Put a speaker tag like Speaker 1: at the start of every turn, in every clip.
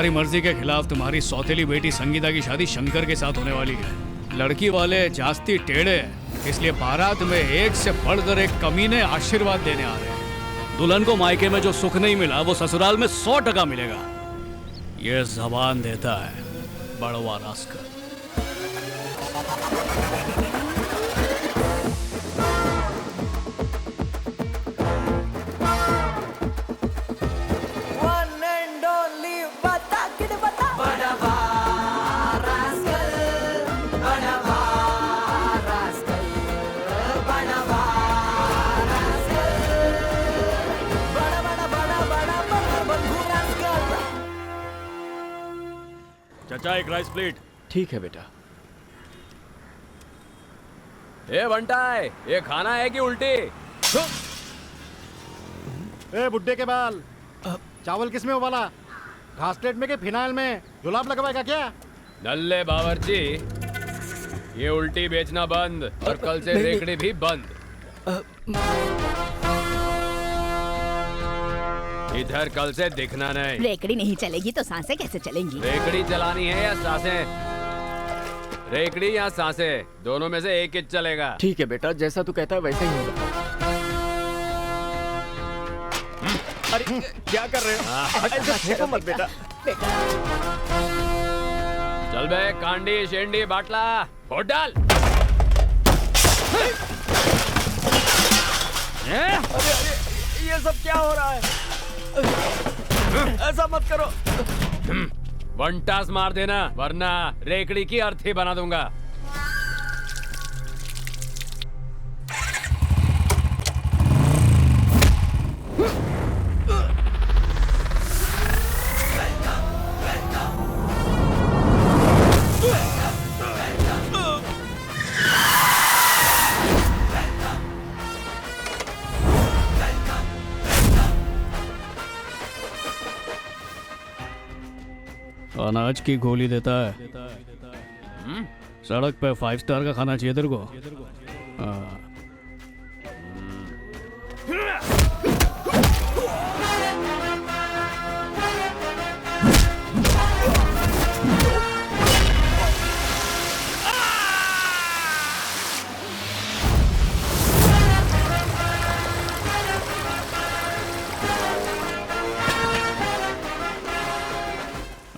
Speaker 1: तुम्हारी मर्जी के खिलाफ तुम्हारी सौतेली बेटी संगीता की शादी शंकर के साथ होने वाली है। लड़की वाले जास्ती टेढ़े हैं, इसलिए बारात में एक से बढ़कर एक कमीने आशीर्वाद देने आ रहे हैं। दुल्हन को मायके में जो सुख नहीं मिला वो ससुराल में 100% मिलेगा। ये जबान देता है बड़वा रास्कल। चाचा एक राइस प्लेट।
Speaker 2: ठीक है बेटा।
Speaker 3: ए बंटाए, ये खाना है कि उल्टी?
Speaker 4: ए बुड्ढे के बाल, चावल किस में उबाला? घास प्लेट में के फिनाइल में जुलाब लगवाएगा क्या?
Speaker 3: नल्ले बावर्ची, ये उल्टी बेचना बंद और कल से रेकड़ी भी बंद। इधर कल से दिखना नहीं।
Speaker 5: रेकड़ी नहीं चलेगी तो सांसें कैसे चलेंगी?
Speaker 3: रेकड़ी चलानी है या सांसें? रेकड़ी या सांसें, दोनों में से एक ही चलेगा।
Speaker 2: ठीक है बेटा, जैसा तू कहता है वैसा ही होगा। अरे क्या कर रहे हो? ऐसा फेंको मत बेटा।
Speaker 3: चल बे कांडी शेंडी बाटला फोड़ डाल।
Speaker 2: अरे ये सब क्या हो रहा है? ऐसा मत करो।
Speaker 3: वंटास मार देना वरना रेकड़ी की अर्थी बना दूंगा।
Speaker 1: अनाज की गोली देता है। सड़क पे 5 स्टार का खाना चाहिए तेरे को? हाँ।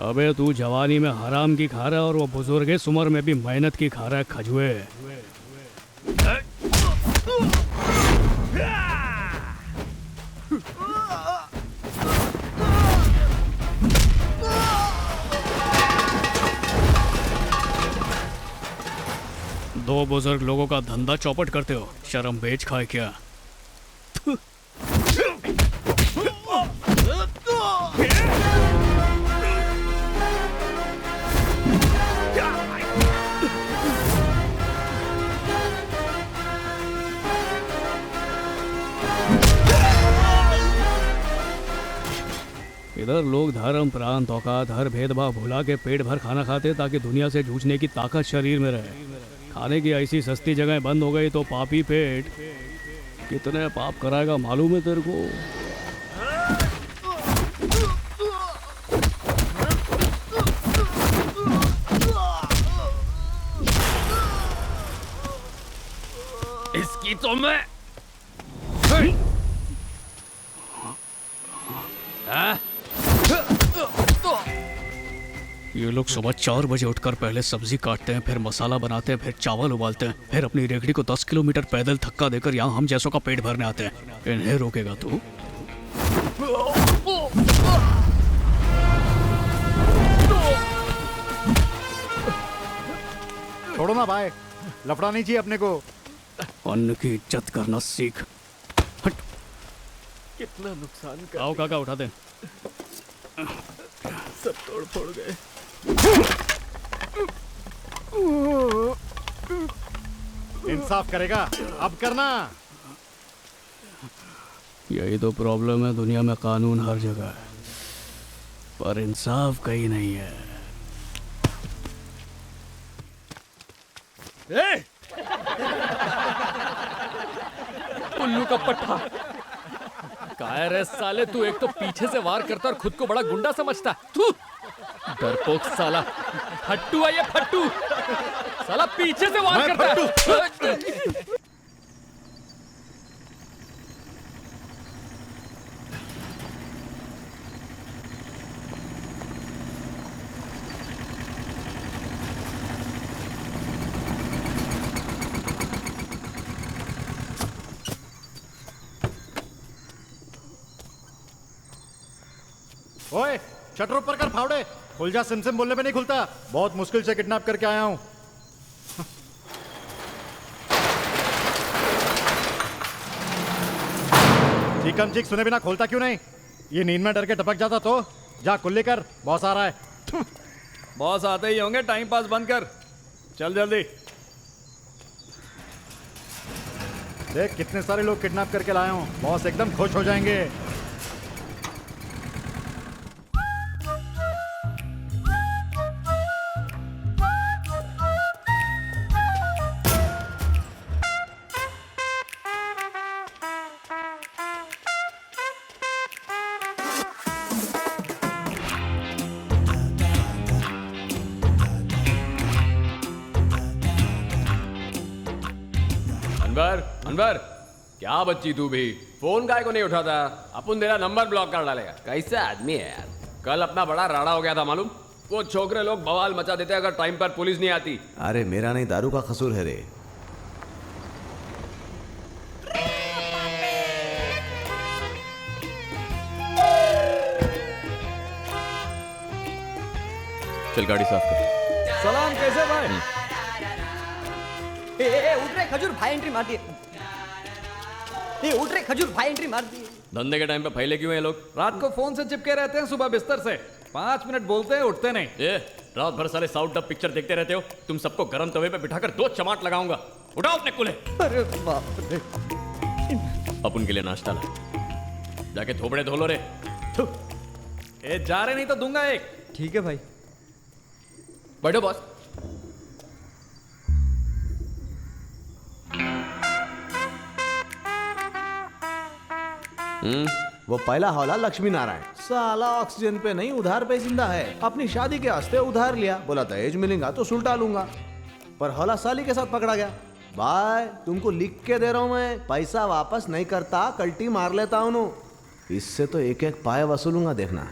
Speaker 1: अबे तू जवानी में हराम की खा रहा है और वो बुजुर्ग इस उम्र में भी मेहनत की खा रहा है खजुए। दो बुजुर्ग लोगों का धंधा चौपट करते हो, शर्म बेच खाए क्या? इधर लोग धर्म प्रांत औकात हर भेदभाव भुला के पेट भर खाना खाते ताकि दुनिया से जूझने की ताकत शरीर में रहे। खाने की ऐसी सस्ती जगह बंद हो गई तो पापी पेट कितने पाप कराएगा मालूम है तेरे को?
Speaker 3: इसकी तो मैं
Speaker 1: ये लोग सुबह 4 बजे उठकर पहले सब्जी काटते हैं, फिर मसाला बनाते हैं, फिर चावल उबालते हैं, फिर अपनी रेकड़ी को 10 किलोमीटर पैदल धक्का देकर यहाँ हम जैसों का पेट भरने आते हैं। इन्हें रोकेगा तू?
Speaker 4: छोड़ो ना भाई, लफड़ा नहीं चाहिए अपने को।
Speaker 1: अन्न की इज्जत करना सीख। हट।
Speaker 2: कितना नुकसान कर।
Speaker 1: आओ काका उठा दे।
Speaker 2: सब तोड़ फोड़ गए।
Speaker 4: इंसाफ करेगा अब करना।
Speaker 1: यही तो प्रॉब्लम है, दुनिया में कानून हर जगह है पर इंसाफ कहीं नहीं है।
Speaker 3: उल्लू का पट्टा। काय रे साले, तू एक तो पीछे से वार करता और खुद को बड़ा गुंडा समझता। तू डरपोक साला फट्टू है ये फट्टू साला पीछे से वार
Speaker 4: मैं
Speaker 3: करता है
Speaker 4: ओए शटर ऊपर कर फावड़े, खुल जा, सिम बोलने पे नहीं खुलता। बहुत मुश्किल से किडनैप करके आया हूं। चीकम चीक सुने बिना खोलता क्यों नहीं? ये नींद में डर के टपक जाता तो जा कुल्ली कर, बॉस आ रहा है।
Speaker 2: बॉस आते ही होंगे, टाइम पास बंद कर, चल जल्दी।
Speaker 4: देख कितने सारे लोग किडनैप करके लाया हूं, बॉस एकदम खुश हो जाएंगे।
Speaker 3: अनवर अनवर क्या बच्ची तू भी फोन काय को नहीं उठाता अपन तेरा नंबर ब्लॉक कर डालेगा कैसा आदमी है यार कल अपना बड़ा राड़ा हो गया था मालूम वो छोकरे लोग बवाल मचा देते अगर टाइम पर पुलिस नहीं आती
Speaker 6: अरे मेरा नहीं दारू का कसूर है रे।
Speaker 3: चल गाड़ी साफ कर
Speaker 2: सलाम, कैसे भाई?
Speaker 7: उठ रे खजूर भाई एंट्री मार दिए। उठ रे खजूर भाई एंट्री मार दिए।
Speaker 3: धंधे के टाइम पे फैले क्यों हैं ये लोग
Speaker 2: रात को फोन से चिपके रहते हैं, सुबह बिस्तर से 5 मिनट बोलते हैं, उठते नहीं।
Speaker 3: ये रात भर साले साउथ डब पिक्चर देखते रहते हो तुम सबको गरम तवे पे बिठाकर 2 चमाट लगाऊंगा उठाओ अपने कुले
Speaker 7: अरे बाप रे।
Speaker 3: अपन के लिए नाश्ता ला जाके थोबड़े धो लो रे
Speaker 2: ए जा रहे नहीं तो दूंगा एक।
Speaker 7: ठीक है भाई।
Speaker 3: बैठो बॉस
Speaker 6: वो पहला हौला लक्ष्मी नारायण साला ऑक्सीजन पे नहीं उधार पे जिंदा है। अपनी शादी के वास्ते उधार लिया, बोला दहेज मिलेगा तो सुलटा लूंगा, पर हौला साली के साथ पकड़ा गया। भाई तुमको लिख के दे रहा हूं मैं, पैसा वापस नहीं करता कल्टी मार लेता हूं। इससे तो एक एक पाए वसूलूंगा देखना।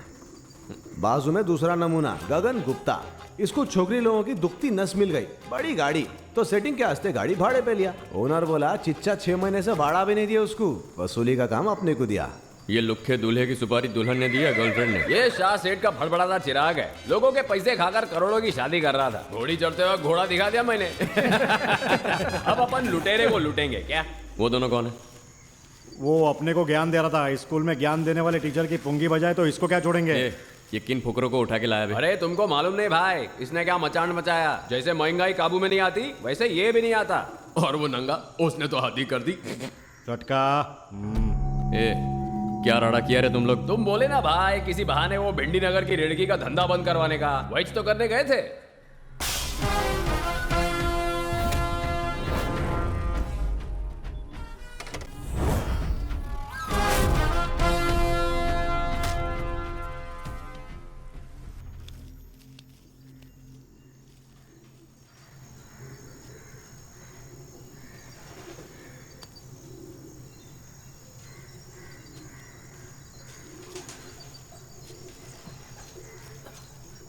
Speaker 6: बाजू में दूसरा नमूना गगन गुप्ता, इसको छोकरी लोगों की दुखती नस मिल गई, बड़ी गाड़ी तो सेटिंग के वास्ते गाड़ी भाड़े पे लिया। ओनर बोला चिच्चा 6 महीने से भाड़ा भी नहीं दिया उसको, वसूली का काम अपने को दिया।
Speaker 3: ये लुखे दूल्हे की सुपारी दुल्हन ने दी है गर्लफ्रेंड ने। ये शाह सेठ का फड़फड़ाता चिराग है, लोगों के पैसे खाकर करोड़ों की शादी कर रहा था। घोड़ी चढ़ते हुए घोड़ा दिखा दिया मैंने अब अपन लुटेरे को लूटेंगे क्या? वो दोनों कौन है?
Speaker 4: वो अपने को ज्ञान दे रहा था, स्कूल में ज्ञान देने वाले टीचर की पुंगी बजाए तो इसको क्या छोड़ेंगे?
Speaker 3: ये किन फुकरों को उठा के लाया बे? अरे तुमको मालूम नहीं भाई, इसने क्या मचान मचाया। जैसे महंगाई काबू में नहीं आती वैसे ये भी नहीं आता। और वो नंगा उसने तो हद ही कर दी।
Speaker 4: चटका।
Speaker 3: ए क्या राड़ा किया रे तुम लोग? तुम बोले ना भाई किसी बहाने वो भिंडी नगर की रेड़की का धंधा बंद करवाने का, वही तो करने गए थे।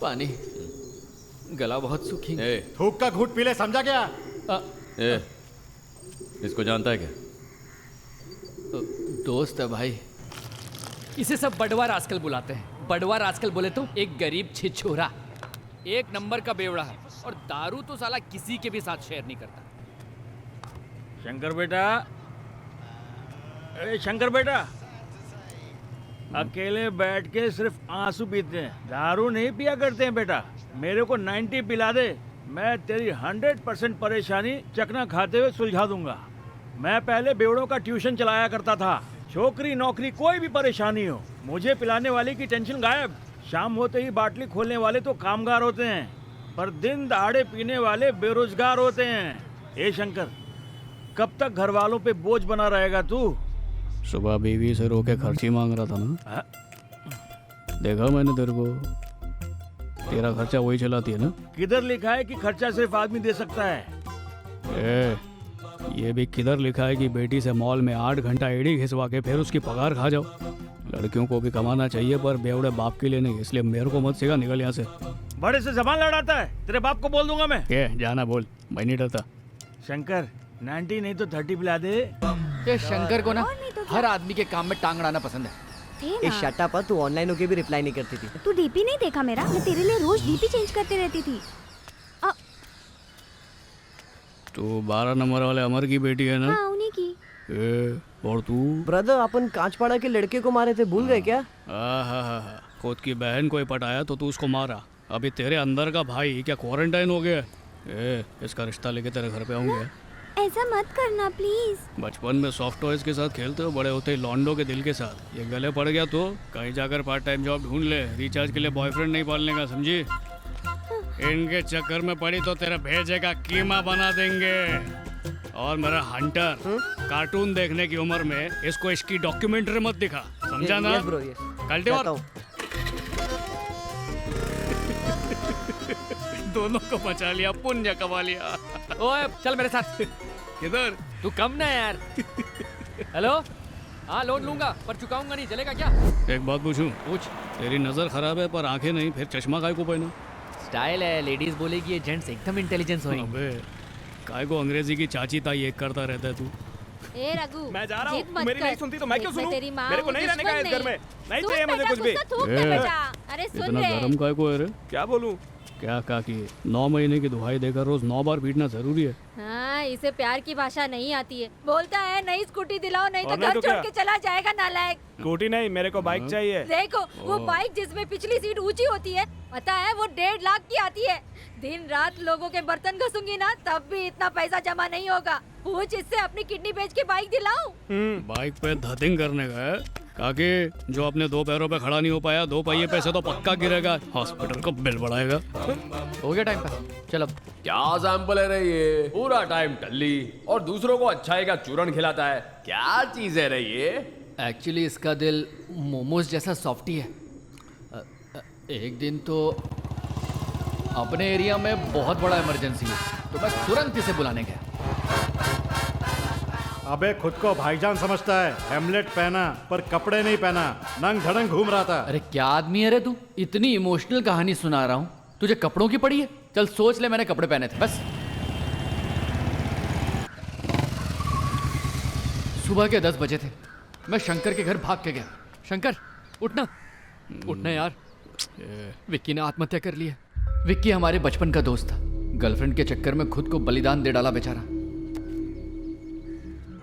Speaker 1: पानी, गला बहुत सूखी।
Speaker 3: ए,
Speaker 4: थूक का घूट पी ले, समझा क्या?
Speaker 3: ए, इसको जानता है क्या?
Speaker 1: दोस्त है भाई।
Speaker 8: इसे सब बड़वा रास्कल बुलाते हैं। बड़वा रास्कल बोले तो एक गरीब छिछोरा, 1 नंबर का बेवड़ा है, और दारू तो साला किसी के भी साथ शेयर नहीं करता।
Speaker 9: शंकर बेटा, अरे शंकर बेटा, अकेले बैठ के सिर्फ आंसू पीते हैं, दारू नहीं पिया करते हैं बेटा। मेरे को 90 पिला दे, मैं तेरी 100% परेशानी चकना खाते हुए सुलझा दूंगा। मैं पहले बेवड़ों का ट्यूशन चलाया करता था, छोकरी नौकरी कोई भी परेशानी हो, मुझे पिलाने वाले की टेंशन गायब। शाम होते ही बाटली खोलने वाले तो कामगार होते हैं, पर दिन दहाड़े पीने वाले बेरोजगार होते हैं। ए शंकर, कब तक घर वालों पे बोझ बना रहेगा तू?
Speaker 1: सुबह बीवी से रो के खर्ची मांग रहा था ना, देखा मैंने तेरे को। तेरा खर्चा वही चलाती है ना?
Speaker 9: किधर लिखा है कि खर्चा सिर्फ आदमी दे सकता है?
Speaker 1: ये भी किधर लिखा है कि बेटी से मॉल में 8 घंटा एड़ी घिसवा के फिर उसकी पगार खा जाओ? लड़कियों को भी कमाना चाहिए पर बेवड़े बाप के लिए नहीं, इसलिए मेरे को मत सिखा, निकल यहाँ से।
Speaker 9: बड़े से जबान लड़ाता है, तेरे बाप को बोल दूंगा मैं।
Speaker 1: क्या जाना बोल, मैं नहीं डरता।
Speaker 9: शंकर 90 नहीं तो 30 पिला दे।
Speaker 8: ये शंकर को ना हर आदमी के काम में टांग अड़ाना पसंद है।
Speaker 7: ए शटापा, तू ऑनलाइन होके भी रिप्लाई नहीं करती थी।
Speaker 10: तू डीपी नहीं देखा मेरा? मैं तेरे लिए रोज डीपी चेंज करती रहती थी।
Speaker 1: तो 12 नंबर वाले अमर की बेटी है ना?
Speaker 10: हाँ, उन्हीं की।
Speaker 1: और तू?
Speaker 7: ब्रदर, अपन कांचपाड़ा के लड़के को मारे थे, भूल गए क्या?
Speaker 1: हाँ, खुद की बहन को ही पटाया तो तू उसको मारा। अभी तेरे अंदर का भाई क्या क्वारंटाइन हो गया? इसका रिश्ता लेके तेरे घर पे आऊंगे।
Speaker 10: ऐसा मत करना प्लीज।
Speaker 1: बचपन में सॉफ्ट टॉयज के साथ खेलते हो, बड़े होते ही लॉन्डो के दिल के साथ। ये गले पड़ गया तो कहीं जाकर पार्ट टाइम जॉब ढूंढ ले, रिचार्ज के लिए बॉयफ्रेंड नहीं पालने का, समझी? इनके चक्कर में पड़ी तो तेरा भेजे का कीमा बना देंगे। और मेरा हंटर कार्टून देखने की उम्र में इसको इसकी डॉक्यूमेंट्री मत दिखा, समझा ना?
Speaker 7: Yes bro, yes.
Speaker 1: कल्टीवर दोनों को बचा लिया, पुण्य कमा लिया।
Speaker 8: ओए चल मेरे साथ।
Speaker 1: किधर?
Speaker 8: तू कम ना यार। हेलो, हाँ लोन लूंगा पर चुकाऊंगा नहीं, चलेगा क्या?
Speaker 1: एक बात पूछूं?
Speaker 8: पूछ।
Speaker 1: तेरी नजर खराब है पर आंखें नहीं, फिर चश्मा काय को पहना?
Speaker 8: स्टाइल है, लेडीज बोलेगी ये जेंट्स एकदम इंटेलिजेंस होंगे।
Speaker 1: अबे काय को अंग्रेजी की चाची ताई एक करता रहता है तू?
Speaker 2: ए रघु,
Speaker 5: मैं जा रहा हूँ,
Speaker 2: तू
Speaker 5: मेरी नहीं सुनती तो मैं क्यों सुनूं?
Speaker 2: तेरी माँ
Speaker 5: मेरे को नहीं रहने का है इस घर में, नहीं चाहिए मुझे कुछ भी।
Speaker 2: अरे सुन
Speaker 1: इतना
Speaker 2: रे,
Speaker 1: गरम काय को है रे?
Speaker 5: क्या बोलूं?
Speaker 1: क्या कहा कि 9 महीने की दुहाई देकर रोज 9 बार पीटना जरूरी है?
Speaker 2: हाँ, इसे प्यार की भाषा नहीं आती है। बोलता है नई स्कूटी दिलाओ नहीं तो
Speaker 5: और नहीं
Speaker 2: घर
Speaker 5: तो
Speaker 2: छोड़
Speaker 5: क्या?
Speaker 2: के चला जाएगा नालायक।
Speaker 5: स्कूटी नहीं, मेरे को बाइक चाहिए।
Speaker 2: देखो वो बाइक जिसमें पिछली सीट ऊंची होती है, पता है वो 1.5 लाख की आती है। दिन रात लोगों के बर्तन घसूंगी ना तब भी इतना पैसा जमा नहीं होगा। पूछ इससे अपनी किडनी बेच के बाइक दिलाऊं।
Speaker 1: बाइक पे धतिंग करने का है? काकी जो अपने 2 पैरों पे खड़ा नहीं हो पाया, 2 पहिए पैसे तो पक्का गिरेगा, हॉस्पिटल को बिल बढ़ाएगा।
Speaker 8: हो गया टाइम पर, चल अब।
Speaker 3: क्या सैंपल है रे ये? पूरा टाइम टल्ली और दूसरों को अच्छाई का चूरन खिलाता है। क्या चीज है रे ये?
Speaker 8: एक्चुअली इसका दिल मोमोज जैसा सॉफ्टी है। एक दिन तो अपने एरिया में बहुत बड़ा इमरजेंसी है तो मैं तुरंत इसे बुलाने गया।
Speaker 4: अबे खुद को भाईजान समझता है, हेमलेट पहना पर कपड़े नहीं पहना, नंग धड़ंग घूम रहा था।
Speaker 8: अरे क्या आदमी है रे तू, इतनी इमोशनल कहानी सुना रहा हूँ, तुझे कपड़ों की पड़ी है? चल सोच ले, मैंने कपड़े पहने थे बस। सुबह के 10 बजे थे, मैं शंकर के घर भाग के गया। शंकर उठना, उठना यार। विक्की ने आत्महत्या कर ली है। विक्की हमारे बचपन का दोस्त था, गर्लफ्रेंड के चक्कर में खुद को बलिदान दे डाला बेचारा।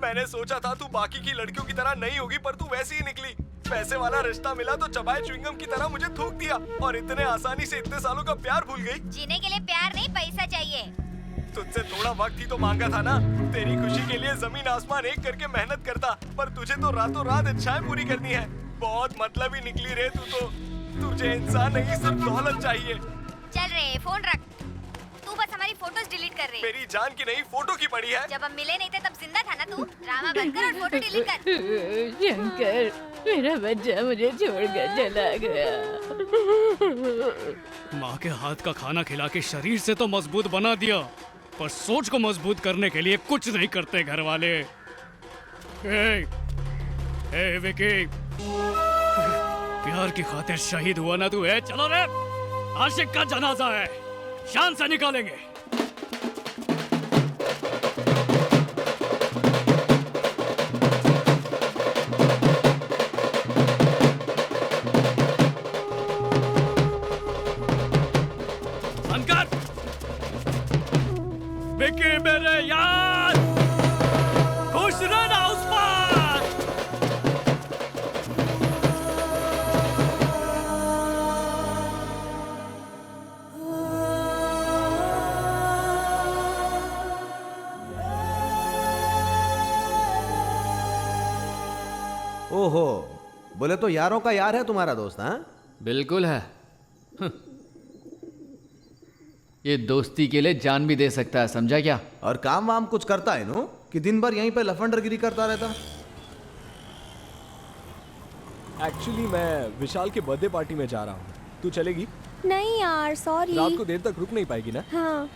Speaker 5: मैंने सोचा था तू बाकी की लड़कियों की तरह नहीं होगी, पर तू वैसी ही निकली। पैसे वाला रिश्ता मिला तो चबाए च्युइंगम की तरह मुझे थूक दिया और इतने आसानी से इतने सालों का प्यार भूल गई।
Speaker 10: जीने के लिए प्यार नहीं, पैसा चाहिए।
Speaker 5: तुझसे थोड़ा वक्त ही तो मांगा था ना। तेरी खुशी के लिए जमीन आसमान एक करके मेहनत करता, पर तुझे तो रातों रात इच्छाएं पूरी करनी है। बहुत मतलबी निकली रे तू तो। तुझे इंसान नहीं सिर्फ दौलत चाहिए।
Speaker 10: चल रे, फोन रख। तू बस हमारी फोटोज डिलीट कर रही।
Speaker 5: मेरी जान की नहीं, फोटो की पड़ी है।
Speaker 10: जब हम मिले नहीं थे तब जिंदा था ना तू? ड्रामा बंद कर और फोटो डिलीट कर।
Speaker 2: शंकर, मेरा बच्चा मुझे छोड़कर चला गया।
Speaker 1: माँ के हाथ का खाना खिला के शरीर से तो मजबूत बना दिया, पर सोच को मजबूत करने के लिए कुछ नहीं करते घर वाले। ए विकी, प्यार की खातिर शहीद हुआ ना तू है? चलो रे, आशिक का जनाजा है, शान से निकालेंगे। शंकर, विकी मेरे यार, खुश रहना उस पर।
Speaker 6: ओहो, बोले तो यारों का यार है तुम्हारा दोस्त? हाँ,
Speaker 8: बिल्कुल है। ये दोस्ती के लिए जान भी दे सकता है, समझा क्या?
Speaker 6: और काम वाम कुछ करता है नो, कि दिन भर यहीं पे लफंडरगिरी करता रहता?
Speaker 2: एक्चुअली मैं विशाल के बर्थडे पार्टी में जा रहा हूँ, तू चलेगी?
Speaker 10: नहीं यार सॉरी।
Speaker 5: रात को देर तक रुक नहीं पाएगी ना?
Speaker 10: हाँ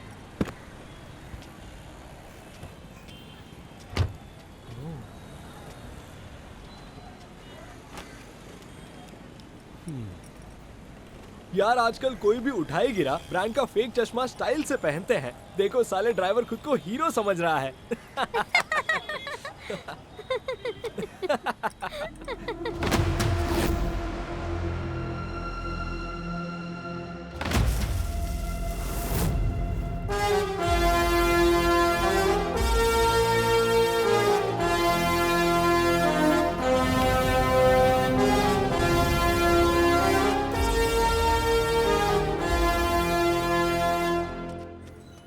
Speaker 5: यार आजकल कोई भी उठाई गिरा ब्रांड का फेक चश्मा स्टाइल से पहनते हैं। देखो साले ड्राइवर खुद को हीरो समझ रहा है।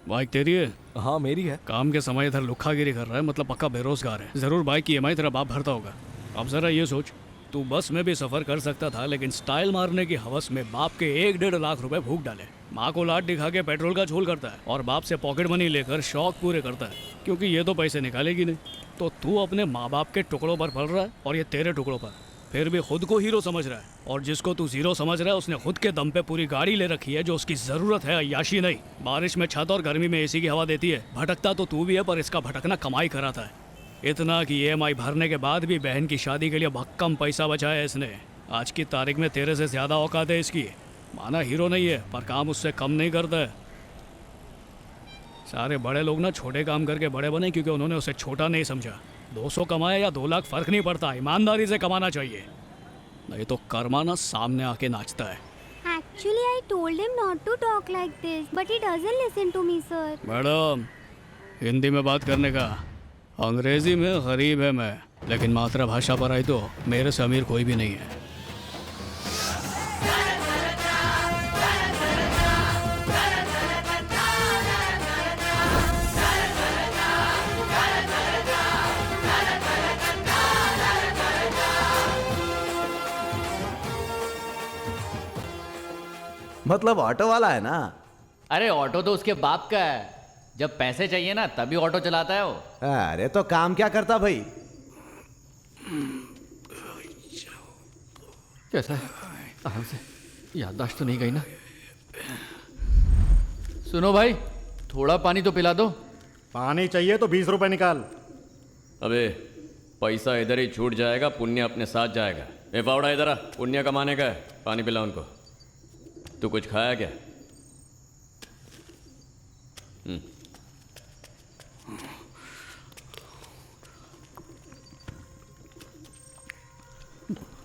Speaker 1: बाइक तेरी है?
Speaker 5: हाँ मेरी है।
Speaker 1: काम के समय इधर लुक्खागिरी कर रहा है, मतलब पक्का बेरोजगार है। जरूर बाइक की EMI तेरा बाप भरता होगा। अब जरा ये सोच, तू बस में भी सफर कर सकता था, लेकिन स्टाइल मारने की हवस में बाप के 1-1.5 लाख रुपए फूक डाले। माँ को लाट दिखा के पेट्रोल का झोल करता है और बाप से पॉकेट मनी लेकर शौक पूरे करता है, क्योंकि ये तो पैसे निकालेगी नहीं। तो तू अपने माँ बाप के टुकड़ों पर पल रहा है और ये तेरे टुकड़ों पर, फिर भी खुद को हीरो समझ रहा है। और जिसको तू जीरो समझ रहा है उसने खुद के दम पे पूरी गाड़ी ले रखी है जो उसकी जरूरत है, अय्याशी नहीं। बारिश में छत और गर्मी में AC की हवा देती है। भटकता तो तू भी है, पर इसका भटकना कमाई कराता है। इतना कि EMI भरने के बाद भी बहन की शादी के लिए भक्कम पैसा बचाया इसने। आज की तारीख में तेरे से ज्यादा औकात है इसकी। माना हीरो नहीं है, पर काम उससे कम नहीं करता है। सारे बड़े लोग ना छोटे काम करके बड़े बने, क्योंकि उन्होंने उसे छोटा नहीं समझा। 200 कमाए या 2 लाख फर्क नहीं पड़ता, ईमानदारी से कमाना चाहिए, नहीं तो कर्मा ना सामने आके नाचता है।
Speaker 10: Actually, I told him not to talk like this, but he doesn't listen to me, sir.
Speaker 1: Madam, Hindi में बात करने का, अंग्रेजी में गरीब है मैं, लेकिन मातृभाषा पर आई तो मेरे से अमीर कोई भी नहीं है।
Speaker 6: मतलब ऑटो वाला है ना?
Speaker 8: अरे ऑटो तो उसके बाप का है, जब पैसे चाहिए ना तभी ऑटो चलाता है वो।
Speaker 6: अरे तो काम क्या करता भाई?
Speaker 8: कैसा है? आराम से, याददाश्त तो नहीं गई ना? सुनो भाई, थोड़ा पानी तो पिला दो।
Speaker 4: पानी चाहिए तो 20 रुपए निकाल।
Speaker 3: अबे पैसा इधर ही छूट जाएगा, पुण्य अपने साथ जाएगा। ए फावड़ा इधर आ, पुण्य कमाने का है, पानी पिला उनको। तू कुछ खाया क्या?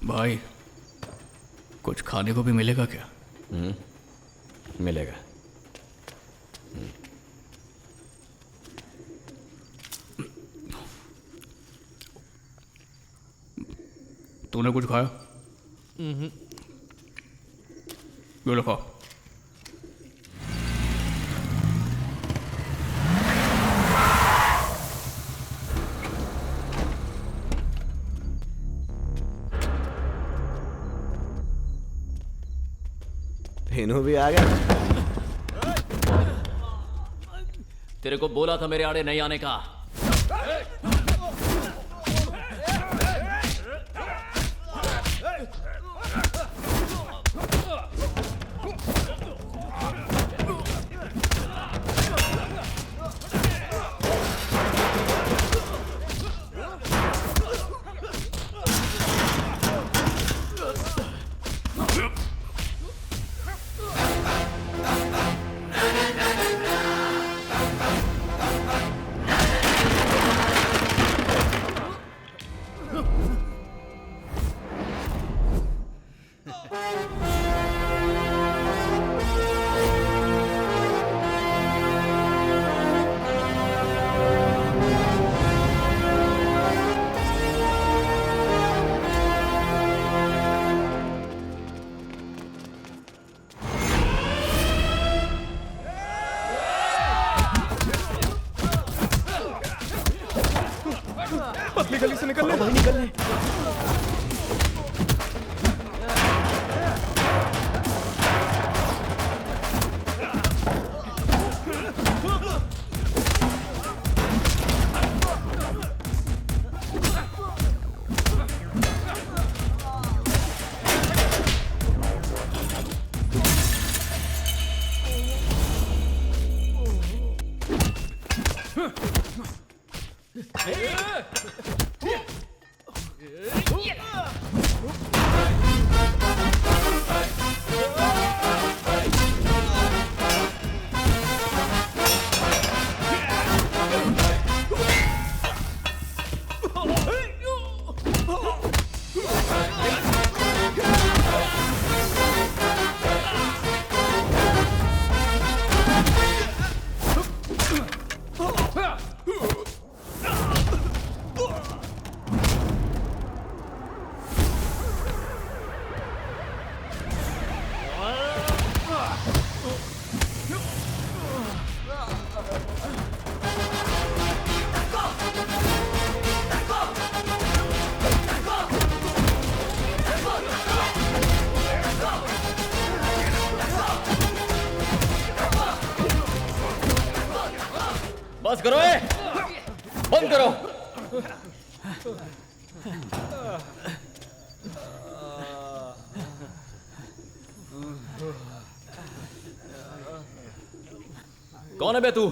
Speaker 1: भाई कुछ खाने को भी मिलेगा क्या?
Speaker 3: मिलेगा।
Speaker 1: तूने कुछ खाया? ये लो खाओ।
Speaker 6: इन्हों भी आ गया।
Speaker 3: तेरे को बोला था मेरे आड़े नहीं आने का।
Speaker 5: पतली गली से निकल ले।
Speaker 7: भाई निकल ले।
Speaker 8: बस करो ए! बंद करो। कौन है बे तू?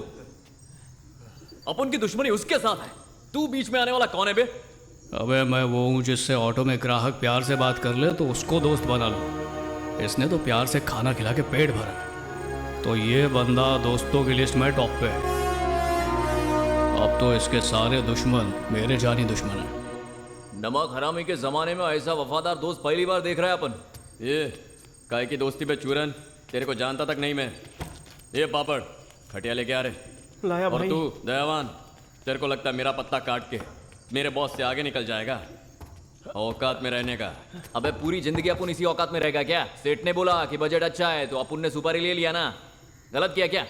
Speaker 8: अपन की दुश्मनी उसके साथ है, तू बीच में आने वाला कौन है बे?
Speaker 1: अबे मैं वो हूँ जिससे ऑटो में ग्राहक प्यार से बात कर ले तो उसको दोस्त बना लो। इसने तो प्यार से खाना खिला के पेट भरा, तो ये बंदा दोस्तों की लिस्ट में टॉप पे है। अब तो इसके सारे दुश्मन मेरे जानी दुश्मन हैं।
Speaker 8: नमक हरामी के जमाने में ऐसा वफादार दोस्त पहली बार देख रहा है अपन। ये काय की दोस्ती पे चूरन, तेरे को जानता तक नहीं मैं। ये पापड़ खटिया लेके आ रहे।
Speaker 7: लाया
Speaker 8: और
Speaker 7: भाई।
Speaker 8: तू दयावान, तेरे को लगता है मेरा पत्ता काट के मेरे बॉस से आगे निकल जाएगा औकात में रहने का? अबे पूरी जिंदगी अपन इसी औकात में रहेगा क्या? सेठ ने बोला कि बजट अच्छा है तो अपन ने सुपारी ले लिया ना, गलत किया क्या?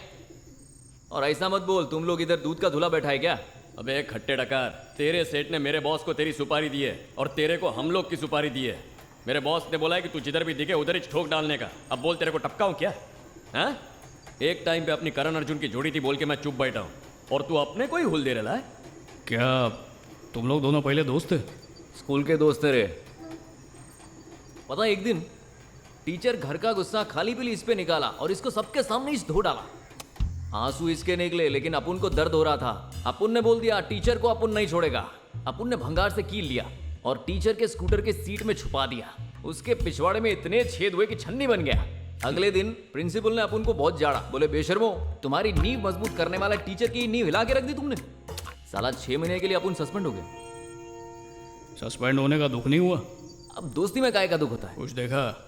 Speaker 8: और ऐसा मत बोल तुम लोग इधर दूध का धुला बैठा है क्या? अबे खट्टे डकार, तेरे सेठ ने मेरे बॉस को तेरी सुपारी दी है और तेरे को हम लोग की सुपारी दी है। मेरे बॉस ने बोला है कि तू जिधर भी दिखे उधर ही ठोक डालने का। अब बोल तेरे को टपकाऊं क्या? हाँ, एक टाइम पे अपनी करण अर्जुन की जोड़ी थी बोल के मैं चुप बैठा हूँ और तू अपने को ही हुल दे रहा है।
Speaker 1: क्या तुम लोग दोनों पहले दोस्त थे?
Speaker 8: स्कूल के दोस्त थे रे। पता एक दिन टीचर घर का गुस्सा खाली पीली इस पे निकाला और इसको सबके सामने इस धो डाला। आंसू इसके निकले लेकिन अपुन को दर्द हो रहा था। अपुन ने बोल दिया टीचर को अपुन नहीं छोड़ेगा। अपुन ने भंगार से कील लिया और टीचर के स्कूटर के सीट में छुपा दिया। उसके पिछवाड़े में इतने छेद हुए कि छन्नी बन गया। अगले दिन प्रिंसिपल ने अपुन को बहुत जाड़ा, बोले बेशर्मो, तुम्हारी नींव मजबूत करने वाला टीचर की नींव हिला के रख दी तुमने। साला 6 महीने के लिए अपुन सस्पेंड हो गया।
Speaker 1: सस्पेंड होने का दुख नहीं हुआ?
Speaker 8: अब दोस्ती में काय का दुख होता है?
Speaker 1: कुछ देखा?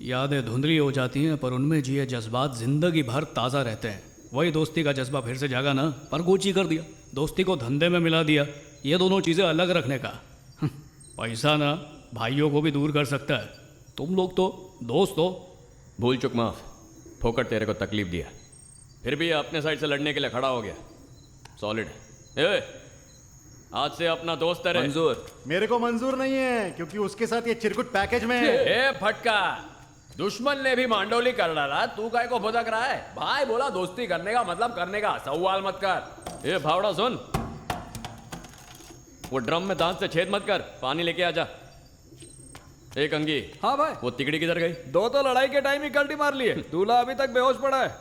Speaker 1: यादें धुंधली हो जाती हैं पर उनमें जिए जज्बात जिंदगी भर ताज़ा रहते हैं। वही दोस्ती का जज्बा फिर से जागा ना, पर गोची कर दिया। दोस्ती को धंधे में मिला दिया। ये दोनों चीज़ें अलग रखने का पैसा ना भाइयों को भी दूर कर सकता है। तुम लोग तो दोस्त हो।
Speaker 8: भूल चुक माफ, फोकट तेरे को तकलीफ दिया, फिर भी अपने साइड से लड़ने के लिए खड़ा हो गया। सॉलिड। ए, आज से अपना दोस्त है मंजूर।
Speaker 4: मेरे को मंजूर नहीं है क्योंकि उसके साथ ये चिरकुट पैकेज में है।
Speaker 3: ए फटका, दुश्मन ने भी मांडोली कर डाला, तू काय को भुदक रहा है? भाई बोला दोस्ती करने का मतलब करने का, सवाल मत कर।
Speaker 8: ए भावड़ा सुन, वो ड्रम में दांत से छेद मत कर, पानी लेके आ जा। एक अंगी।
Speaker 5: हाँ भाई।
Speaker 8: वो तिकड़ी किधर गई?
Speaker 5: दो तो लड़ाई के टाइम ही गलती मार ली है, दूल्हा अभी तक बेहोश पड़ा है।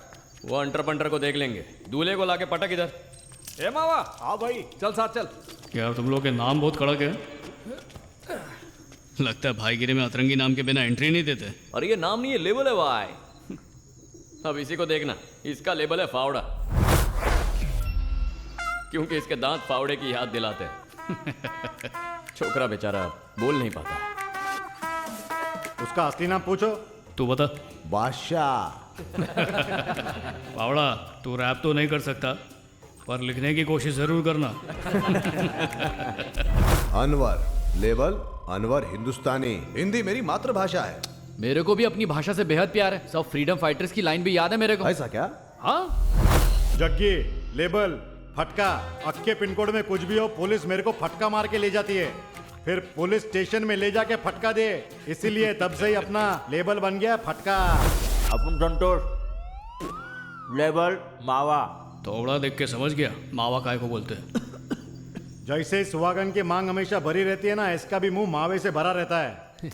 Speaker 8: वो अंटर पंटर को देख लेंगे, दूल्हे को लाके पटक इधर।
Speaker 5: ए मावा, हाँ भाई, चल साथ चल।
Speaker 1: क्या तुम लोग के नाम बहुत कड़क है? लगता है भाईगिरी में अतरंगी नाम के बिना एंट्री नहीं देते।
Speaker 8: अरे ये नाम नहीं है, लेबल है भाई। अब इसी को देखना, इसका लेबल है फावड़ा, क्योंकि इसके दांत फावड़े की याद दिलाते हैं। छोकरा बेचारा बोल नहीं पाता।
Speaker 4: उसका असली नाम पूछो।
Speaker 1: तू बता।
Speaker 6: बादशाह।
Speaker 1: पावड़ा, तू रैप तो नहीं कर सकता पर लिखने की कोशिश जरूर करना।
Speaker 6: अनवर, लेबल अनवर हिंदुस्तानी। हिंदी मेरी मातृभाषा है।
Speaker 8: मेरे को भी अपनी भाषा से बेहद प्यार है। सब फ्रीडम फाइटर्स की लाइन भी याद है मेरे को।
Speaker 6: ऐसा क्या?
Speaker 8: हाँ,
Speaker 4: जग्गी, लेबल, फटका, अक्के पिन कोड में कुछ भी हो, पुलिस मेरे को फटका मार के ले जाती है, फिर पुलिस स्टेशन में ले जाके फटका दे। इसीलिए तब से ही अपना लेबल बन गया फटका।
Speaker 9: अपन संतोष, लेबल मावा।
Speaker 1: थोड़ा देख के समझ गया मावा काय को बोलते हैं।
Speaker 4: जैसे सुहागन की मांग हमेशा भरी रहती है ना, इसका भी मुंह मावे से भरा रहता है।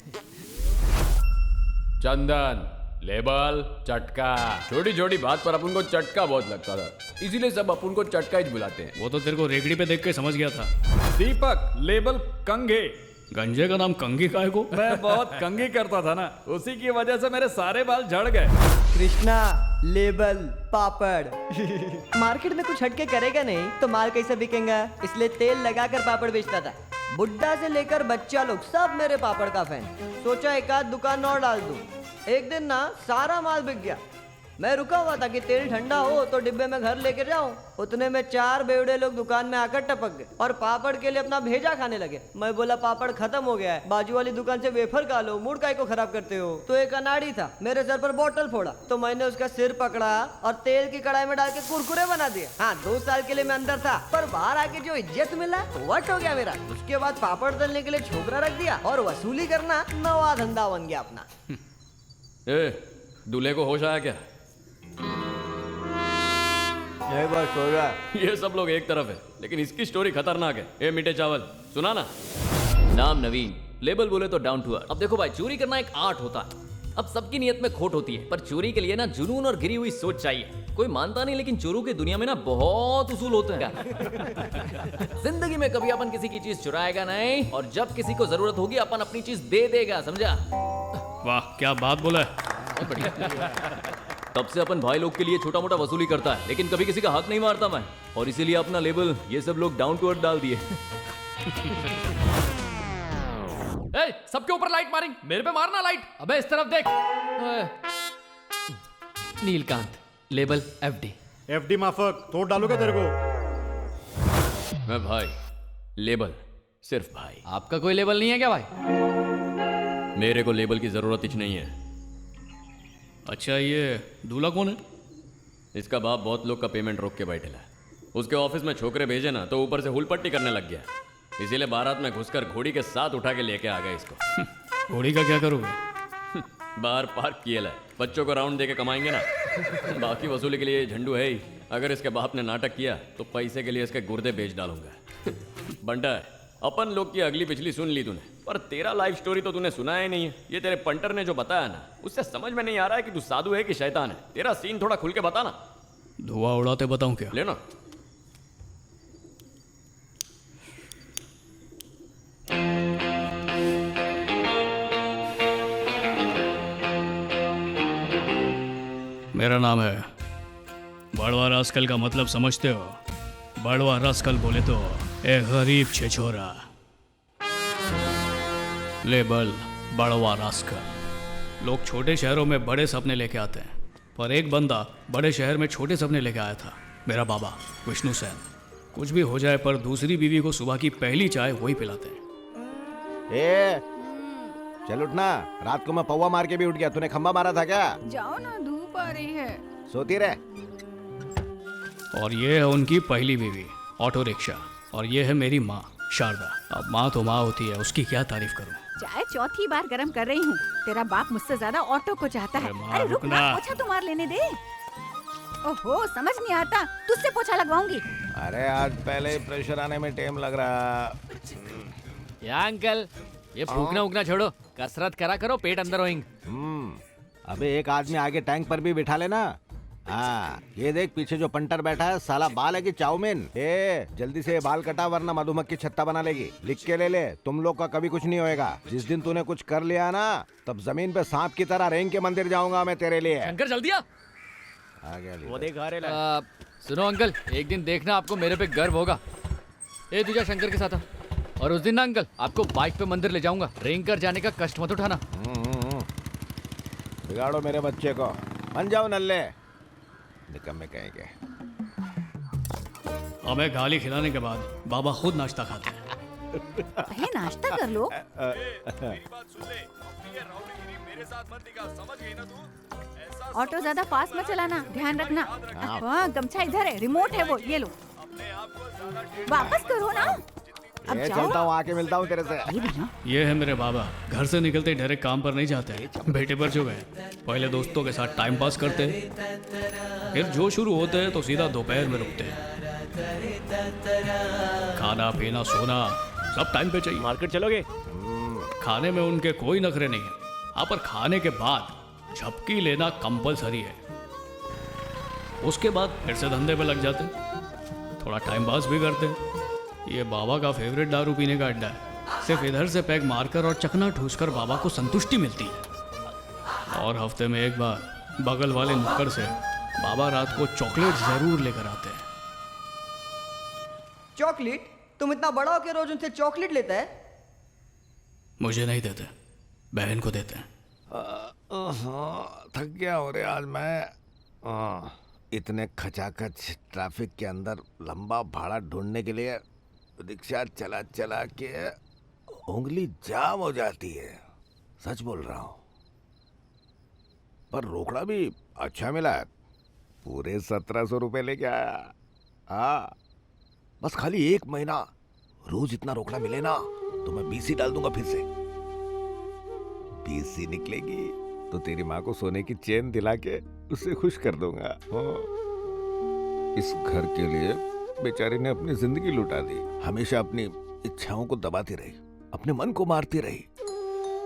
Speaker 3: चंदन, लेबल चटका, छोटी छोटी बात पर अपन को चटका बहुत लगता था, इसीलिए सब अपन को चटका ही बुलाते हैं।
Speaker 1: वो तो तेरे को रेगड़ी पे देख के समझ गया था।
Speaker 11: दीपक, लेबल कंगे।
Speaker 1: गंजे का नाम कंगी काहे को?
Speaker 11: मैं बहुत कंगी करता था ना, उसी की वजह से मेरे सारे बाल झड़ गए।
Speaker 7: कृष्णा, लेबल, पापड़। मार्केट में कुछ हटके करेगा नहीं तो माल कैसे बिकेगा, इसलिए तेल लगाकर पापड़ बेचता था। बुड्ढा से लेकर बच्चा लोग सब मेरे पापड़ का फैन। सोचा एक आध दुकान और डाल दूं। एक दिन ना सारा माल बिक गया। मैं रुका हुआ था कि तेल ठंडा हो तो डिब्बे में घर लेकर जाऊं। उतने में 4 बेवड़े लोग दुकान में आकर टपक गए और पापड़ के लिए अपना भेजा खाने लगे। मैं बोला पापड़ खत्म हो गया है, बाजू वाली दुकान से वेफर खा लो, मूड काहे को खराब करते हो। तो एक अनाड़ी था, मेरे सर पर बोतल फोड़ा तो मैंने उसका सिर पकड़ा और तेल की कढ़ाई में डाल के कुरकुरे बना दिए। हाँ, 2 साल के लिए मैं अंदर था, पर बाहर आके जो इज्जत मिला वट हो गया मेरा। उसके बाद पापड़ तलने के लिए छोकरा रख दिया और वसूली करना नवा धंधा बन गया अपना।
Speaker 3: दूल्हे को होश आया क्या?
Speaker 6: बस हो गया।
Speaker 3: ये सब लोग एक तरफ है, लेकिन इसकी स्टोरी खतरनाक है। ए मीठे चावल, सुना ना? नाम नवीन, लेबल बोले तो डाउन टू अर्थ। अब देखो भाई, चोरी करना एक आर्ट होता है। अब सबकी नियत में खोट होती है, पर चोरी के लिए ना जुनून और गिरी हुई सोच चाहिए। कोई मानता नहीं, लेकिन चोरों की दुनिया में ना बहुत उसूल होते हैं। जिंदगी में कभी अपन किसी की चीज चुराएगा नहीं, और जब किसी को जरूरत होगी अपन अपनी चीज दे देगा, समझा?
Speaker 1: वाह, क्या बात बोला है।
Speaker 3: बहुत बढ़िया। तब से अपन भाई लोग के लिए छोटा मोटा वसूली करता है, लेकिन कभी किसी का हक नहीं मारता मैं, और इसीलिए अपना लेबल ये सब लोग डाउन टू अर्थ डाल दिए।
Speaker 8: ए, सबके ऊपर लाइट मारेंगे, मेरे पे मारना लाइट। अबे इस तरफ देख। Nilkanth, label FD.
Speaker 4: एफडी माफक तोड़ डालूगा तेरे को।
Speaker 3: मैं भाई, लेबल सिर्फ भाई।
Speaker 8: आपका कोई लेबल नहीं है क्या भाई?
Speaker 3: मेरे को लेबल की जरूरत ही नहीं है।
Speaker 1: अच्छा, ये दूल्हा कौन है?
Speaker 3: इसका बाप बहुत लोग का पेमेंट रोक के बैठेला है। उसके ऑफिस में छोकरे भेजे ना तो ऊपर से हुलपट्टी करने लग गया, इसीलिए बारात में घुसकर घोड़ी के साथ उठा के लेके आ गए इसको।
Speaker 1: घोड़ी का क्या करोगे?
Speaker 3: बाहर पार्क किया है, बच्चों को राउंड दे के कमाएंगे ना। बाकी वसूली के लिए झंडू है ही। अगर इसके बाप ने नाटक किया तो पैसे के लिए इसके गुर्दे बेच डालूंगा। बंटा, अपन लोग की अगली पिछली सुन ली तूने, पर तेरा लाइफ स्टोरी तो तूने सुना ही नहीं है। ये तेरे पंटर ने जो बताया ना, उससे समझ में नहीं आ रहा है कि तू साधु है कि शैतान है। तेरा सीन थोड़ा खुल के बता ना।
Speaker 1: धुआं उड़ाते बताऊं क्या?
Speaker 3: लेना।
Speaker 1: मेरा नाम है बड़वा रास्कल। का मतलब समझते हो? बड़वा रास्कल बोले तो एक गरीब छिछोरा। लेबल बड़वा रास्कल। लोग छोटे शहरों में बड़े सपने लेके आते हैं, पर एक बंदा बड़े शहर में छोटे सपने लेके आया था, मेरा बाबा विष्णु सेन। कुछ भी हो जाए पर दूसरी बीवी को सुबह की पहली चाय वही पिलाते हैं।
Speaker 6: चल उठना, रात को मैं पौवा मार के भी उठ गया। तूने खंबा मारा था क्या?
Speaker 2: जाओ ना, धूप आ रही है।
Speaker 6: सोती रहे।
Speaker 1: और ये है उनकी पहली बीवी, ऑटो रिक्शा। और ये है मेरी माँ शारदा। अब माँ तो माँ होती है, उसकी क्या तारीफ करूँ।
Speaker 2: चाय चौथी बार गरम कर रही हूँ। तेरा बाप मुझसे ज्यादा ऑटो को चाहता है।
Speaker 1: अरे माँ,
Speaker 2: अरे रुक ना,
Speaker 1: रुकना।
Speaker 2: पोछा तो मार लेने दे। ओहो, समझ नहीं आता, तुझसे पोछा लगवाऊंगी।
Speaker 6: अरे आज पहले ही प्रेशर आने में टाइम लग रहा।
Speaker 8: या अंकल, ये फूकना उगना छोड़ो, कसरत करा करो, पेट अंदर होएंगे।
Speaker 6: अबे एक आदमी आगे टैंक पर भी बिठा लेना। हाँ, ये देख पीछे जो पंटर बैठा है, साला बाल है कि चाउमीन। जल्दी से ये बाल कटा, वरना मधुमक्खी छत्ता बना लेगी। लिख के ले ले, तुम लोग का कभी कुछ नहीं होएगा। जिस दिन तूने कुछ कर लिया ना, तब जमीन पे सांप की तरह रेंग के मंदिर जाऊंगा मैं तेरे लिए।
Speaker 8: शंकर जल्दी आ।
Speaker 6: गया
Speaker 5: वो देख आ रहे।
Speaker 8: सुनो अंकल, एक दिन देखना आपको मेरे पे गर्व होगा। ए तुझा शंकर के साथ आ। और उस दिन ना अंकल, आपको बाइक पे मंदिर ले जाऊंगा। रेंग कर जाने का कष्ट मत उठाना।
Speaker 6: बिगाड़ो मेरे बच्चे को, बन जाओ नल्ले निकम्मे कहेंगे।
Speaker 1: हमें गाली खिलाने के बाद बाबा खुद नाश्ता खाते हैं।
Speaker 2: पहले नाश्ता कर लो।
Speaker 5: मेरी बात सुन ले, अपनी ये राउंडगिरी मेरे साथ मत दिखा, समझ गई ना तू? ऐसा
Speaker 2: ऑटो ज्यादा फास्ट मत चलाना, ध्यान रखना। हाँ, गमछा इधर है, रिमोट है वो, ये लो।
Speaker 5: अपने आप को ज्यादा टेढ़ा
Speaker 2: वापस करो ना। अब
Speaker 6: ये
Speaker 2: जाओ।
Speaker 6: चलता हूँ, आके मिलता हूँ तेरे से।
Speaker 1: ये है मेरे बाबा, घर से निकलते डायरेक्ट काम पर नहीं जाते, बेटे पर जो गए। पहले दोस्तों के साथ टाइम पास करते, फिर जो शुरू होते हैं तो सीधा दोपहर में रुकते हैं। खाना पीना सोना सब टाइम पे चाहिए।
Speaker 5: मार्केट चलोगे?
Speaker 1: खाने में उनके कोई नखरे नहीं है। हाँ, पर खाने के बाद झपकी लेना कंपलसरी है। उसके बाद फिर से धंधे पे लग जाते, थोड़ा टाइम पास भी करते। ये बाबा का फेवरेट दारू पीने का अड्डा है। सिर्फ इधर से पैग मारकर और चकना ठूसकर बाबा को संतुष्टि मिलती है। और हफ्ते में एक बार बगल वाले नुक्कड़ से बाबा रात को चॉकलेट जरूर लेकर आते हैं।
Speaker 7: चॉकलेट? तुम इतना बड़ा हो के रोज उनसे चॉकलेट लेता है?
Speaker 1: मुझे नहीं देते, बहन को देते हैं।
Speaker 12: थक गया हो रे आज मैं। इतने खचाखच ट्रैफिक के अंदर लंबा भाड़ा ढूंढने के लिए रिक्शा चला चला के उंगली जाम हो जाती है, सच बोल रहा हूँ। पर रोकड़ा भी अच्छा मिला है, पूरे 1700 रुपये लेके आया। हाँ, बस खाली 1 महीना रोज इतना रोकड़ा मिले ना तो मैं BC डाल दूंगा फिर से। BC निकलेगी तो तेरी माँ को सोने की चेन दिला के उसे खुश कर दूंगा। इस घर के लिए बेचारी ने अपनी जिंदगी लुटा दी, हमेशा अपनी इच्छाओं को दबाती रही, अपने मन को मारती रही,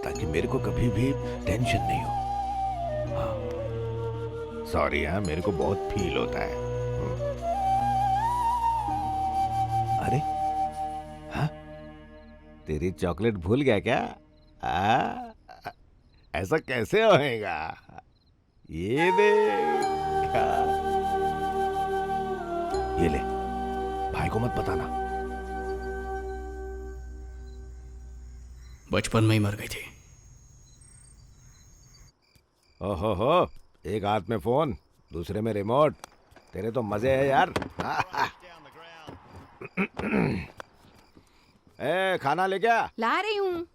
Speaker 12: ताकि मेरे को कभी भी टेंशन नहीं हो। हाँ, सॉरी, हाँ, मेरे को बहुत फील होता है। अरे हाँ, तेरी चॉकलेट भूल गया क्या? ऐसा कैसे होएगा? ये देख, ये ले, भाई को मत बताना।
Speaker 1: बचपन में ही मर गई थी।
Speaker 12: ओहो, एक हाथ में फोन, दूसरे में रिमोट, तेरे तो मजे है यार। ए, खाना ले क्या?
Speaker 2: ला रही हूँ।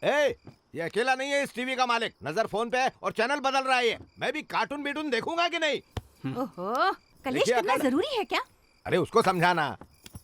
Speaker 12: ए, ये अकेला नहीं है इस टीवी का मालिक, नजर फोन पे है और चैनल बदल रहा है ये। मैं भी कार्टून बीटून देखूंगा कि नहीं?
Speaker 2: ओहो, कलेश
Speaker 12: देखिए
Speaker 2: करना
Speaker 12: अकल।
Speaker 2: जरूरी है क्या?
Speaker 12: अरे उसको समझाना।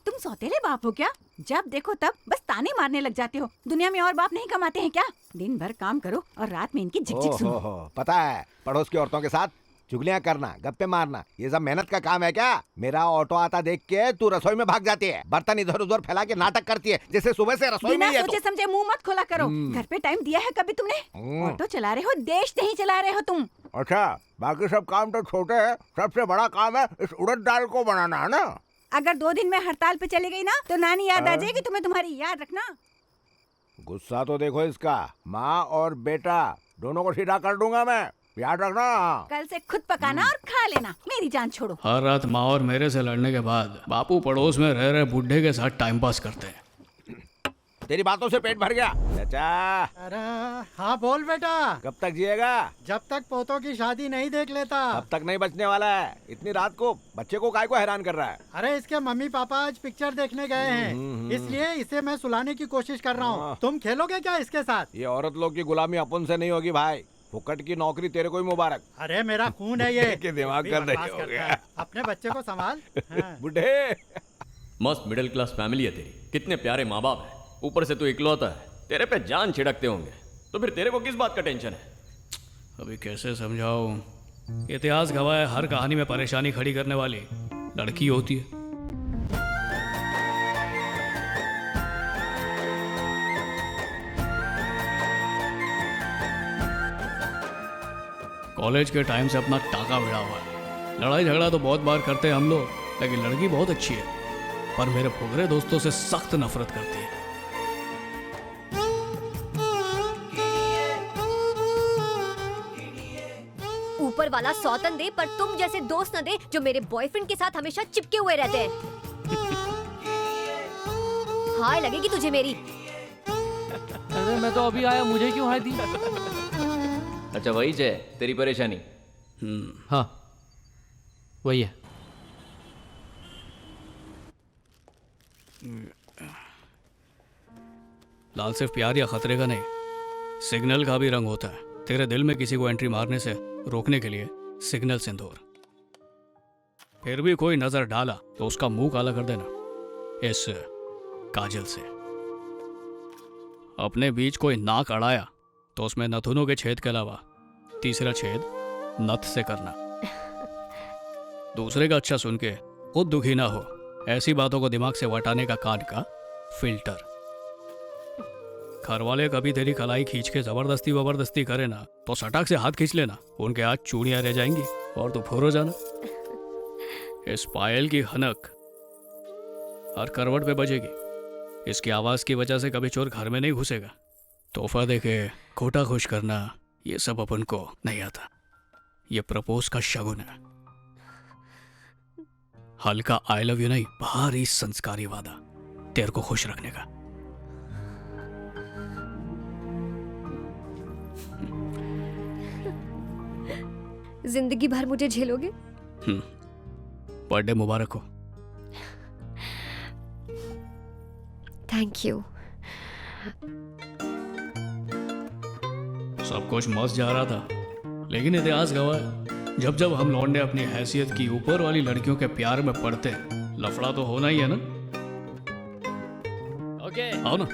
Speaker 2: तुम सौतेले बाप हो क्या? जब देखो तब बस ताने मारने लग जाते हो। दुनिया में और बाप नहीं कमाते हैं क्या? दिन भर काम करो और रात में इनकी झिक झिक सुनो।
Speaker 12: पता है, पड़ोस की औरतों के साथ चुगलियां करना, गप्पे मारना, ये सब मेहनत का काम है क्या? मेरा ऑटो आता देख के तू रसोई में भाग जाती है, बर्तन इधर उधर फैला के नाटक करती है, जैसे सुबह से रसोई में
Speaker 2: बिना
Speaker 12: ही है
Speaker 2: सोचे
Speaker 12: तू।
Speaker 2: समझे मुंह मत खोला करो। घर पे टाइम दिया है कभी तुमने? ऑटो चला रहे हो, देश नहीं चला रहे हो तुम।
Speaker 12: अच्छा, बाकी सब काम तो छोटे हैं, सबसे बड़ा काम है इस उड़द दाल को बनाना, है ना?
Speaker 2: अगर 2 दिन में हड़ताल पे चली गई ना तो नानी याद आ जाएगी तुम्हें, तुम्हारी याद रखना।
Speaker 12: गुस्सा तो देखो इसका, माँ और बेटा दोनों को सीधा कर दूंगा मैं, याद रखना।
Speaker 2: कल से खुद पकाना और खा लेना, मेरी जान छोड़ो।
Speaker 1: हर रात माँ और मेरे से लड़ने के बाद बापू पड़ोस में रह रहे बूढ़े के साथ टाइम पास करते हैं।
Speaker 12: तेरी बातों से पेट भर गया चाचा।
Speaker 13: अरे हाँ बोल बेटा।
Speaker 12: कब तक जिएगा?
Speaker 13: जब तक पोतों की शादी नहीं देख लेता।
Speaker 12: अब तक नहीं बचने वाला है। इतनी रात को बच्चे को काय को हैरान कर रहा है?
Speaker 13: अरे इसके मम्मी पापा आज पिक्चर देखने गए हैं, इसलिए इसे मैं सुलाने की कोशिश कर रहा हूँ। तुम खेलोगे क्या इसके साथ?
Speaker 12: ये औरत लोग की गुलामी अपन से नहीं होगी भाई, फुकट की नौकरी तेरे को ही मुबारक।
Speaker 13: अरे मेरा खून है ये।
Speaker 12: के दिमाग कर रही हो गया।
Speaker 13: अपने बच्चे को संभाल।
Speaker 12: बुढ़े।
Speaker 3: मस्त मिडिल क्लास फैमिली है तेरी, कितने प्यारे माँ बाप है, ऊपर से तू इकलौता है, तेरे पे जान छिड़कते होंगे, तो फिर तेरे को किस बात का टेंशन है?
Speaker 1: अभी कैसे समझाऊं? इतिहास गवाह है, हर कहानी में परेशानी खड़ी करने वाली लड़की होती है। कॉलेज के टाइम से अपना टाका भिड़ा हुआ है। लड़ाई झगड़ा तो बहुत बार करते हैं हम लोग, लेकिन लड़की बहुत अच्छी है, पर मेरे फुकरे दोस्तों से सख्त नफरत करती है।
Speaker 14: ऊपर वाला सौतन दे, पर तुम जैसे दोस्त न दे जो मेरे बॉयफ्रेंड के साथ हमेशा चिपके हुए रहते हैं। हाय लगेगी तुझे मेरी।
Speaker 8: अरे मैं तो अभी आया, मुझे क्यों हाय दी?
Speaker 3: अच्छा वही है तेरी परेशानी?
Speaker 8: हाँ वही है।
Speaker 1: लाल सिर्फ प्यार या खतरे का नहीं, सिग्नल का भी रंग होता है। तेरे दिल में किसी को एंट्री मारने से रोकने के लिए सिग्नल सिंदूर। फिर भी कोई नजर डाला तो उसका मुंह काला कर देना इस काजल से। अपने बीच कोई नाक अड़ाया तो उसमें नथुनों के छेद के अलावा तीसरा छेद नथ से करना। दूसरे का अच्छा सुन के खुद दुखी ना हो, ऐसी बातों को दिमाग से वटाने का कान का फिल्टर। घर वाले कभी तेरी कलाई खींच के जबरदस्ती करे ना तो सटाक से हाथ खींच लेना, उनके हाथ चूड़ियां रह जाएंगी और तू फुर हो जाना। इस पायल की हनक हर करवट पे बजेगी। इसकी आवाज की वजह से कभी चोर घर में नहीं घुसेगा। तोहफा देके खोटा खुश करना ये सब अपन को नहीं आता। ये प्रपोज का शगुन है। हल्का आई लव यू नहीं, भारी संस्कारी वादा तेरे को खुश रखने का।
Speaker 14: जिंदगी भर मुझे झेलोगे?
Speaker 1: बर्थडे मुबारक हो।
Speaker 14: Thank you.
Speaker 1: सब कुछ मस्त जा रहा था, लेकिन इतिहास गवाह है जब जब हम लौंडे अपनी हैसियत की ऊपर वाली लड़कियों के प्यार में पड़ते हैं, लफड़ा तो होना ही है ना।
Speaker 8: ओके
Speaker 1: आओ ना।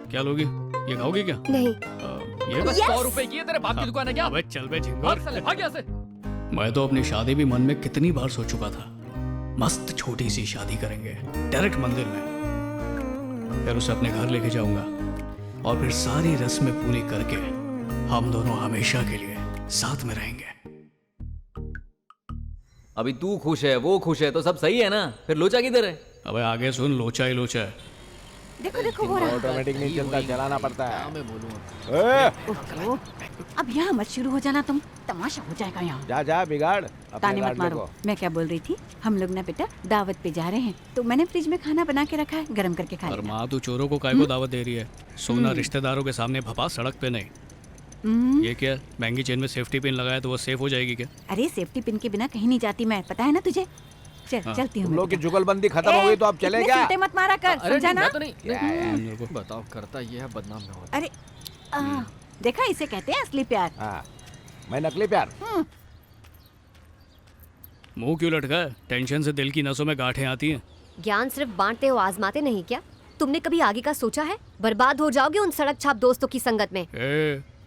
Speaker 1: क्या लोगी? ये खाओगी क्या?
Speaker 14: नहीं।
Speaker 1: ये
Speaker 8: बस 100 रुपए की है, तेरे बाप की दुकान है क्या?
Speaker 1: अबे चल बे झिंगुर।
Speaker 8: भाग साले, भाग यहाँ से।
Speaker 1: मैं तो अपनी शादी भी मन में कितनी बार सोच चुका था। मस्त छोटी सी शादी करेंगे डायरेक्ट मंदिर में, फिर उसे अपने घर लेके जाऊंगा और फिर सारी रस्में पूरी करके हम दोनों हमेशा के लिए साथ में रहेंगे।
Speaker 15: अभी तू खुश है, वो खुश है, तो सब सही है ना? फिर लोचा किधर है?
Speaker 1: अबे आगे सुन, लोचा ही लोचा है।
Speaker 2: देखो देखो वो रहा।
Speaker 12: ऑटोमेटिक नहीं चलता, चलाना पड़ता है।
Speaker 8: मैं बोलूँ
Speaker 2: ओहो, अब यहाँ मत शुरू हो जाना, तुम तमाशा हो जाएगा यहाँ।
Speaker 12: जा जा बिगाड़ अपने
Speaker 2: ताने मत
Speaker 12: लाडले
Speaker 2: मारो।
Speaker 12: को।
Speaker 2: मैं क्या बोल रही थी, हम लोग ना बेटा दावत पे जा रहे हैं, तो मैंने फ्रिज में खाना बना के रखा है, गरम करके खा
Speaker 1: और
Speaker 2: लेना।
Speaker 1: माँ तू चोरों को काय को दावत दे रही है? सोना रिश्तेदारों के सामने भपा, सड़क पे नहीं। ये क्या महंगी चेन में सेफ्टी पिन लगाया तो वो सेफ हो जाएगी क्या?
Speaker 2: अरे सेफ्टी पिन के बिना कहीं नहीं जाती मैं, पता है ना तुझे। चल चलती हूँ।
Speaker 12: तुम लोग की जुगलबंदी खत्म हो गई तो अब चले क्या?
Speaker 2: सीटे मत मारा कर, समझा ना?
Speaker 8: मैं तो नहीं। बताओ, करता ये है, बदनाम ना हो।
Speaker 2: अरे देखा, इसे कहते हैं असली प्यार।
Speaker 12: हाँ, मैं नकली प्यार।
Speaker 1: मुंह क्यों लटका है? टेंशन से दिल की नसों में गांठें आती हैं।
Speaker 14: ज्ञान सिर्फ बांटते हो, आजमाते नहीं क्या? तुमने कभी आगे का सोचा है? बर्बाद हो जाओगे उन सड़क छाप दोस्तों की संगत में।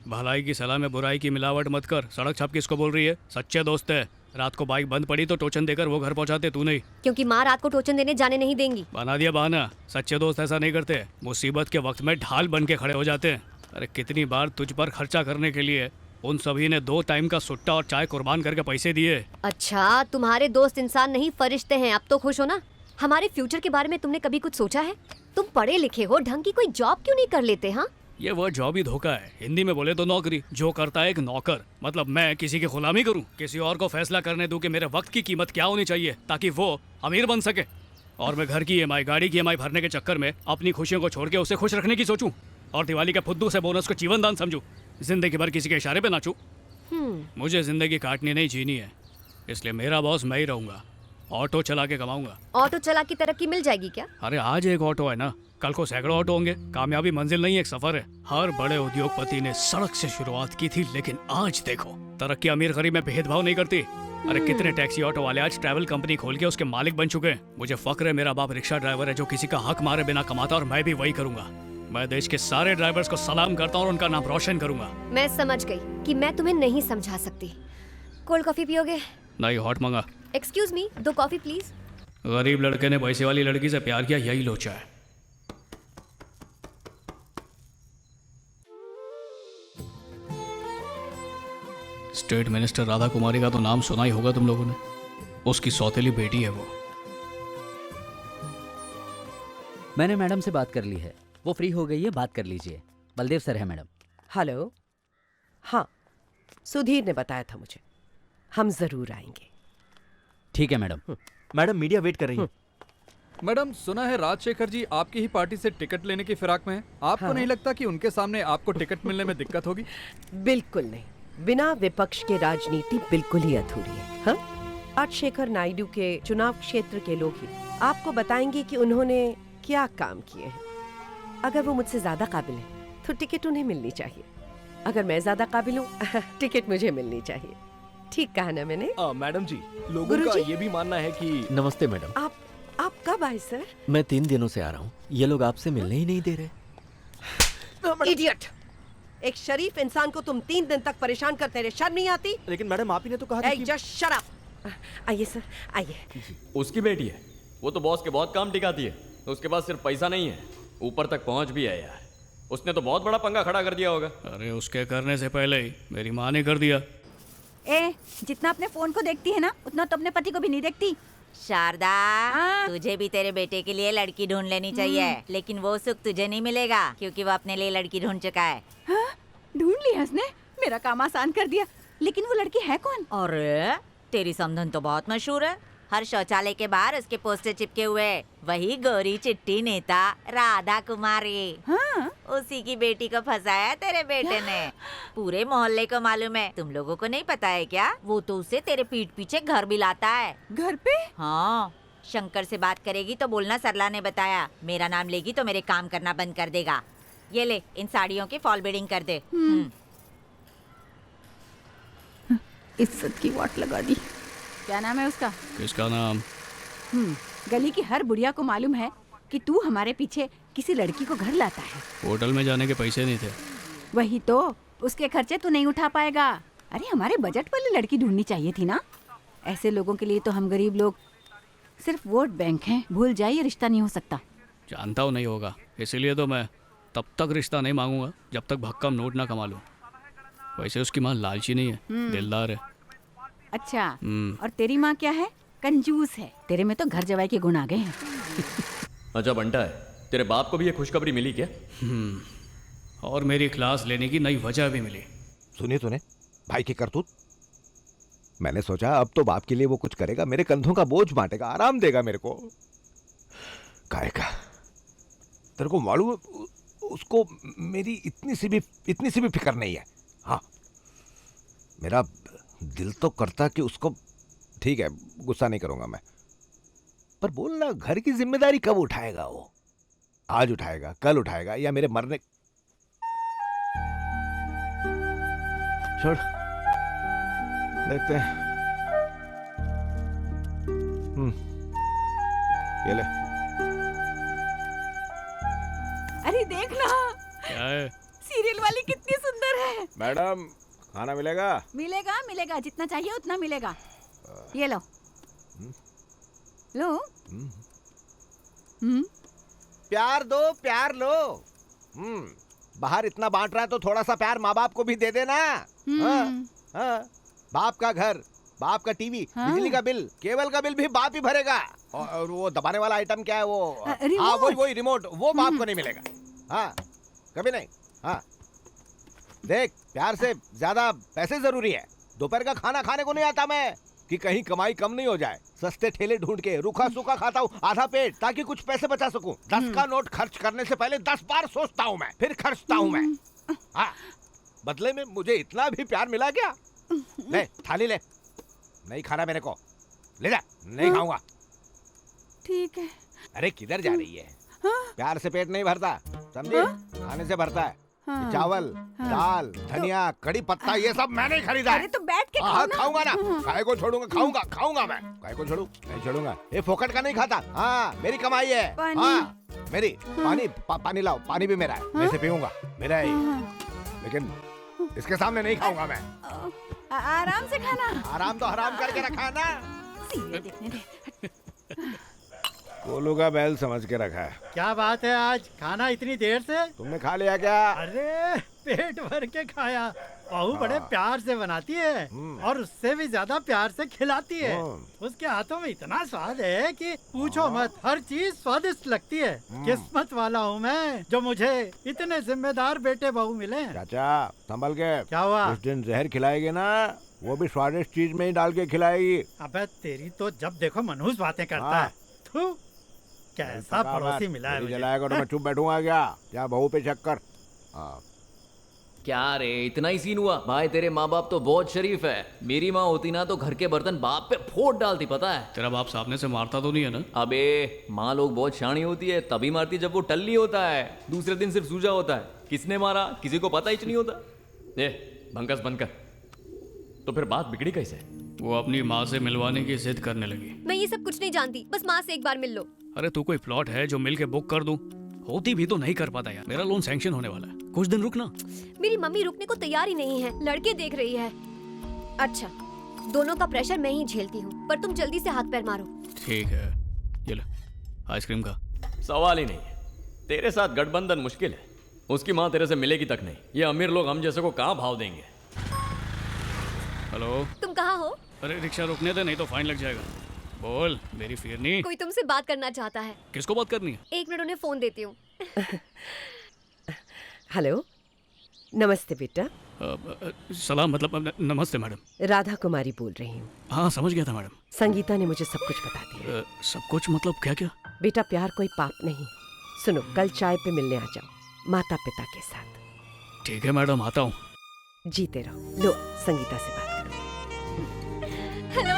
Speaker 1: भलाई की सलाह में बुराई की मिलावट मत कर। सड़क छाप किसको बोल रही है? सच्चे दोस्त है। रात को बाइक बंद पड़ी तो टोचन देकर वो घर पहुंचाते, तू नहीं।
Speaker 14: क्योंकि माँ रात को टोचन देने जाने नहीं देंगी।
Speaker 1: बना दिया बहाना। सच्चे दोस्त ऐसा नहीं करते, मुसीबत के वक्त में ढाल बन के खड़े हो जाते हैं। अरे कितनी बार तुझ पर खर्चा करने के लिए उन सभी ने 2 टाइम का सुट्टा और चाय कुर्बान करके पैसे दिए।
Speaker 14: अच्छा, तुम्हारे दोस्त इंसान नहीं फरिश्ते हैं, अब तो खुश हो ना? हमारे फ्यूचर के बारे में तुमने कभी कुछ सोचा है? तुम पढ़े लिखे हो, ढंग की कोई जॉब क्यों नहीं कर लेते? हाँ,
Speaker 1: ये वर्ड जॉब ही धोखा है। हिंदी में बोले तो नौकरी। जो करता है एक नौकर। मतलब मैं किसी की गुलामी करूं, किसी और को फैसला करने दूं कि मेरे वक्त की कीमत क्या होनी चाहिए ताकि वो अमीर बन सके, और मैं घर की EMI, गाड़ी की EMI भरने के चक्कर में अपनी खुशियों को छोड़ के उसे खुश रखने की सोचूं, और दिवाली के फुद्दू से बोनस को जीवन दान समझूं, जिंदगी भर किसी के इशारे पे नाचूं। मुझे जिंदगी काटनी नहीं, जीनी है। इसलिए मेरा बॉस मैं ही रहूंगा। ऑटो चला के कमाऊंगा।
Speaker 14: ऑटो चला की तरक्की मिल जाएगी क्या?
Speaker 1: अरे आज एक ऑटो है ना, कल को सैकड़ों ऑटो होंगे। कामयाबी मंजिल नहीं, एक सफर है। हर बड़े उद्योगपति ने सड़क से शुरुआत की थी, लेकिन आज देखो, तरक्की अमीर गरीब में भेदभाव नहीं करती। अरे कितने टैक्सी ऑटो वाले आज ट्रैवल कंपनी खोल के उसके मालिक बन चुके हैं। मुझे फक्र है, मेरा बाप रिक्शा ड्राइवर है जो किसी का हक मारे बिना कमाता, और मैं भी वही करूंगा। मैं देश के सारे ड्राइवर्स को सलाम करता हूँ और उनका नाम रोशन करूंगा।
Speaker 14: मैं समझ गई कि मैं तुम्हें नहीं समझा सकती। कोल्ड कॉफी पियोगे?
Speaker 1: नहीं, हॉट मंगा।
Speaker 14: Excuse me, 2 coffee please.
Speaker 1: गरीब लड़के ने पैसे वाली लड़की से प्यार किया, यही लोचा है। स्टेट मिनिस्टर राधा कुमारी का तो नाम सुना ही होगा तुम लोगों ने। उसकी सौतेली बेटी है वो।
Speaker 16: मैंने मैडम से बात कर ली है, वो फ्री हो गई है, बात कर लीजिए। बलदेव सर है मैडम।
Speaker 17: हेलो। हाँ, सुधीर ने बताया था मुझे, हम जरूर आएंगे।
Speaker 16: ठीक है मैडम।
Speaker 11: मैडम मीडिया वेट कर रही है। मैडम, सुना है राजशेखर जी आपकी ही पार्टी से टिकट लेने की फिराक में हैं। आपको
Speaker 17: हाँ।
Speaker 11: नहीं लगता कि उनके सामने आपको टिकट मिलने में दिक्कत होगी?
Speaker 17: बिल्कुल नहीं, बिना विपक्ष के राजनीति बिल्कुल ही अधूरी है। हाँ, राजशेखर नायडू के चुनाव क्षेत्र के लोग ही आपको बताएंगे कि उन्होंने क्या काम किए हैं। अगर वो मुझसे ज्यादा काबिल है तो टिकट उन्हें मिलनी चाहिए, अगर मैं ज्यादा काबिल हूँ टिकट मुझे मिलनी चाहिए। ठीक कहा ना मैंने?
Speaker 5: मैडम जी, लोगों का
Speaker 17: गुरुजी?
Speaker 5: ये भी मानना है कि
Speaker 18: नमस्ते मैडम।
Speaker 17: आप कब आए सर?
Speaker 18: मैं 3 दिनों से आ रहा हूँ, ये लोग आपसे मिलने ही नहीं दे रहे।
Speaker 17: इडियट! एक शरीफ इंसान को तुम 3 दिन तक परेशान करते रहे, शर्म नहीं आती?
Speaker 5: लेकिन मैडम आप ही ने तो कहा था कि...
Speaker 17: जस्ट शट अप। आइए सर, आइए।
Speaker 3: उसकी बेटी है, वो तो बॉस के बहुत काम टिकाती है। तो उसके पास सिर्फ पैसा नहीं है, ऊपर तक पहुंच भी है यार। उसने तो बहुत बड़ा पंगा खड़ा कर दिया होगा।
Speaker 1: अरे उसके करने से पहले ही मेरी माँ ने कर दिया।
Speaker 19: ए, जितना अपने फोन को देखती है ना उतना तो अपने पति को भी नहीं देखती।
Speaker 20: शारदा, तुझे भी तेरे बेटे के लिए लड़की ढूंढ लेनी चाहिए, लेकिन वो सुख तुझे नहीं मिलेगा क्योंकि वो अपने लिए लड़की ढूंढ चुका है।
Speaker 19: हाँ? ढूंढ लिया उसने, मेरा काम आसान कर दिया। लेकिन वो लड़की है कौन?
Speaker 20: अरे तेरी समधन तो बहुत मशहूर है। हर शौचालय के बाहर उसके पोस्टर चिपके हुए, वही गोरी चिट्टी नेता राधा कुमारी।
Speaker 19: हाँ?
Speaker 20: उसी की बेटी को फंसाया तेरे बेटे ने। पूरे मोहल्ले को मालूम है, तुम लोगों को नहीं पता है क्या? वो तो उसे तेरे पीठ पीछे घर भी लाता है।
Speaker 19: घर पे?
Speaker 20: हाँ, शंकर से बात करेगी तो बोलना सरला ने बताया। मेरा नाम लेगी तो मेरे काम करना बंद कर देगा। ये ले, इन साड़ियों की फॉल बीडिंग कर दे।
Speaker 19: इज्जत की वाट लगा दी। क्या नाम है उसका?
Speaker 1: किसका नाम?
Speaker 19: गली की हर बुढ़िया को मालूम है कि तू हमारे पीछे किसी लड़की को घर लाता है।
Speaker 1: होटल में जाने के पैसे नहीं थे।
Speaker 19: वही तो, उसके खर्चे तू नहीं उठा पाएगा। अरे हमारे बजट वाली लड़की ढूंढनी चाहिए थी ना। ऐसे लोगों के लिए तो हम गरीब लोग सिर्फ वोट बैंक हैं। भूल जाइए, रिश्ता नहीं हो सकता।
Speaker 1: जानता हूँ नहीं होगा, इसीलिए तो मैं तब तक रिश्ता नहीं मांगूंगा जब तक भक्कम नोट ना कमा लूं। वैसे उसकी माँ लालची नहीं है, दिलदार है।
Speaker 19: अच्छा, और तेरी माँ क्या है? कंजूस है। तेरे में तो घर जवाई के गुण आ गए हैं।
Speaker 3: अच्छा बंटा है, तेरे बाप को भी ये खुशखबरी मिली क्या?
Speaker 1: और मेरी क्लास लेने की नई वजह भी मिली।
Speaker 12: सुनिए तूने भाई की करतूत। मैंने सोचा अब तो बाप के लिए वो कुछ करेगा, मेरे कंधों का बोझ बांटेगा, आराम देगा मेरे को। काहे का तेरे को मालूम, उसको मेरी इतनी सी भी फिक्र नहीं है। हाँ, मेरा दिल तो करता कि उसको, ठीक है गुस्सा नहीं करूंगा मैं, पर बोलना घर की जिम्मेदारी कब उठाएगा वो? आज उठाएगा, कल उठाएगा, या मेरे मरने? छोड़, देखते हैं। ये ले।
Speaker 19: अरे देख ना,
Speaker 1: क्या है?
Speaker 19: सीरियल वाली कितनी सुंदर है।
Speaker 12: मैडम, खाना मिलेगा?
Speaker 19: मिलेगा मिलेगा, जितना चाहिए उतना मिलेगा। ये लो लो।
Speaker 12: प्यार दो, प्यार लो। बाहर इतना बांट रहा है तो थोड़ा सा प्यार माँ बाप को भी दे देना। हाँ, बाप का घर, बाप का टीवी, बिजली का बिल, केबल का बिल भी बाप ही भरेगा। और वो दबाने वाला आइटम क्या है वो? हाँ वही रिमोट, वो बाप को नहीं मिलेगा। हाँ, कभी नहीं। हाँ देख, प्यार से ज्यादा पैसे जरूरी है। दोपहर का खाना खाने को नहीं आता मैं कि कहीं कमाई कम नहीं हो जाए। सस्ते ठेले ढूंढ के रूखा सूखा खाता हूँ आधा पेट, ताकि कुछ पैसे बचा सकूं। 10 का नोट खर्च करने से पहले 10 बार सोचता हूँ मैं, फिर खर्चता हूँ मैं। हाँ, बदले में मुझे इतना भी प्यार मिला क्या? ले थाली ले। नहीं खाना मेरे को, ले जा। नहीं खाऊंगा।
Speaker 19: ठीक है।
Speaker 12: अरे किधर जा रही है? प्यार से पेट नहीं भरता, समझी? खाने से भरता है। चावल, दाल, धनिया, कड़ी पत्ता, ये सब मैंने खरीदा है।
Speaker 19: अरे तो बैठ के खाओ ना।
Speaker 12: खाऊंगा ना, काय को छोड़ूंगा? खाऊंगा मैं। काय को छोड़ू? नहीं छोड़ूंगा। ये फोकट का नहीं खाता। हाँ, मेरी कमाई है। हाँ, मेरी। पानी लाओ, पानी भी मेरा है, मैं से पीऊंगा, मेरा है। लेकिन इसके सामने नहीं खाऊंगा मैं।
Speaker 19: आराम से खाना।
Speaker 12: आराम तो हराम करके रखा है ना।
Speaker 19: सीरियल देखने दे।
Speaker 12: कोलू का बैल समझ के रखा है।
Speaker 13: क्या बात है, आज खाना इतनी देर से?
Speaker 12: तुमने खा लिया क्या?
Speaker 13: अरे पेट भर के खाया। बहू बड़े प्यार से बनाती है और उससे भी ज्यादा प्यार से खिलाती है। उसके हाथों में इतना स्वाद है कि पूछो मत, हर चीज स्वादिष्ट लगती है। किस्मत वाला हूँ मैं जो मुझे इतने जिम्मेदार बेटे बहू मिले।
Speaker 12: चाचा संभल के।
Speaker 13: क्या हुआ?
Speaker 12: उस दिन जहर खिलाएगी ना, वो भी स्वादिष्ट चीज में ही डाल के खिलाएगी।
Speaker 13: अबे तेरी तो जब देखो मनहूस बातें करता है। तू कैसा पड़ोसी मिला है मुझे।
Speaker 12: जलाएगा तो मैं चुप बैठूंगा क्या बहू पे चक्कर?
Speaker 15: क्या रे, इतना ही सीन हुआ? भाई तेरे माँ बाप तो बहुत शरीफ है। मेरी माँ होती ना तो घर के बर्तन बाप पे फोड़ डालती, पता है?
Speaker 1: तेरा बाप सामने से मारता तो नहीं है ना?
Speaker 15: अबे माँ लोग बहुत शानी होती है, तभी मारती जब वो टल्ली होता है। दूसरे दिन सिर्फ सूजा होता है, किसने मारा किसी को पता ही नहीं होता।
Speaker 3: भंकस बंद कर। तो फिर बात बिगड़ी कैसे?
Speaker 1: वो अपनी माँ से मिलवाने की जिद करने लगी।
Speaker 14: मैं ये सब कुछ नहीं जानती, बस माँ से एक बार मिल लो।
Speaker 1: अरे तू कोई प्लॉट है जो मिल के बुक कर दूं? होती भी तो नहीं कर पाता यार। मेरा लोन सैंक्शन होने वाला है, कुछ दिन रुकना।
Speaker 14: मेरी मम्मी रुकने को तैयार ही नहीं है, लड़के देख रही है। अच्छा, दोनों का प्रेशर मैं ही झेलती हूँ, पर तुम जल्दी से हाथ पैर मारो।
Speaker 1: ठीक है, ये ले आइसक्रीम का।
Speaker 3: सवाल ही नहीं है, तेरे साथ गठबंधन मुश्किल है। उसकी माँ तेरे से मिलेगी तक नहीं। ये अमीर लोग हम जैसे को कहाँ भाव देंगे।
Speaker 1: हेलो,
Speaker 14: तुम कहाँ हो?
Speaker 1: अरे रिक्शा रुकने दे, नहीं तो फाइन लग जाएगा। बोल मेरी फिरनी।
Speaker 14: कोई तुमसे बात करना चाहता है।
Speaker 1: किसको बात करनी है?
Speaker 14: 1 मिनट, उन्हें फोन देती हूँ।
Speaker 17: हेलो, नमस्ते बेटा।
Speaker 1: सलाम, मतलब नमस्ते मैडम।
Speaker 17: राधा कुमारी बोल रही हूँ।
Speaker 1: हाँ समझ गया था मैडम।
Speaker 17: संगीता ने मुझे सब कुछ बता दिया।
Speaker 1: सब कुछ मतलब क्या क्या?
Speaker 17: बेटा प्यार कोई पाप नहीं। सुनो, कल चाय पे मिलने आ जाओ माता पिता के साथ।
Speaker 1: ठीक है मैडम, आता हूँ।
Speaker 17: जीते रहो। लो, संगीता से बात करो।
Speaker 14: हेलो,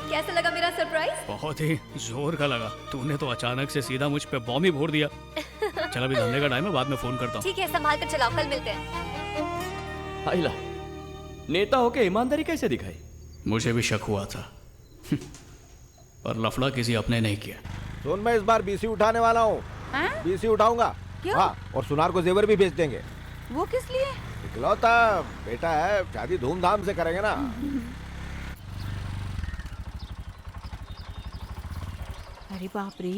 Speaker 14: कैसा लगा मेरा सरप्राइज?
Speaker 1: बहुत ही जोर का लगा। तूने तो अचानक से सीधा मुझ पे बॉम्ब ही फोड़ दिया। चल अभी धंधे का टाइम है, बाद में फोन करता हूँ।
Speaker 14: ठीक है, संभाल कर चलाओ, कल मिलते हैं।
Speaker 18: आइला, नेता होके ईमानदारी कैसे दिखाई?
Speaker 1: मुझे भी शक हुआ था पर लफड़ा किसी अपने नहीं किया।
Speaker 12: सुन, मैं इस बार बीसी उठाने वाला हूँ। बीसी उठाऊंगा।
Speaker 19: क्यों?
Speaker 12: हाँ, और सुनार को जेवर भी भेज देंगे।
Speaker 19: वो किस लिए?
Speaker 12: इकलौता बेटा है, शादी धूमधाम से करेंगे ना।
Speaker 19: अरे बाप रे,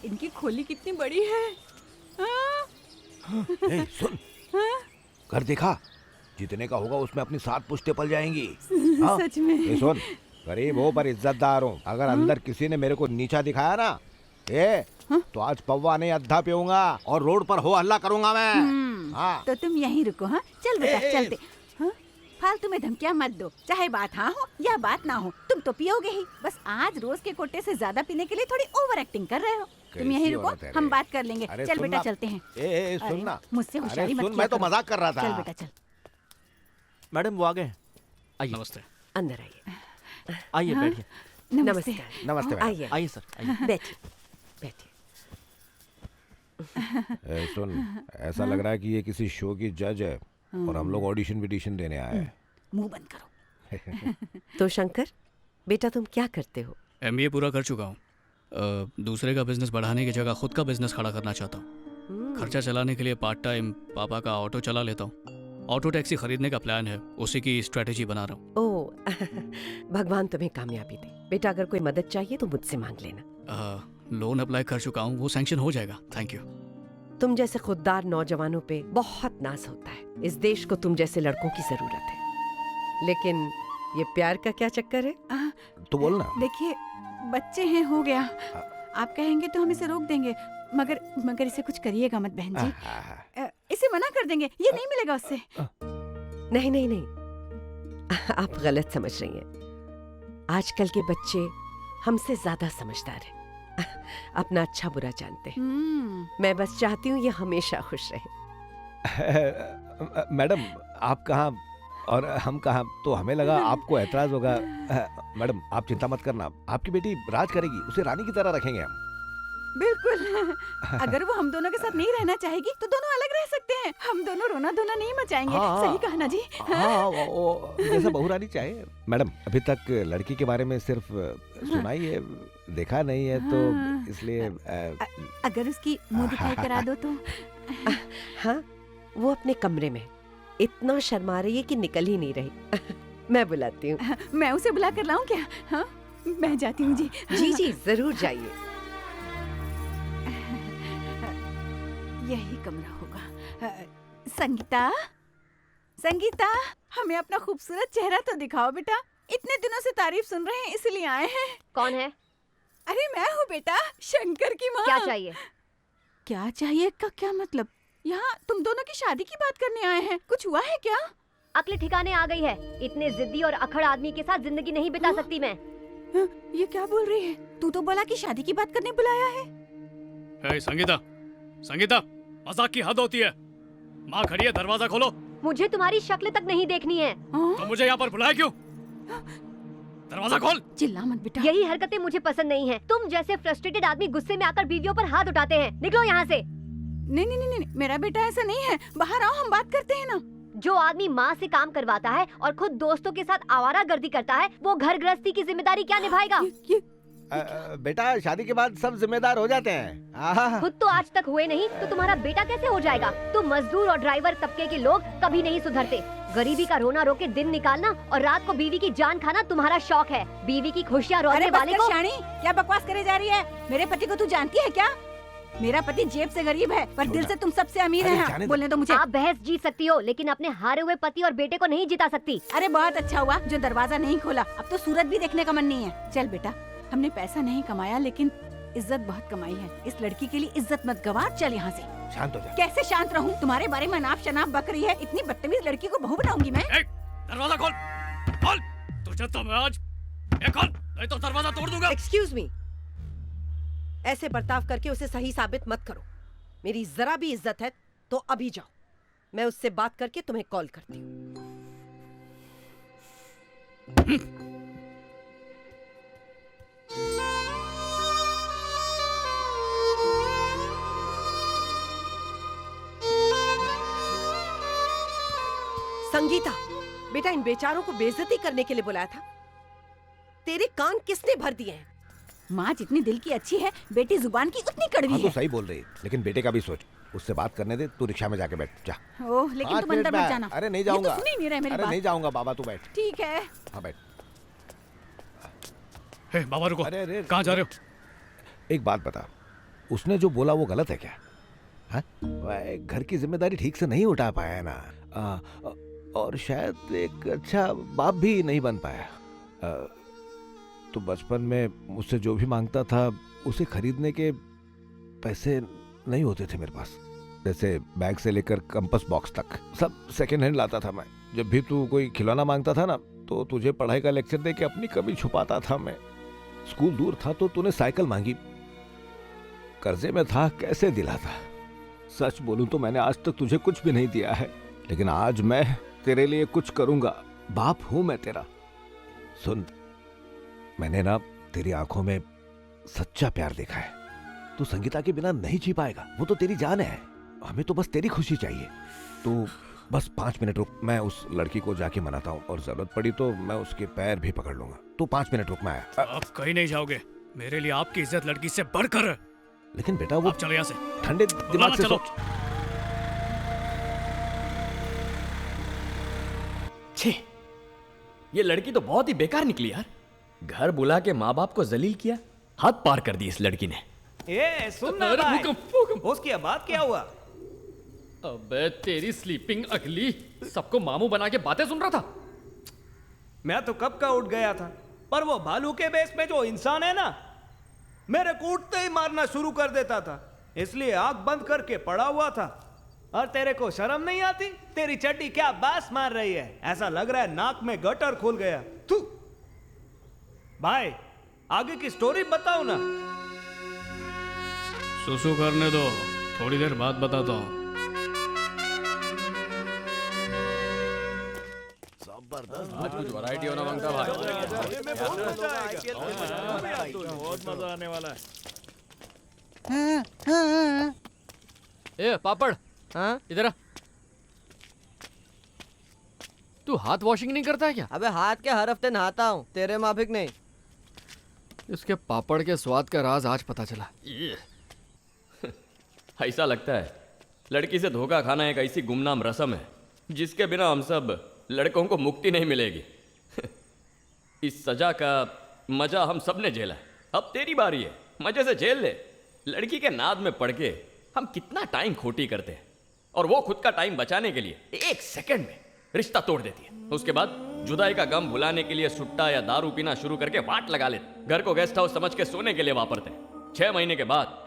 Speaker 19: इनकी खोली कितनी बड़ी है।
Speaker 12: ए, सुन, घर देखा? जितने का होगा उसमें अपनी 7 पुश्ते पल जाएंगी। हाँ?
Speaker 19: सच में?
Speaker 12: ए, सुन, गरीब हो पर इज्जतदार हूँ। अगर अंदर किसी ने मेरे को नीचा दिखाया ना, तो आज पौवा नहीं अद्धा पीऊंगा और रोड पर हो हल्ला करूंगा मैं। हाँ।
Speaker 19: तो तुम यहीं रुको। हाँ, चल बेटा चलते। हाँ? फालतू में धमकियां मत दो, चाहे बात हाँ हो या बात ना हो, तुम तो पियोगे ही। बस आज रोज के कोटे से ज्यादा पीने के लिए थोड़ी ओवर एक्टिंग कर रहे हो। तुम यहीं रुको, हम बात कर लेंगे। चल बेटा चलते हैं।
Speaker 12: सुन ना,
Speaker 19: मुझसे होशियारी मत किया
Speaker 12: मैं तो
Speaker 19: करो।
Speaker 12: मजाक कर रहा था।
Speaker 19: चल बेटा चल।
Speaker 18: मैडम वो आ गए। आइए।
Speaker 1: नमस्ते।
Speaker 17: अंदर आइए।
Speaker 18: आइए
Speaker 17: हाँ?
Speaker 18: बैठिए।
Speaker 17: नमस्कार।
Speaker 12: नमस्ते मैडम।
Speaker 17: आइए
Speaker 18: आइए सर, आइए।
Speaker 17: बैठिए बैठिए।
Speaker 12: सुन, ऐसा लग रहा है कि ये किसी शो की जज है और हम लोग ऑडिशन विडिशन देने आए हैं।
Speaker 19: मुंह बंद करो।
Speaker 17: तो शंकर बेटा, तुम क्या करते हो?
Speaker 1: MBA पूरा कर चुका हूँ। दूसरे का बिजनेस बढ़ाने की जगह खुद का बिजनेस खड़ा करना चाहता हूँ। खर्चा चलाने के लिए पार्ट टाइम पापा का ऑटो चला लेता हूँ। ऑटो टैक्सी खरीदने का प्लान है, उसी की स्ट्रेटेजी बना रहा हूँ।
Speaker 17: ओह भगवान तुम्हें कामयाबी दे बेटा। अगर कोई मदद चाहिए तो मुझसे मांग लेना।
Speaker 1: लोन अप्लाई कर चुका हूँ, वो सैंक्शन हो जाएगा। Thank you.
Speaker 17: तुम जैसे खुददार नौजवानों पे बहुत नाज होता है। इस देश को तुम जैसे लड़कों की जरूरत है। लेकिन ये प्यार का क्या चक्कर है?
Speaker 12: तो बोल ना।
Speaker 19: देखिए, बच्चे हैं, हो गया। आप कहेंगे तो हम इसे रोक देंगे, मगर इसे कुछ करिएगा मत बहन जी। इसे मना कर देंगे, ये नहीं मिलेगा उससे।
Speaker 17: नहीं नहीं नहीं, आप गलत समझ रही हैं। आजकल के बच्चे हमसे ज्यादा समझदार हैं। अपना अच्छा बुरा जानते हैं। मैं बस चाहती हूँ ये हमेशा खुश रहे।
Speaker 12: मैडम, आप कहाँ और हम कहाँ? तो हमें लगा आपको ऐतराज होगा। मैडम आप चिंता मत करना, आपकी बेटी राज करेगी, उसे रानी की तरह रखेंगे हम।
Speaker 19: बिल्कुल। अगर वो हम दोनों के साथ नहीं रहना चाहेगी तो दोनों अलग रह सकते हैं। हम दोनों रोना धोना नहीं मचाएंगे। सही कहा ना जी?
Speaker 12: हाँ, वो जैसा बहू रानी चाहे। मैडम, अभी तक लड़की के बारे में सिर्फ सुना ही है, देखा नहीं है, तो इसलिए
Speaker 19: अगर उसकी मुंह दिखाई करा दो तो।
Speaker 17: हाँ, वो अपने कमरे में इतना शर्मा रही है कि निकल ही नहीं रही। मैं बुलाती हूँ।
Speaker 19: मैं उसे बुला कर लाऊं क्या? हाँ, मैं जाती हूँ जी।
Speaker 17: जी जी जरूर जाइए।
Speaker 19: यही कमरा होगा। संगीता, संगीता, हमें अपना खूबसूरत चेहरा तो दिखाओ बेटा। इतने दिनों से तारीफ सुन रहे हैं, इसलिए आए हैं।
Speaker 14: कौन है?
Speaker 19: अरे मैं हूँ बेटा, शंकर की माँ।
Speaker 14: क्या चाहिए?
Speaker 19: क्या चाहिए का क्या मतलब? यहाँ तुम दोनों की शादी की बात करने आए हैं। कुछ हुआ है क्या?
Speaker 14: अक्ल ठिकाने आ गई है। इतने जिद्दी और अखड़ आदमी के साथ जिंदगी नहीं बिता सकती मैं।
Speaker 19: ये क्या बोल रही है? तू तो बोला कि शादी की बात करने बुलाया है।
Speaker 1: हे संगीता, संगीता, मजाक की हद होती है। माँ खड़ी है, दरवाजा खोलो।
Speaker 14: मुझे तुम्हारी शक्ल तक नहीं देखनी है।
Speaker 1: तो मुझे यहाँ पर बुलाया क्यों? दरवाजा खोल।
Speaker 19: चिल्ला मत बेटा।
Speaker 14: यही हरकतें मुझे पसंद नहीं है। तुम जैसे फ्रस्ट्रेटेड आदमी गुस्से में आकर बीवियों पर हाथ उठाते हैं। निकलो यहाँ से।
Speaker 19: नहीं नहीं नहीं, मेरा बेटा ऐसा नहीं है। बाहर आओ, हम बात करते हैं ना।
Speaker 14: जो आदमी माँ से काम करवाता है और खुद दोस्तों के साथ आवारागर्दी करता है, वो घर गृहस्थी की जिम्मेदारी क्या निभाएगा?
Speaker 12: बेटा, शादी के बाद सब जिम्मेदार हो जाते हैं।
Speaker 14: खुद तो आज तक हुए नहीं तो तुम्हारा बेटा कैसे हो जाएगा? तुम मजदूर और ड्राइवर तबके के लोग कभी नहीं सुधरते। गरीबी का रोना रो के दिन निकालना और रात को बीवी की जान खाना तुम्हारा शौक है। बीवी की खुशियाँ रोने वाले को।
Speaker 19: शानी, क्या बकवास करे जा रही है? मेरे पति को तू जानती है क्या? मेरा पति जेब से गरीब है पर दिल से तुम सबसे अमीर
Speaker 14: अरे
Speaker 19: हैं।
Speaker 14: जाने दे।
Speaker 19: बोलने दो मुझे।
Speaker 14: आप बहस जीत सकती हो लेकिन अपने हारे हुए पति और बेटे को नहीं जिता सकती।
Speaker 19: अरे बहुत अच्छा हुआ जो दरवाजा नहीं खोला, अब तो सूरत भी देखने का मन नहीं है। चल बेटा, हमने पैसा नहीं कमाया लेकिन इज्जत बहुत कमाई है। इस लड़की के लिए इज्जत मत गवा, चल यहाँ से।
Speaker 12: शांत हो जा।
Speaker 19: कैसे शांत रहूँ? तुम्हारे बारे में नाप शनाप बक रही है। इतनी बदतमीज लड़की को बहू बनाऊंगी मैं।
Speaker 1: दरवाजा खोल, खोल। तुझे तो मैं आज खोल, नहीं तो दरवाजा तोड़ दूंगा।
Speaker 17: एक्सक्यूज मी, ऐसे बर्ताव करके उसे सही साबित मत करो। मेरी जरा भी इज्जत है तो अभी जाओ, मैं उससे बात करके तुम्हें कॉल करती हूँ। संगीता, बेटा इन बेचारों को बेइज्जती करने के लिए बुलाया था। तेरे कान किसने भर दिए हैं?
Speaker 19: माँ जितनी दिल की अच्छी है, बेटी जुबान की उतनी कड़वी
Speaker 12: हाँ तो
Speaker 19: है।
Speaker 12: सही बोल रही है, लेकिन बेटे का भी सोच। उससे बात करने दे, तू रिक्शा में जाके बैठ जा।
Speaker 19: ओह, लेकिन
Speaker 12: 5
Speaker 19: तुम
Speaker 12: मिनट
Speaker 19: अंदर
Speaker 12: में
Speaker 19: मत
Speaker 12: आ।
Speaker 19: जाना।
Speaker 12: अरे नहीं
Speaker 19: ये तो
Speaker 12: जाऊंगा।
Speaker 19: सुन ही नहीं रहे मेरी
Speaker 12: अरे
Speaker 19: बात।
Speaker 12: नहीं जाऊंगा बाबा, तू बैठ।
Speaker 19: ठीक है।
Speaker 12: हाँ बैठ।
Speaker 1: हे बाबा रुको, कहाँ जा रहे हो?
Speaker 12: एक बात बता, उसने जो बोला वो गलत है क्या? हाँ? वह घर की जिम्मेदारी ठीक से नहीं उठा पाया है ना, और शायद एक अच्छा बाप भी नहीं बन पाया। तो बचपन में मुझसे जो भी मांगता था उसे खरीदने के पैसे नहीं होते थे मेरे पास। जैसे बैग से लेकर कंपास बॉक्स तक सब सेकेंड हैंड लाता था मैं। जब भी तू कोई खिलौना मांगता था ना तो तुझे पढ़ाई का लेक्चर दे के अपनी कमी छुपाता था मैं। स्कूल दूर था तो तूने साइकिल मांगी, कर्जे में था, कैसे दिलाता। सच बोलूं तो मैंने आज तक तुझे कुछ भी नहीं दिया है, लेकिन आज मैं तेरे लिए कुछ करूंगा। बाप हूं मैं तेरा। सुन, मैंने ना तेरी आंखों में सच्चा प्यार देखा है। तू संगीता के बिना नहीं जी पाएगा, वो तो तेरी जान है। हमें तो बस तेरी खुशी चाहिए। तू बस 5 मिनट रुक, मैं उस लड़की को जाके मनाता हूँ, और जरूरत पड़ी तो मैं उसके पैर भी पकड़ लूंगा। तू 5 मिनट रुक, मैं आया।
Speaker 1: आप कहीं नहीं जाओगे, मेरे लिए आपकी इज्जत लड़की से बढ़कर है।
Speaker 12: लेकिन बेटा वो,
Speaker 1: आप चलो यहाँ से,
Speaker 12: ठंडे दिमाग से
Speaker 1: चलो।
Speaker 12: सोच।
Speaker 3: छे, ये लड़की तो बहुत ही बेकार निकली यार। घर बुला के माँ बाप को जलील किया, हद पार कर दी इस लड़की ने।
Speaker 21: ए सुन ना
Speaker 3: अरे
Speaker 21: भाई,
Speaker 3: भूकंप।
Speaker 21: उसकी बात क्या हुआ?
Speaker 8: अबे तेरी स्लीपिंग अगली, सबको मामू बना के बातें सुन रहा था।
Speaker 21: मैं तो कब का उठ गया था, पर वो भालू के बेस में जो इंसान है ना, मेरे को उठते ही मारना शुरू कर देता था, इसलिए आंख बंद करके पड़ा हुआ था। और तेरे को शर्म नहीं आती? तेरी चड्डी क्या बास मार रही है, ऐसा लग रहा है नाक में गटर खुल गया। थू भाई, आगे की स्टोरी बताओ ना।
Speaker 1: सुसु करने दो, थोड़ी देर बाद बताता हूँ।
Speaker 3: आज कुछ वैरायटी होना मांगता भाई।
Speaker 9: बहुत मजा आने वाला है।
Speaker 8: ए पापड़,
Speaker 7: हाँ
Speaker 8: इधर आ। तू हाथ वॉशिंग नहीं करता है क्या?
Speaker 7: अबे हाथ के हर हफ्ते नहाता हूँ, तेरे माफिक नहीं।
Speaker 8: इसके पापड़ के स्वाद का राज आज पता चला।
Speaker 3: ऐसा लगता है लड़की से धोखा खाना एक ऐसी गुमनाम रस्म है जिसके बिना हम सब लड़कों को मुक्ति नहीं मिलेगी। इस सजा का मजा हम सब ने झेला है, अब तेरी बारी है, मजे से झेल ले। लड़की के नाद में पड़ के हम कितना टाइम खोटी करते हैं, और वो खुद का टाइम बचाने के लिए 1 सेकंड में रिश्ता तोड़ देती है। उसके बाद जुदाई का गम भुलाने के लिए सुट्टा या दारू पीना शुरू करके वाट लगा लेते। घर को गेस्ट हाउस समझ के सोने के लिए वापरते हैं। 6 महीने के बाद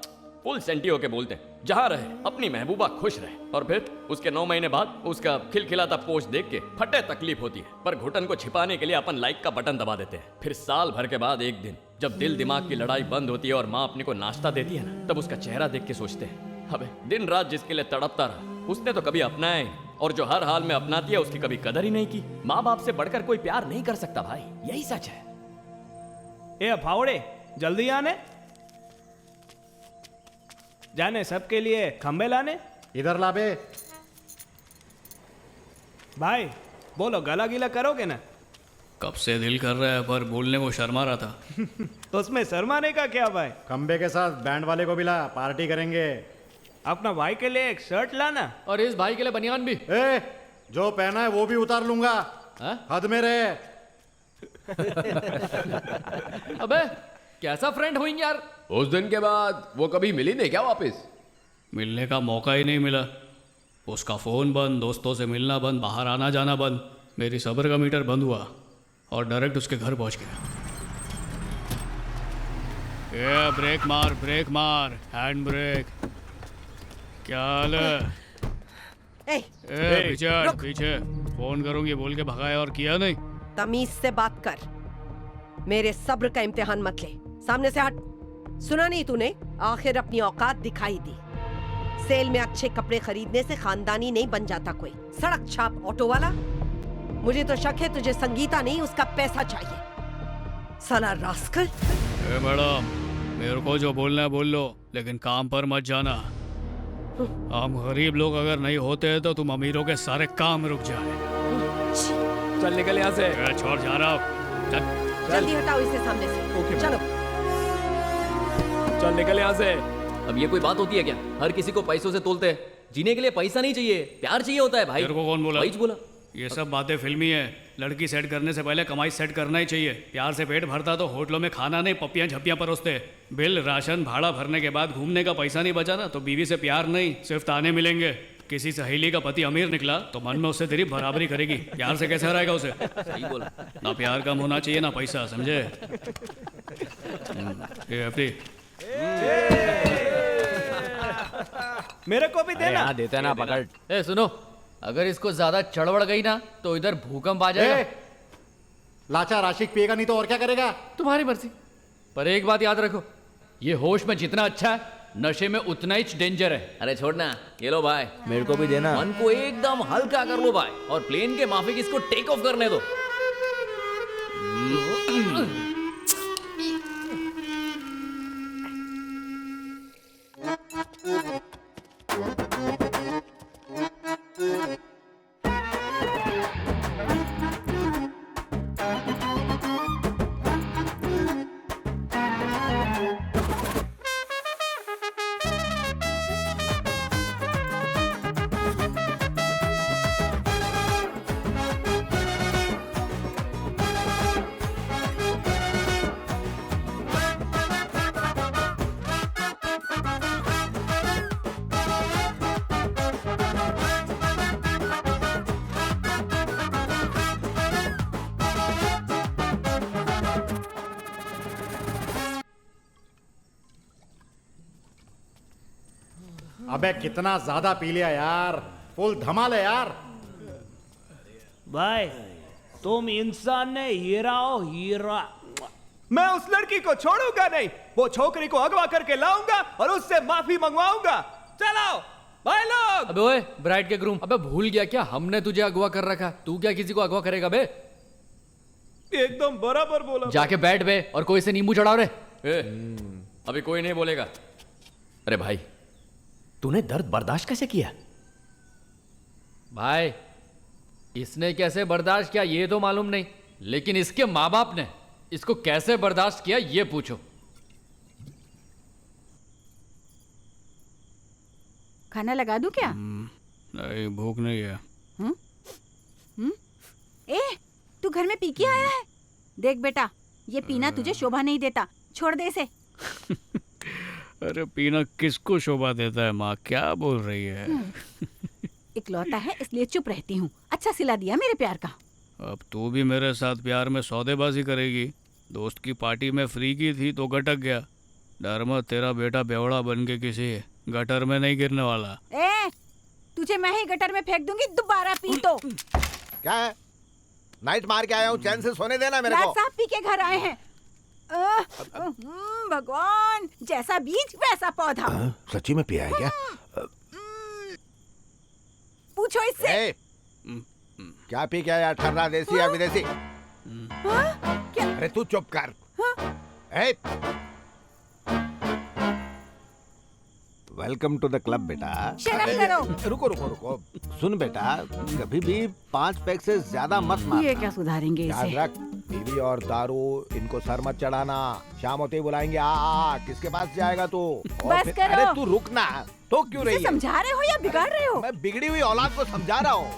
Speaker 3: फुल सेंटी होके बोलते हैं जहां रहे अपनी महबूबा खुश रहे। और फिर उसके 9 महीने बाद उसका खिलखिलाता पोस्ट देख के फटे तकलीफ होती है, पर घुटन को छिपाने के लिए अपन लाइक का बटन दबा देते हैं। फिर साल भर के बाद एक दिन जब दिल दिमाग की लड़ाई बंद होती है और माँ अपने को नाश्ता देती है ना, तब उसका चेहरा देख के सोचते हैं, अबे दिन रात जिसके लिए तड़पता रहा उसने तो कभी अपनाया ही नहीं, और जो हर हाल में अपनाती है उसकी कभी कदर ही नहीं की। माँ बाप से बढ़कर कोई प्यार नहीं कर सकता भाई, यही सच है।
Speaker 21: ए फावड़े, जल्दी आने जाने, सबके लिए खंबे लाने।
Speaker 4: इधर ला बे।
Speaker 21: भाई बोलो, गला गीला करोगे ना?
Speaker 1: कब से दिल कर रहा है पर बोलने को शर्मा रहा था।
Speaker 21: तो उसमें शर्माने का क्या भाई?
Speaker 4: खंबे के साथ बैंड वाले को भी ला, पार्टी करेंगे।
Speaker 21: अपना भाई के लिए एक शर्ट लाना,
Speaker 8: और इस भाई के लिए बनियान भी।
Speaker 4: ए, जो पहना है वो भी उतार हद में रहे।
Speaker 8: अबे कैसा फ्रेंड होंगे यार?
Speaker 3: उस दिन के बाद वो कभी मिली नहीं क्या वापस?
Speaker 1: मिलने का मौका ही नहीं मिला। उसका फ़ोन बंद, दोस्तों से मिलना बंद, बाहर आना जाना बंद। मेरी सब्र का मीटर बंद हुआ और डायरेक्ट उसके घर पहुंच गया। ये ब्रेक मार, हैंड ब्रेक। क्या हाल है? पीछे फोन करूंगी बोल के भगाया और किया नहीं।
Speaker 17: तमीज से बात कर, मेरे सब्र का इम्तिहान मत ले। सामने से हट। सुना नहीं तूने? आखिर अपनी औकात दिखाई दी। सेल में अच्छे कपड़े खरीदने से खानदानी नहीं बन जाता कोई। सड़क छाप ऑटो वाला। मुझे तो शक है तुझे संगीता नहीं उसका पैसा चाहिए। साला रास्कल।
Speaker 1: मैडम, मेरे को जो बोलना है बोल लो, लेकिन काम पर मत जाना। हम गरीब लोग अगर नहीं होते तो तुम अमीरों के सारे काम रुक जाए।
Speaker 3: चल निकल यहाँ से।
Speaker 1: छोड़ जा रहा हूँ। चल
Speaker 17: जल्दी हटाओ इसे सामने से।
Speaker 3: ओके
Speaker 17: चलो
Speaker 3: चल निकल यहाँ से।
Speaker 15: अब ये कोई बात होती है क्या? हर किसी को पैसों से तोलते हैं। जीने के लिए पैसा नहीं चाहिए, प्यार चाहिए होता है भाई।
Speaker 1: तेरे को कौन बोला?
Speaker 15: भाई बोला।
Speaker 1: ये सब बातें फिल्मी है। लड़की सेट करने से पहले कमाई सेट करना ही चाहिए। प्यार से पेट भरता तो होटलों में खाना नहीं पप्पियां झप्पियां परोसते। बिल राशन भाड़ा भरने के बाद घूमने का पैसा नहीं बचा ना तो बीवी से प्यार नहीं सिर्फ ताने मिलेंगे। किसी सहेली का पति अमीर निकला तो मन में उससे तेरी बराबरी करेगी। प्यार से कैसे हराएगा उसे?
Speaker 15: सही बोला।
Speaker 1: ना प्यार कम होना चाहिए ना पैसा, समझे?
Speaker 21: मेरे को भी देना।
Speaker 3: देता ना पकड़।
Speaker 8: ए सुनो, अगर इसको ज्यादा चढ़वड़ गई ना तो इधर भूकंप आ जाएगा।
Speaker 4: लाचार आशिक पिएगा नहीं तो और क्या करेगा?
Speaker 8: तुम्हारी मर्जी। पर एक बात याद रखो, ये होश में जितना अच्छा है नशे में उतना ही डेंजर है।
Speaker 15: अरे छोड़ना, ये लो भाई।
Speaker 18: मेरे को भी देना।
Speaker 15: मन को एकदम हल्का कर लो भाई और प्लेन के माफिक इसको टेक ऑफ करने दो।
Speaker 4: अबे कितना ज्यादा पी लिया यार, फुल धमाल है यार।
Speaker 21: भाई तुम इंसान ने हीरा हो हीरा। मैं उस लड़की को छोड़ूंगा नहीं। वो छोकरी को अगवा करके लाऊंगा और उससे माफी मंगवाऊंगा। चलो भाई लोग।
Speaker 8: अबे ओए ब्राइड के ग्रूम, अबे भूल गया क्या हमने तुझे अगवा कर रखा? तू क्या किसी को अगवा करेगा बे?
Speaker 21: एकदम बराबर बोला।
Speaker 8: जाके बैठ बे और कोई से नींबू चढ़ाओ रे।
Speaker 3: अभी कोई नहीं बोलेगा।
Speaker 18: अरे भाई तूने दर्द बर्दाश्त कैसे किया?
Speaker 8: भाई इसने कैसे बर्दाश्त किया ये तो मालूम नहीं, लेकिन इसके माँ बाप ने इसको कैसे बर्दाश्त किया ये पूछो।
Speaker 19: खाना लगा दूं क्या?
Speaker 1: नहीं, भूख नहीं है।
Speaker 19: ए, तू घर में पी के आया है? देख बेटा, ये पीना तुझे शोभा नहीं देता। छोड़ दे इसे।
Speaker 1: अरे पीना किसको शोभा देता है माँ, क्या बोल रही है?
Speaker 19: इकलौता है इसलिए चुप रहती हूँ। अच्छा सिला दिया मेरे प्यार का।
Speaker 1: अब तू भी मेरे साथ प्यार में सौदेबाजी करेगी? दोस्त की पार्टी में फ्री की थी तो गटक गया। डर मत, तेरा बेटा बेवड़ा बन के किसी गटर में नहीं गिरने वाला।
Speaker 19: ए, तुझे मैं ही गटर में फेंक दूंगी दोबारा पी तो।
Speaker 12: क्या है? नाइट मार के आया हूँ, चैन से सोने देना मेरे को।
Speaker 19: साहब पी के घर आए हैं। भगवान, जैसा बीज वैसा पौधा।
Speaker 12: सच्ची में पिया है क्या?
Speaker 19: पूछो इससे।
Speaker 12: क्या पी क्या यार? ठर्रा देसी या विदेशी? अरे तू चुप कर। वेलकम टू द क्लब बेटा।
Speaker 19: शट अप करो।
Speaker 12: रुको रुको रुको। सुन बेटा, कभी भी 5 पैक से ज्यादा मत मारना।
Speaker 19: ये क्या सुधारेंगे
Speaker 12: याद
Speaker 19: इसे?
Speaker 12: रख, बीवी और दारू इनको सर मत चढ़ाना। शाम होते ही बुलाएंगे। आ किसके पास जाएगा तू?
Speaker 19: बस करो।
Speaker 12: अरे तू रुक ना। तो क्यों रही है?
Speaker 19: समझा रहे हो या बिगाड़ रहे हो?
Speaker 12: मैं बिगड़ी हुई औलाद को समझा रहा हूँ।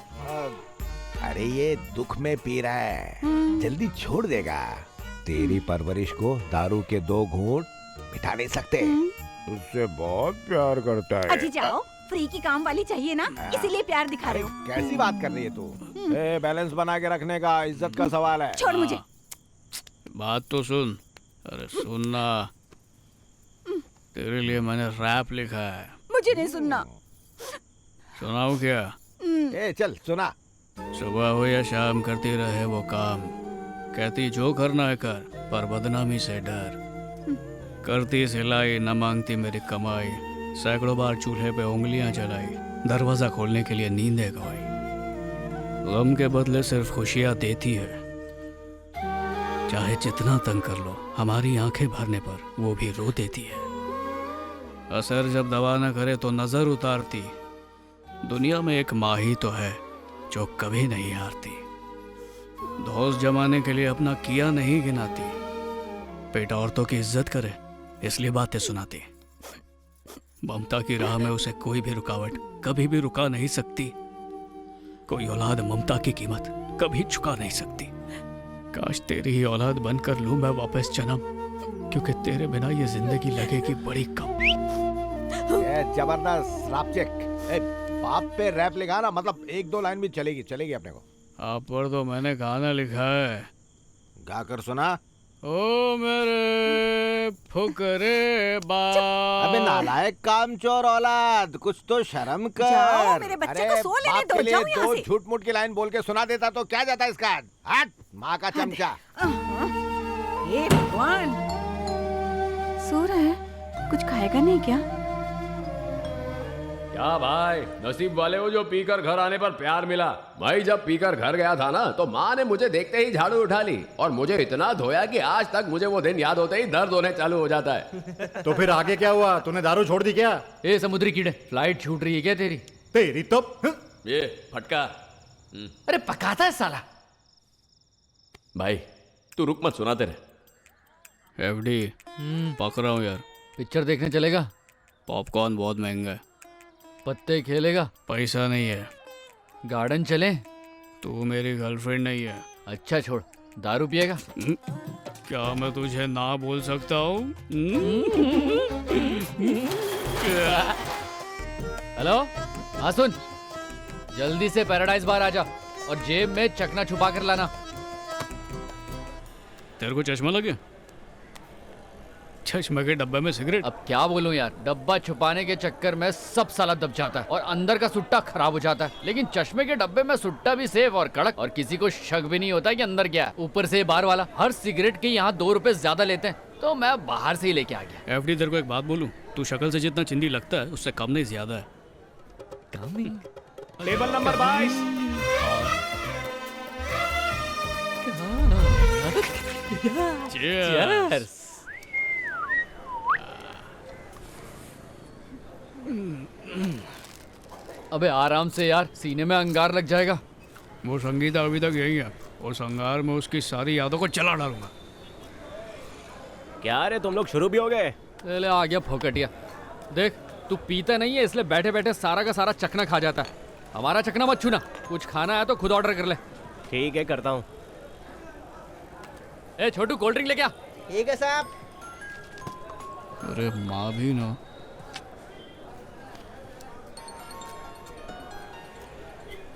Speaker 12: अरे ये दुख में पी रहा है, जल्दी छोड़ देगा। तेरी परवरिश को दारू के 2 घूंट मिटा नहीं सकते। उससे बहुत प्यार करता है।
Speaker 19: अजी जाओ, फ्री की काम वाली चाहिए ना, इसीलिए प्यार दिखा रहे हो।
Speaker 12: कैसी बात कर रही है तू? बैलेंस बना के रखने का इज्जत का सवाल है।
Speaker 19: छोड़ मुझे।
Speaker 1: बात तो सुन। अरे सुनना, तेरे लिए मैंने रैप लिखा है।
Speaker 19: मुझे नहीं सुनना।
Speaker 1: सुनाऊं क्या?
Speaker 12: ए चल सुना।
Speaker 1: सुबह हो या शाम करती रहे वो काम, कहती जो करना है कर, पर बदनामी से डर। करती सिलाई न मांगती मेरी कमाई, सैकड़ों बार चूल्हे पे उंगलियां जलाई, दरवाजा खोलने के लिए नींदें गवाई। गम के बदले सिर्फ खुशियां देती है, चाहे जितना तंग कर लो, हमारी आंखें भरने पर वो भी रो देती है। असर जब दवा न करे तो नजर उतारती, दुनिया में एक माँ ही तो है जो कभी नहीं हारती। दोस्त जमाने के लिए अपना किया नहीं गिनाती, पेट औरतों की इज्जत करे इसलिए बातें सुनाती। ममता की राह में उसे कोई भी रुकावट कभी भी रुका नहीं सकती। कोई औलाद ममता की कीमत कभी चुका नहीं सकती। काश तेरी ही औलाद बनकर लूं मैं वापस जन्म, क्योंकि तेरे बिना ये जिंदगी लगेगी बड़ी कम।
Speaker 12: जबरदस्त रापचेक। बाप पे रैप लिखा ना, मतलब 1-2 लाइन भी चलेगी अपने को।
Speaker 1: आप पर तो मैंने गाना लिखा है।
Speaker 12: गा कर सुना।
Speaker 1: ओ मेरे फुकरे बाप।
Speaker 12: अबे नालायक कामचोर औलाद, कुछ तो शर्म कर।
Speaker 19: जाओ, मेरे बच्चे को सो लेने दो, जाओ यहाँ से।
Speaker 12: 2 झूठ मूठ की लाइन बोल के सुना देता तो क्या जाता इसका। हट माँ का चमचा।
Speaker 19: हे भगवान, सो रहा है, कुछ खाएगा नहीं क्या?
Speaker 3: क्या भाई, नसीब वाले हो जो पीकर घर आने पर प्यार मिला। भाई जब पीकर घर गया था ना, तो माँ ने मुझे देखते ही झाड़ू उठा ली और मुझे इतना धोया कि आज तक मुझे वो दिन याद होते ही दर्द होने चालू हो जाता है।
Speaker 4: तो फिर आगे क्या हुआ? तूने दारू छोड़ दी क्या?
Speaker 8: ए समुद्री कीड़े, फ्लाइट छूट रही है क्या तेरी?
Speaker 4: तेरी तो
Speaker 3: ये फटका।
Speaker 8: अरे पकाता है साला।
Speaker 3: भाई तू रुक मत, सुनाते रहे।
Speaker 1: एफडी पक रहा हूँ यार।
Speaker 8: पिक्चर देखने चलेगा?
Speaker 1: पॉपकॉर्न बहुत महंगा है।
Speaker 8: पत्ते खेलेगा?
Speaker 1: पैसा नहीं है।
Speaker 8: गार्डन चले?
Speaker 1: तू मेरी गर्लफ्रेंड नहीं है।
Speaker 8: अच्छा छोड़, दारू पिएगा?
Speaker 1: क्या मैं तुझे ना बोल सकता हूँ?
Speaker 8: हेलो, हाँ सुन, जल्दी से पैराडाइज बार आ जा और जेब में चकना छुपा कर लाना।
Speaker 1: तेरे को चश्मा लगे? चश्मे के डब्बे में सिगरेट।
Speaker 8: अब क्या बोलूं यार, डब्बा छुपाने के चक्कर में सब साला दब जाता है और अंदर का सुट्टा खराब हो जाता है, लेकिन चश्मे के डब्बे में सुट्टा भी सेफ और कड़क और किसी को शक भी नहीं होता कि अंदर क्या है। ऊपर से बाहर वाला हर सिगरेट के यहाँ 2 रुपए ज्यादा लेते हैं, तो मैं बाहर से ही लेके आ गया।
Speaker 1: एफडी तेरे को एक बात बोलूं, तू शक्ल से जितना चिंदी लगता है उससे कम नहीं ज्यादा है।
Speaker 8: कम ही?
Speaker 21: Table number 22।
Speaker 1: Cheers.
Speaker 8: अबे आराम से यार, सीने में अंगार लग जाएगा।
Speaker 1: वो संगीता अभी तक यही है और संगार में उसकी सारी यादों को चला डालूंगा।
Speaker 21: क्या रे, तुम लोग शुरू भी हो गए?
Speaker 8: ले आ गया फोकटिया। देख, तू पीता नहीं है इसलिए बैठे बैठे सारा का सारा चखना खा जाता है। हमारा चखना मत छूना, कुछ खाना है तो खुद ऑर्डर कर ले।
Speaker 21: ठीक है, करता हूँ।
Speaker 8: ए छोटू, कोल्ड ड्रिंक ले क्या?
Speaker 7: ठीक है साहब।
Speaker 1: अरे माँ भी ना।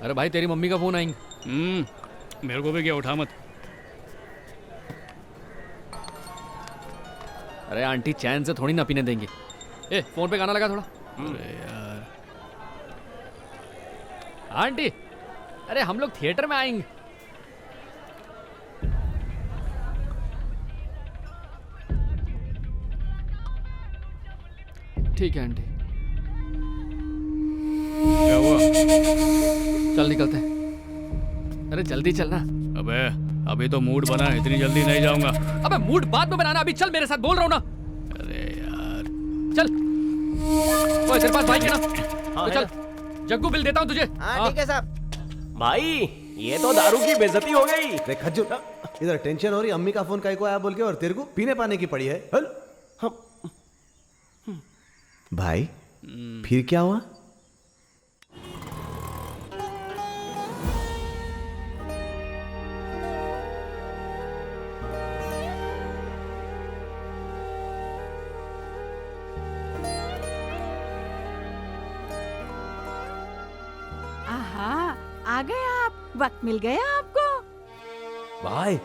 Speaker 8: अरे भाई, तेरी मम्मी का फोन आएंगे।
Speaker 1: मेरे को भी क्या, उठा मत।
Speaker 8: अरे आंटी चैन से थोड़ी ना पीने देंगे। ए फोन पे गाना लगा थोड़ा।
Speaker 1: अरे यार
Speaker 8: आंटी, अरे हम लोग थिएटर में आएंगे। ठीक है आंटी।
Speaker 1: क्या हुआ?
Speaker 8: चल निकलते हैं। अरे जल्दी चलना।
Speaker 1: अबे अभी तो मूड बना है, इतनी जल्दी नहीं जाऊंगा।
Speaker 8: अबे मूड बाद में बनाना, अभी चल मेरे साथ, बोल रहा हूँ ना।
Speaker 1: अरे यार
Speaker 8: चल। ओए तेरे पास बाइक है ना? तो चल, जग्गू बिल देता हूँ तुझे।
Speaker 7: हाँ ठीक है साहब।
Speaker 21: भाई ये तो दारू की बेइज्जती हो गई।
Speaker 6: देख खज्जू, इधर टेंशन हो रही, अम्मी का फोन काहे को आया बोल के, और तेरे को पीने पाने की पड़ी है। हल भाई फिर क्या हुआ?
Speaker 19: वक्त मिल गया आपको।
Speaker 15: भाई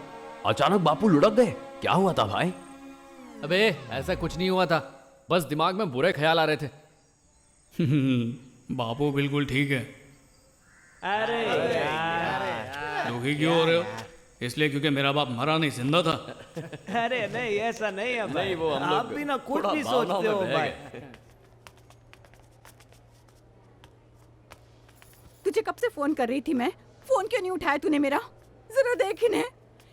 Speaker 15: अचानक बापू लुढ़क गए, क्या हुआ था भाई?
Speaker 8: अबे ऐसा कुछ नहीं हुआ था, बस दिमाग में बुरे ख्याल आ रहे थे।
Speaker 1: बापू बिल्कुल ठीक है।
Speaker 21: अरे
Speaker 1: दुखी क्यों हो रहे हो? इसलिए क्योंकि मेरा बाप मरा नहीं, जिंदा था।
Speaker 21: अरे नहीं, ऐसा नहीं है भाई।
Speaker 15: नहीं, वो हम
Speaker 21: आप
Speaker 15: लोग
Speaker 21: भी ना कुछ
Speaker 15: थोड़ा
Speaker 21: भी
Speaker 15: भावनाओं
Speaker 21: सोचते
Speaker 15: में
Speaker 21: हो
Speaker 15: बह
Speaker 21: भाई।
Speaker 15: गए।
Speaker 19: तुझे कब से फोन कर रही थी मैं, फोन क्यों नहीं उठाया तूने मेरा? जरा देख इन्हें,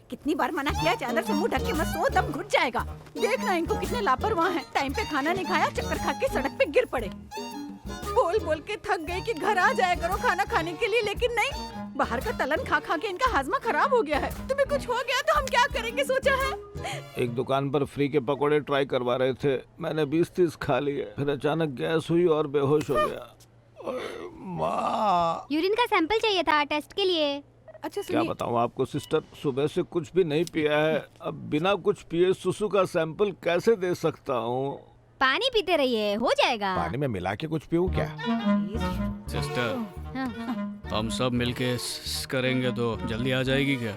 Speaker 19: कितनी बार मना किया चादर से मुंह ढक के मत सो, दम घुट जाएगा। देखना इनको कितने लापरवाह हैं, टाइम पे खाना नहीं खाया, चक्कर खा के सड़क पे गिर पड़े। बोल बोल के थक गई कि घर आ जाया करो खाना खाने के लिए, लेकिन नहीं, बाहर का तलन खा खा के इनका हाजमा खराब हो गया है। तुम्हें कुछ हो गया तो हम क्या करेंगे सोचा है?
Speaker 12: एक दुकान पर फ्री के पकोड़े ट्राई करवा रहे थे, मैंने 20-30 खा लिए, फिर अचानक गैस हुई और बेहोश हो गया। माँ,
Speaker 14: यूरिन का सैंपल चाहिए था टेस्ट के लिए।
Speaker 19: अच्छा
Speaker 12: क्या बताऊँ आपको सिस्टर, सुबह से कुछ भी नहीं पिया है, अब बिना कुछ पिए सुसु का सैंपल कैसे दे सकता हूँ?
Speaker 14: पानी पीते रहिए, हो जाएगा।
Speaker 12: पानी में मिला के कुछ पीऊँ क्या?
Speaker 1: सिस्टर,
Speaker 14: हाँ।
Speaker 1: हम सब मिलके करेंगे तो जल्दी आ जाएगी क्या?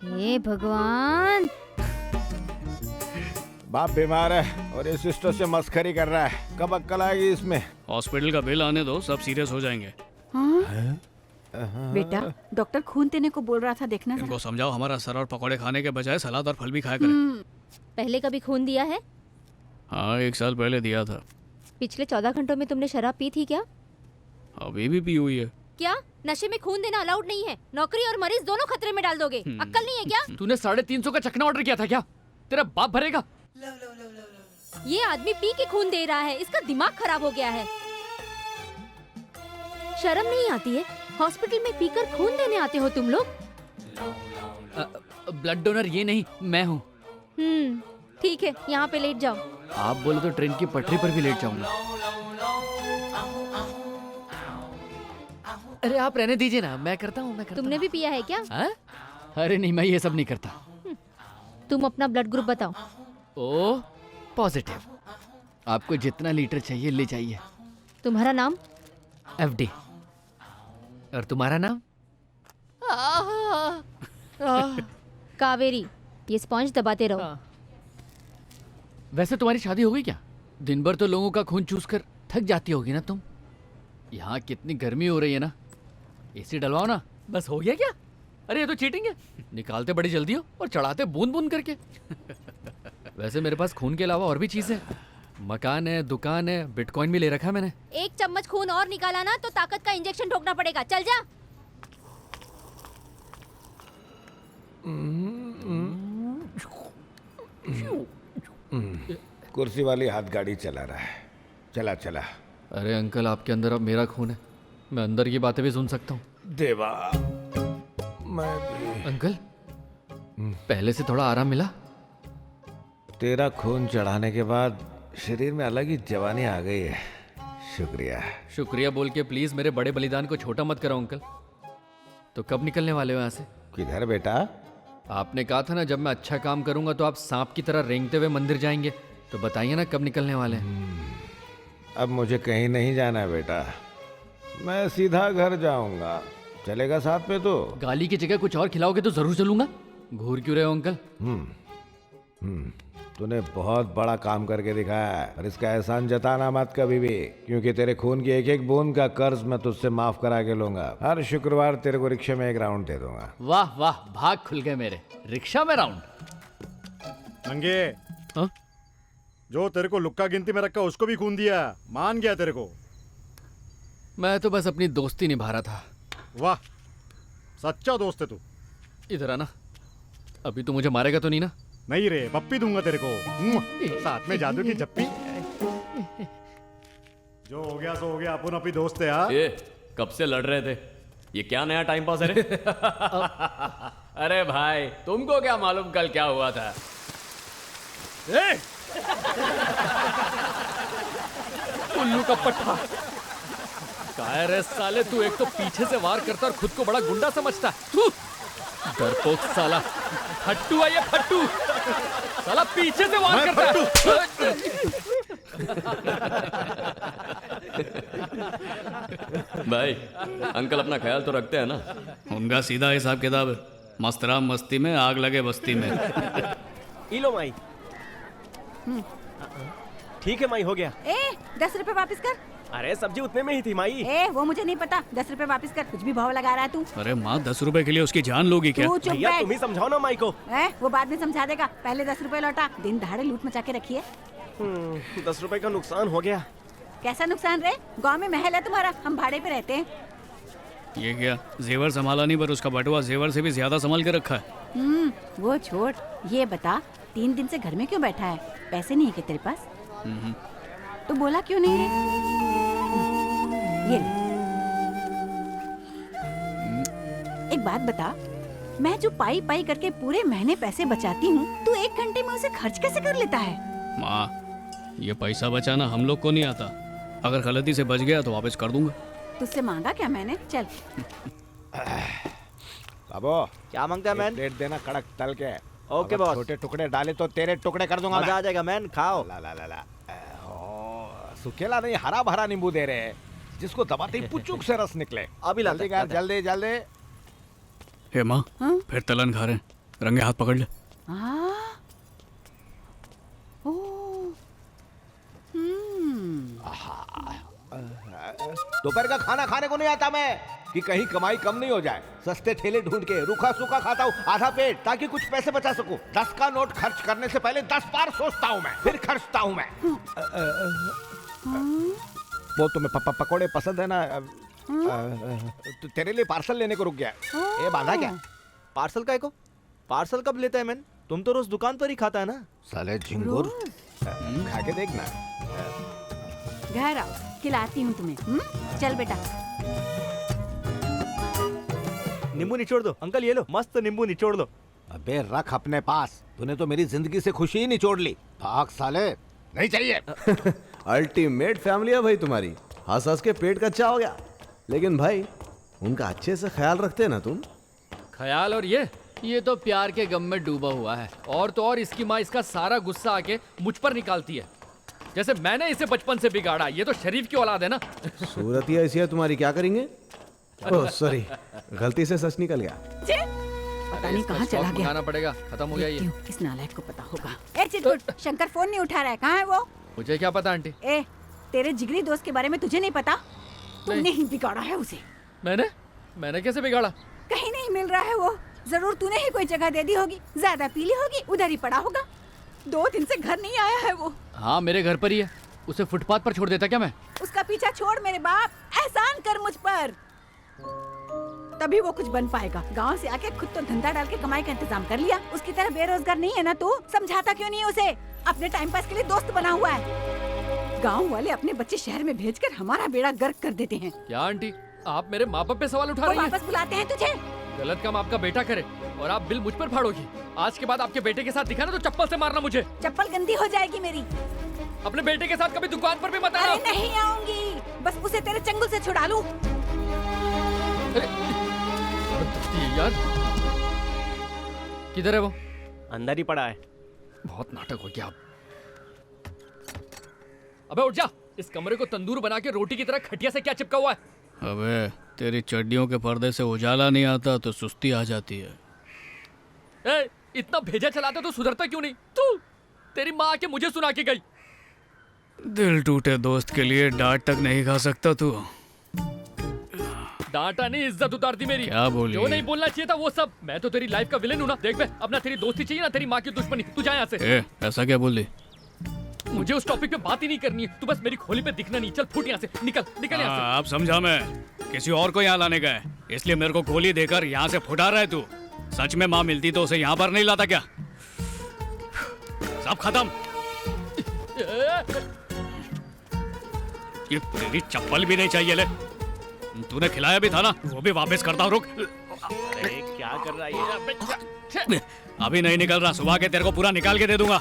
Speaker 14: हे भगवान,
Speaker 12: बाप बीमार है और ये सिस्टर से मस्खरी कर रहा है, कब अक्कल आएगी इसमें?
Speaker 1: हॉस्पिटल का बिल आने दो, सब सीरियस हो जाएंगे।
Speaker 19: बेटा डॉक्टर खून देने को बोल रहा था, देखना जरा।
Speaker 1: इनको समझाओ हमारा सर और पकौड़े खाने के बजाय सलाद और फल भी खाया करें।
Speaker 2: पहले कभी खून दिया है?
Speaker 1: हाँ, 1 साल पहले दिया था।
Speaker 2: पिछले 14 घंटों में तुमने शराब पी थी क्या?
Speaker 1: अभी भी पी हुई है।
Speaker 2: क्या नशे में खून देना अलाउड नहीं है? नौकरी और मरीज दोनों खतरे में डाल दोगे, अक्कल नहीं है क्या?
Speaker 8: तूने 350 का चखना ऑर्डर किया था क्या? तेरा बाप भरेगा?
Speaker 2: ये आदमी पी के खून दे रहा है, इसका दिमाग खराब हो गया है। शर्म नहीं आती है? हॉस्पिटल में पीकर खून देने आते हो तुम लोग?
Speaker 8: ब्लड डोनर ये नहीं, मैं हूँ।
Speaker 2: ठीक है, यहाँ पे लेट जाओ।
Speaker 8: आप बोलो तो ट्रेन की पटरी पर भी लेट जाऊंगा। अरे आप रहने दीजिए ना, मैं करता हूँ।
Speaker 2: तुमने भी पिया है क्या?
Speaker 8: अरे नहीं, मैं ये सब नहीं करता।
Speaker 2: तुम अपना ब्लड ग्रुप बताओ।
Speaker 8: O positive. आपको जितना लीटर चाहिए ले जाइए।
Speaker 2: तुम्हारा नाम?
Speaker 8: FD। और तुम्हारा नाम?
Speaker 2: कावेरी। ये स्पॉन्ज दबाते रहो।
Speaker 8: वैसे तुम्हारी शादी हो गई क्या? दिन भर तो लोगों का खून चूस कर थक जाती होगी ना तुम। यहाँ कितनी गर्मी हो रही है ना, AC डलवाओ ना। बस हो गया क्या? अरे ये तो चीटिंग है, निकालते बड़ी जल्दी हो और चढ़ाते बूंद बूंद करके। वैसे मेरे पास खून के अलावा और भी चीजें, मकान है, दुकान है, बिटकॉइन भी ले रखा है मैंने।
Speaker 2: 1 चम्मच खून और निकाला ना तो ताकत का इंजेक्शन ठोकना पड़ेगा। चल जा।
Speaker 12: कुर्सी वाली हाथ गाड़ी चला रहा है, चला चला।
Speaker 8: अरे अंकल, आपके अंदर अब मेरा खून है, मैं अंदर की बातें भी सुन सकता हूँ।
Speaker 12: देवा, मैं भी।
Speaker 8: अंकल, पहले से थोड़ा आराम मिला?
Speaker 12: तेरा खून चढ़ाने के बाद शरीर में अलग ही जवानी आ गई है। शुक्रिया।
Speaker 8: शुक्रिया बोल के प्लीज मेरे बड़े बलिदान को छोटा मत करो अंकल। तो कब निकलने वाले हो यहाँ से?
Speaker 12: किधर बेटा?
Speaker 8: आपने कहा था ना जब मैं अच्छा काम करूंगा तो आप सांप की तरह रेंगते हुए मंदिर जाएंगे, तो बताइए ना कब निकलने वाले हैं?
Speaker 12: अब मुझे कहीं नहीं जाना है बेटा, मैं सीधा घर जाऊंगा। चलेगा साथ में? तो
Speaker 8: गाली की जगह कुछ और खिलाओगे तो जरूर चलूंगा। घूर क्यों रहे हो अंकल?
Speaker 12: तूने बहुत बड़ा काम करके दिखाया है और इसका एहसान जताना मत कभी भी, क्योंकि तेरे खून की एक एक बूंद का कर्ज मैं तुझसे माफ करा के लूंगा। हर शुक्रवार तेरे को रिक्शे में 1 राउंड दे दूंगा।
Speaker 8: वाह वाह, भाग खुल गए मेरे। रिक्शा में राउंड?
Speaker 4: नंगे, जो तेरे को लुक्का गिनती में रखा उसको भी खून दिया, मान गया तेरे को?
Speaker 8: मैं तो बस अपनी दोस्ती निभा रहा था।
Speaker 4: वाह, सच्चा दोस्त है तू।
Speaker 8: इधर आना, अभी तो मुझे मारेगा तो नहीं ना?
Speaker 4: नहीं रे, पप्पी दूंगा तेरे को, साथ में जादू की जप्पी। जो हो गया सो हो गया, अपन अपनी दोस्त है। यार
Speaker 3: ये कब से लड़ रहे थे, ये क्या नया टाइम पास है रे? अरे भाई, तुमको क्या मालूम कल क्या हुआ था?
Speaker 8: उल्लू का पट्टा। कायर है साले तू, एक तो पीछे से वार करता और खुद को बड़ा गुंडा समझता। तू डरपोक साला, फट्टू है ये, फट्टू साला, पीछे से वार करता।
Speaker 3: भाई अंकल अपना ख्याल तो रखते हैं ना?
Speaker 1: उनका सीधा हिसाब किताब है, मस्तराम मस्ती में आग लगे बस्ती में।
Speaker 5: लो माई। ठीक है माई, हो गया।
Speaker 19: 10 रुपए वापस कर।
Speaker 5: अरे सब्जी उतने में ही थी माई।
Speaker 19: वो मुझे नहीं पता, 10 रुपए वापस कर। कुछ भी भाव लगा रहा है तू।
Speaker 1: अरे माँ, 10 रुपए के लिए उसकी जान लोगी क्या?
Speaker 19: तू चुप बैठ।
Speaker 5: तुम ही समझाओ ना माई को।
Speaker 19: वो बाद में समझा देगा, पहले 10 रुपए लौटा। दिन दहाड़े लूट मचा के रखिए।
Speaker 5: 10 रुपए का नुकसान हो गया।
Speaker 19: कैसा नुकसान रे? गांव में महल है तुम्हारा, हम भाड़े पे रहते हैं।
Speaker 1: ये क्या जेवर संभाला नहीं, पर उसका बटुआ जेवर से भी ज्यादा संभाल के रखा है।
Speaker 19: वो छोड़, ये बता 3 दिन से घर में क्यों बैठा है? पैसे नहीं है क्या तेरे पास? तो बोला क्यों नहीं है? ये ले। एक बात बता, मैं जो पाई पाई करके पूरे महीने पैसे बचाती हूँ, तू 1 घंटे में उसे खर्च कैसे कर लेता है?
Speaker 1: माँ, ये पैसा बचाना हम लोग को नहीं आता। अगर गलती से बच गया तो वापस कर दूंगा।
Speaker 19: तुझसे मांगा क्या मैंने? चल।
Speaker 12: बाबू
Speaker 10: क्या मांगता है मैन?
Speaker 12: प्लेट देना कड़क तल के।
Speaker 10: Okay boss.
Speaker 12: छोटे टुकड़े डाले तो तेरे टुकड़े कर दूंगा।
Speaker 10: मजा आ जाएगा मैन, खाओ।
Speaker 12: ला ला ला ला। सुखेला नहीं, हरा भरा नींबू दे रहे हैं, जिसको दबाते ही पुचुक से रस निकले।
Speaker 10: अभी
Speaker 12: जल्दी कर, जल्दी जल्दी।
Speaker 1: हे माँ, फिर तलन खा रहे हैं, रंगे हाथ पकड़ ले।
Speaker 12: दोपहर का खाना खाने को नहीं आता मैं, कि कहीं कमाई कम नहीं हो जाए। सस्ते ठेले ढूंढ के रूखा सूखा खाता हूँ आधा पेट, ताकि कुछ पैसे बचा सकूं। 10 का नोट खर्च करने से पहले 10 बार सोचता हूँ मैं, फिर खर्चता हूँ मैं। वो तुम्हें पकोड़े पसंद है ना? तो तेरे लिए पार्सल लेने को रुक गया। ये बांधा क्या?
Speaker 10: पार्सल का को? पार्सल कब लेता है मैन? तुम तो रोज दुकान पर ही खाता है ना?
Speaker 12: साले झिंगुर, खा के देखना।
Speaker 19: घर आओ, खिलाती हूँ तुम्हें। चल बेटा।
Speaker 10: नींबू निचोड़ दो अंकल, ये लो मस्त नींबू निचोड़ लो।
Speaker 12: अबे रख अपने पास, तूने तो मेरी जिंदगी से खुशी ही निचोड़ ली। भाग साले, नहीं चाहिए।
Speaker 6: अल्टीमेट फैमिली है भाई तुम्हारी, हंस हंस के पेट कच्चा हो गया। लेकिन भाई उनका अच्छे से ख्याल रखते हैं ना तुम?
Speaker 8: ख्याल और ये तो प्यार के गम में डूबा हुआ है। और तो और इसकी माँ इसका सारा गुस्सा आके मुझ पर निकालती है, जैसे मैंने इसे बचपन से बिगाड़ा। ये तो शरीफ की औलाद है ना।
Speaker 6: सूरत ही ऐसी है तुम्हारी, क्या करेंगे? ओह सॉरी, गलती से सच निकल गया।
Speaker 19: पता नहीं कहाँ चला गया।
Speaker 8: खाना पड़ेगा, खत्म हो गया ये।
Speaker 19: इस नालायक को पता होगा। चिरकुट, शंकर फोन नहीं उठा रहा है, कहाँ है वो?
Speaker 8: मुझे क्या पता आंटी।
Speaker 19: तेरे जिगरी दोस्त के बारे में तुझे नहीं पता? तूने ही बिगाड़ा है उसे।
Speaker 8: मैंने कैसे बिगाड़ा?
Speaker 19: कहीं नहीं मिल रहा है वो। जरूर तूने ही कोई जगह दे दी होगी, ज्यादा पीली होगी, उधर ही पड़ा होगा। 2 दिन से घर नहीं आया है वो।
Speaker 8: हाँ, मेरे घर पर ही है। उसे फुटपाथ पर छोड़ देता क्या मैं?
Speaker 19: उसका पीछा छोड़ मेरे बाप, एहसान कर मुझ पर, तभी वो कुछ बन पाएगा। गांव से आके खुद तो धंधा डाल के कमाई का इंतजाम कर लिया। उसकी तरह बेरोजगार नहीं है ना तू? समझाता क्यों नहीं उसे? अपने टाइम पास के लिए दोस्त बना हुआ है। गांव वाले अपने बच्चे शहर में भेजकर हमारा बेड़ा गर्क कर देते हैं।
Speaker 8: क्या आंटी, आप मेरे माँ बाप पे सवाल उठा रही हैं?
Speaker 19: वापस बुलाते हैं तुझे।
Speaker 8: गलत काम आपका बेटा करे और आप बिल मुझ पर फाड़ोगी। आज के बाद आपके बेटे के साथ दिखा ना तो चप्पल से मारना मुझे।
Speaker 19: चप्पल गंदी हो जाएगी मेरी।
Speaker 8: अपने बेटे के साथ कभी दुकान पर भी मत आना।
Speaker 19: अरे नहीं आऊंगी, बस उसे तेरे चंगुल से छुड़ा लूं।
Speaker 8: यार, किधर है वो?
Speaker 5: अंदर ही पड़ा है।
Speaker 8: बहुत नाटक हो गया। अबे उठ जा, इस कमरे को तंदूर बना के रोटी की तरह खटिया से क्या चिपका हुआ है?
Speaker 1: अबे तेरी चड्डियों के पर्दे से उजाला नहीं आता तो सुस्ती आ जाती है।
Speaker 8: इतना भेजा चलाता तो सुधरता क्यों नहीं? तू, तेरी माँ आके मुझे सुना के गई।
Speaker 1: दिल टूटे दोस्त के लिए डांट तक नहीं खा सकता तू।
Speaker 8: डांटा नहीं, इज्जत उतारती मेरी।
Speaker 1: क्या बोली?
Speaker 8: जो नहीं बोलना चाहिए था वो सब। मैं तो तेरी लाइफ का विलेन हूँ ना। देख बे, अब ना तेरी दोस्ती चाहिए ना तेरी माँ की दुश्मनी। तू जा यहाँ से।
Speaker 1: ऐसा क्या बोल दी?
Speaker 8: मुझे उस टॉपिक पे बात ही नहीं करनी है। तू बस मेरी खोली पे दिखना नहीं। चल फुट यहाँ से, निकल निकल यहाँ से।
Speaker 1: अब समझा, मैं किसी और को यहाँ लाने का है, इसलिए मेरे को गोली देकर यहाँ से फुटा रहा है तू। सच में माँ मिलती तो उसे यहाँ पर नहीं लाता क्या? सब खत्म। ये तेरी चप्पल भी नहीं चाहिए। ले, तूने खिलाया भी था ना, वो भी वापस करता हूँ। रुक।
Speaker 5: अरे क्या कर रहा है ये?
Speaker 1: अभी नहीं निकल रहा, सुबह के तेरे को पूरा निकाल के दे दूंगा।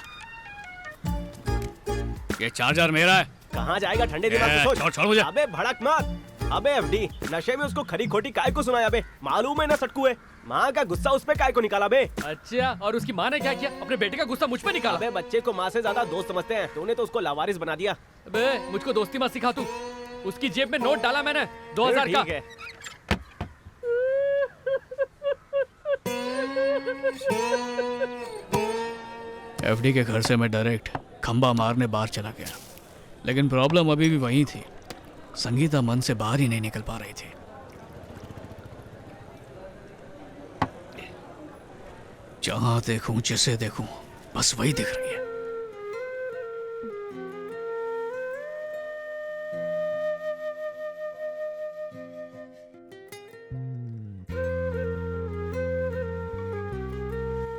Speaker 1: ये चार्जर मेरा है।
Speaker 5: कहाँ जाएगा? ठंडे दिमाग से सोच।
Speaker 1: छोड़ मुझे।
Speaker 5: अबे भड़क मत। अबे एफडी, नशे में उसको खरी खोटी काय को सुनाया बे? मालूम है ना सटकू है। माँ का गुस्सा उस पे काय को निकाला बे?
Speaker 8: अच्छा, और उसकी माँ ने क्या किया? अपने बेटे का गुस्सा मुझ पे निकाला।
Speaker 5: अबे बच्चे को माँ से ज्यादा दोस्त समझते हैं, तूने तो उसको लावारिस बना दिया।
Speaker 8: अबे मुझको दोस्ती मत सिखा तू। उसकी जेब में नोट डाला मैंने 2000 का।
Speaker 5: ठीक है।
Speaker 1: एफडी के घर से मैं डायरेक्ट खंबा मारने बाहर चला गया, लेकिन प्रॉब्लम अभी भी वहीं थी। संगीता मन से बाहर ही नहीं निकल पा रही थी। जहां देखूं, जिसे देखूं, बस वही दिख रही है।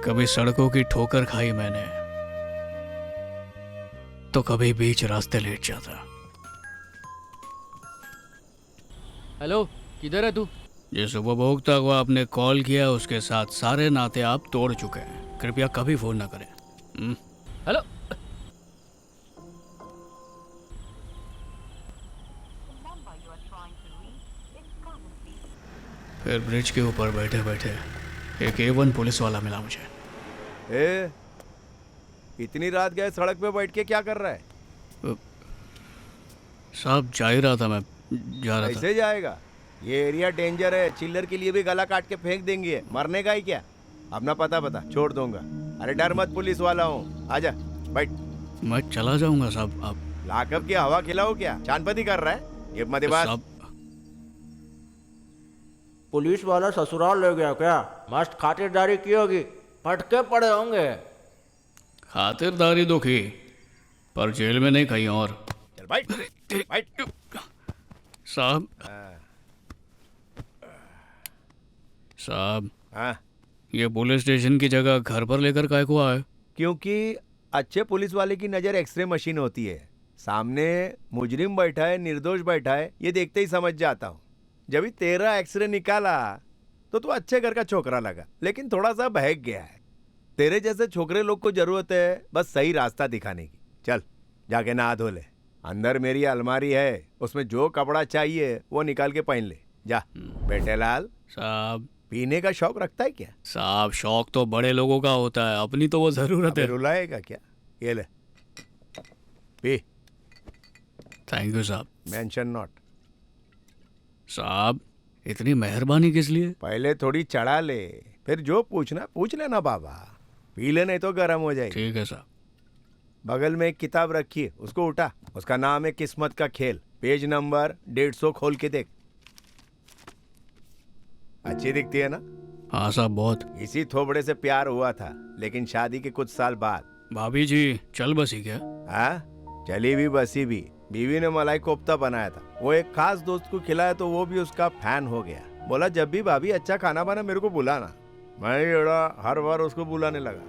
Speaker 1: कभी सड़कों की ठोकर खाई मैंने, तो कभी बीच रास्ते लेट जाता।
Speaker 8: हेलो, किधर है तू?
Speaker 1: जिस उपभोक्ता को आपने कॉल किया उसके साथ सारे नाते आप तोड़ चुके हैं। कृपया कभी फोन न करें।
Speaker 8: हेलो।
Speaker 1: फिर ब्रिज के ऊपर बैठे बैठे एक A1 पुलिस वाला मिला मुझे।
Speaker 12: ए, इतनी रात गए सड़क पे बैठ के क्या कर रहा है?
Speaker 1: साहब जा ही रहा था, मैं जा रहा था।
Speaker 12: कैसे जाएगा? ये एरिया डेंजर है, चिल्लर के लिए भी गला काट के फेंक देंगे। मरने का ही क्या? अपना पता बता, छोड़ दूंगा। अरे डर मत, पुलिस वाला हूँ, आजा बैठ।
Speaker 1: मैं चला जाऊंगा साहब। आप
Speaker 12: लाकअप की हवा खिलाओ क्या? चांदपति कर रहा है ये मदेबाज।
Speaker 16: पुलिस वाला ससुराल ले गया क्या? मस्त खातिरदारी की होगी, फटके पड़े होंगे।
Speaker 1: खातिरदारी तो की, पर जेल में नहीं, कहीं और।
Speaker 12: चल बैठ बैठ।
Speaker 1: साहब साहब, ये पुलिस स्टेशन की जगह घर पर लेकर काय को आए?
Speaker 12: क्योंकि अच्छे पुलिस वाले की नजर एक्सरे मशीन होती है। सामने मुजरिम बैठा है, निर्दोष बैठा है, ये देखते ही समझ जाता हूँ। जब ही तेरा एक्सरे निकाला तो तू अच्छे घर का छोकरा लगा, लेकिन थोड़ा सा बहक गया है। तेरे जैसे छोकरे लोग को जरूरत है बस सही रास्ता दिखाने की। चल जाके नहा धो ले, अंदर मेरी अलमारी है, उसमें जो कपड़ा चाहिए वो निकाल के पहन ले। जा बेटे लाल।
Speaker 1: साहब
Speaker 12: पीने का शौक रखता है क्या?
Speaker 1: साहब शौक तो बड़े लोगों का होता है, अपनी तो वो जरूरत है।
Speaker 12: रुलाएगा क्या? ये ले पी।
Speaker 1: थैंक यू साहब।
Speaker 12: Mention not.
Speaker 1: साहब इतनी मेहरबानी किस लिए?
Speaker 12: पहले थोड़ी चढ़ा ले, फिर जो पूछना पूछ लेना बाबा। पी ले नहीं तो गर्म हो जाएगी।
Speaker 1: ठीक है साहब।
Speaker 12: बगल में एक किताब रखी है, उसको उठा। उसका नाम है किस्मत का खेल, पेज नंबर 150 खोल के देख। अच्छी दिखती है ना?
Speaker 1: हाँ साहब बहुत।
Speaker 12: इसी थोबड़े से प्यार हुआ था, लेकिन शादी के कुछ साल बाद।
Speaker 1: भाभी जी चल बसी क्या?
Speaker 12: हाँ चली भी बसी भी। बीवी ने मलाई कोफ्ता बनाया था, वो एक खास दोस्त को खिलाया तो वो भी उसका फैन हो गया। बोला जब भी भाभी अच्छा खाना बना मेरे को बुलाना। मैं एड़ा हर बार उसको बुलाने लगा।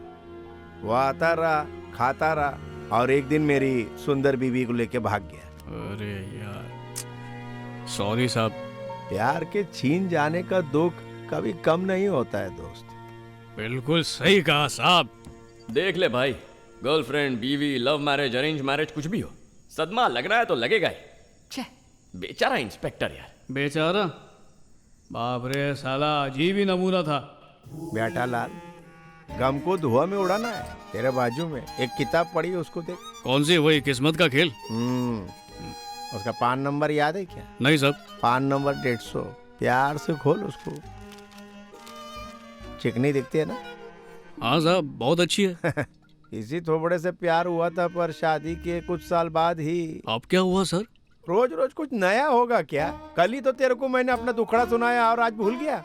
Speaker 12: वो आता रहा, खाता रहा, और एक दिन मेरी सुंदर बीवी को लेके भाग गया।
Speaker 1: अरे यार सॉरी साहब।
Speaker 12: प्यार के छीन जाने का दुख कभी कम नहीं होता है दोस्त।
Speaker 1: बिल्कुल सही कहा साहब।
Speaker 15: देख ले भाई, गर्लफ्रेंड, बीवी, लव मैरिज, अरेंज मैरिज, कुछ भी हो, सदमा लग रहा है तो लगेगा ही। छे, बेचारा इंस्पेक्टर यार।
Speaker 1: बेचारा? बाप रे, साला अजीब ही नमूना था।
Speaker 12: बेटा लाल, गम को धुआं में उड़ाना है। तेरे बाजू में एक किताब पड़ी है, उसको देख।
Speaker 1: कौन सी? वही किस्मत का खेल?
Speaker 12: उसका पान नंबर याद है क्या?
Speaker 1: नहीं साहब।
Speaker 12: पान नंबर 150। प्यार से खोल उसको। चिकनी दिखती है ना?
Speaker 1: हाँ साहब बहुत अच्छी है।
Speaker 12: इसी थोबड़े से प्यार हुआ था, पर शादी के कुछ साल बाद ही।
Speaker 1: अब क्या हुआ सर?
Speaker 12: रोज रोज कुछ नया होगा क्या? कल ही तो तेरे को मैंने अपना दुखड़ा सुनाया और आज भूल गया।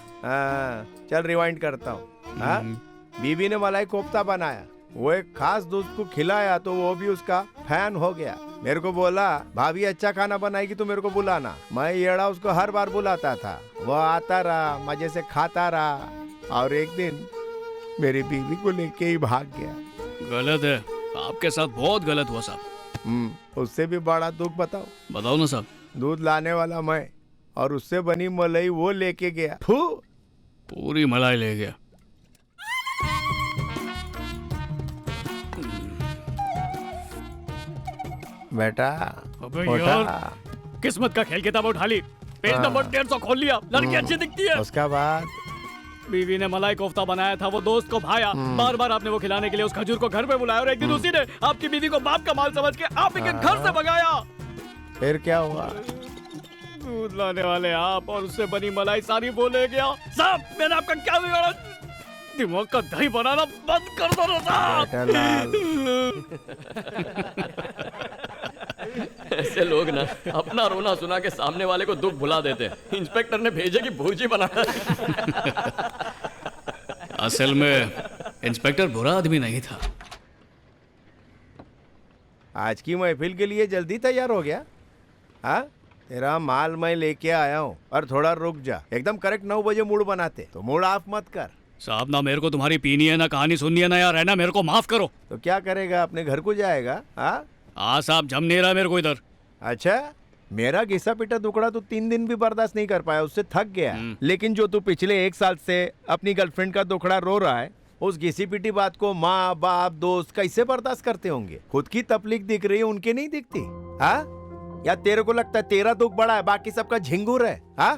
Speaker 12: चल रिवाइंड करता हूँ। बीवी ने मलाई कोफ्ता बनाया, वो एक खास दोस्त को खिलाया तो वो भी उसका फैन हो गया। मेरे को बोला भाभी अच्छा खाना बनाएगी तो मेरे को बुलाना। मैं येड़ा उसको हर बार बुलाता था, वो आता रहा, मजे से खाता रहा, और एक दिन मेरी बीवी को लेके ही भाग गया।
Speaker 1: गलत है, आपके साथ बहुत गलत हुआ साहब।
Speaker 12: उससे भी बड़ा दुख बताओ।
Speaker 1: बताओ ना साहब।
Speaker 12: दूध लाने वाला मैं, और उससे बनी मलाई वो लेके गया।
Speaker 1: पूरी मलाई ले गया।
Speaker 12: बेटा
Speaker 1: अबे यार, किस्मत का खेल किताब उठा ली। पेज नंबर 150 खोल लिया, लड़की अच्छी दिखती है।
Speaker 12: उसका बाद
Speaker 1: बीवी ने मलाई कोफ्ता बनाया था, वो दोस्त को भाया। बार बार आपने वो खिलाने के लिए उस खजूर को घर पे बुलाया और एक दिन उसी ने आपकी बीवी को बाप का माल समझ के आप ही के घर से भगाया।
Speaker 12: फिर क्या हुआ?
Speaker 1: दूध लाने वाले आप और उससे बनी मलाई सारी वो ले गया। साहब मैंने आपका क्या बिगाड़ा? दिमाग का दही बनाना बंद कर दो
Speaker 15: ऐसे लोग ना अपना रोना सुना के सामने वाले को दुख भुला देते हैं। इंस्पेक्टर ने भेजे कि भुर्जी बनाना।
Speaker 1: असल में इंस्पेक्टर बुरा आदमी नहीं था।
Speaker 12: आज की महफिल के लिए जल्दी तैयार हो गया? हाँ, तेरा माल मैं लेके आया हूँ और थोड़ा रुक जा। एकदम करेक्ट 9 बजे मूड बनाते, तो मूड ऑफ मत कर।
Speaker 1: साहब ना मेरे को तुम्हारी पीनी है ना कहानी सुननी है ना यार, रहना मेरे को माफ करो।
Speaker 12: तो क्या करेगा? अपने घर को जाएगा?
Speaker 1: हाँ साहब, जम नहीं रहा मेरे को इधर।
Speaker 12: अच्छा, मेरा घिसा पिटा दुकड़ा तो 3 दिन भी बर्दाश्त नहीं कर पाया, उससे थक गया। लेकिन जो तू पिछले 1 साल से अपनी गर्लफ्रेंड का दुखड़ा रो रहा है, उस घिसी पिटी बात को माँ बाप दोस्त कैसे बर्दाश्त करते होंगे? खुद की तकलीफ दिख रही है, उनके नहीं दिखती? हाँ, या तेरे को लगता है तेरा दुख बड़ा है, बाकी सबका झिंगुर है? हाँ,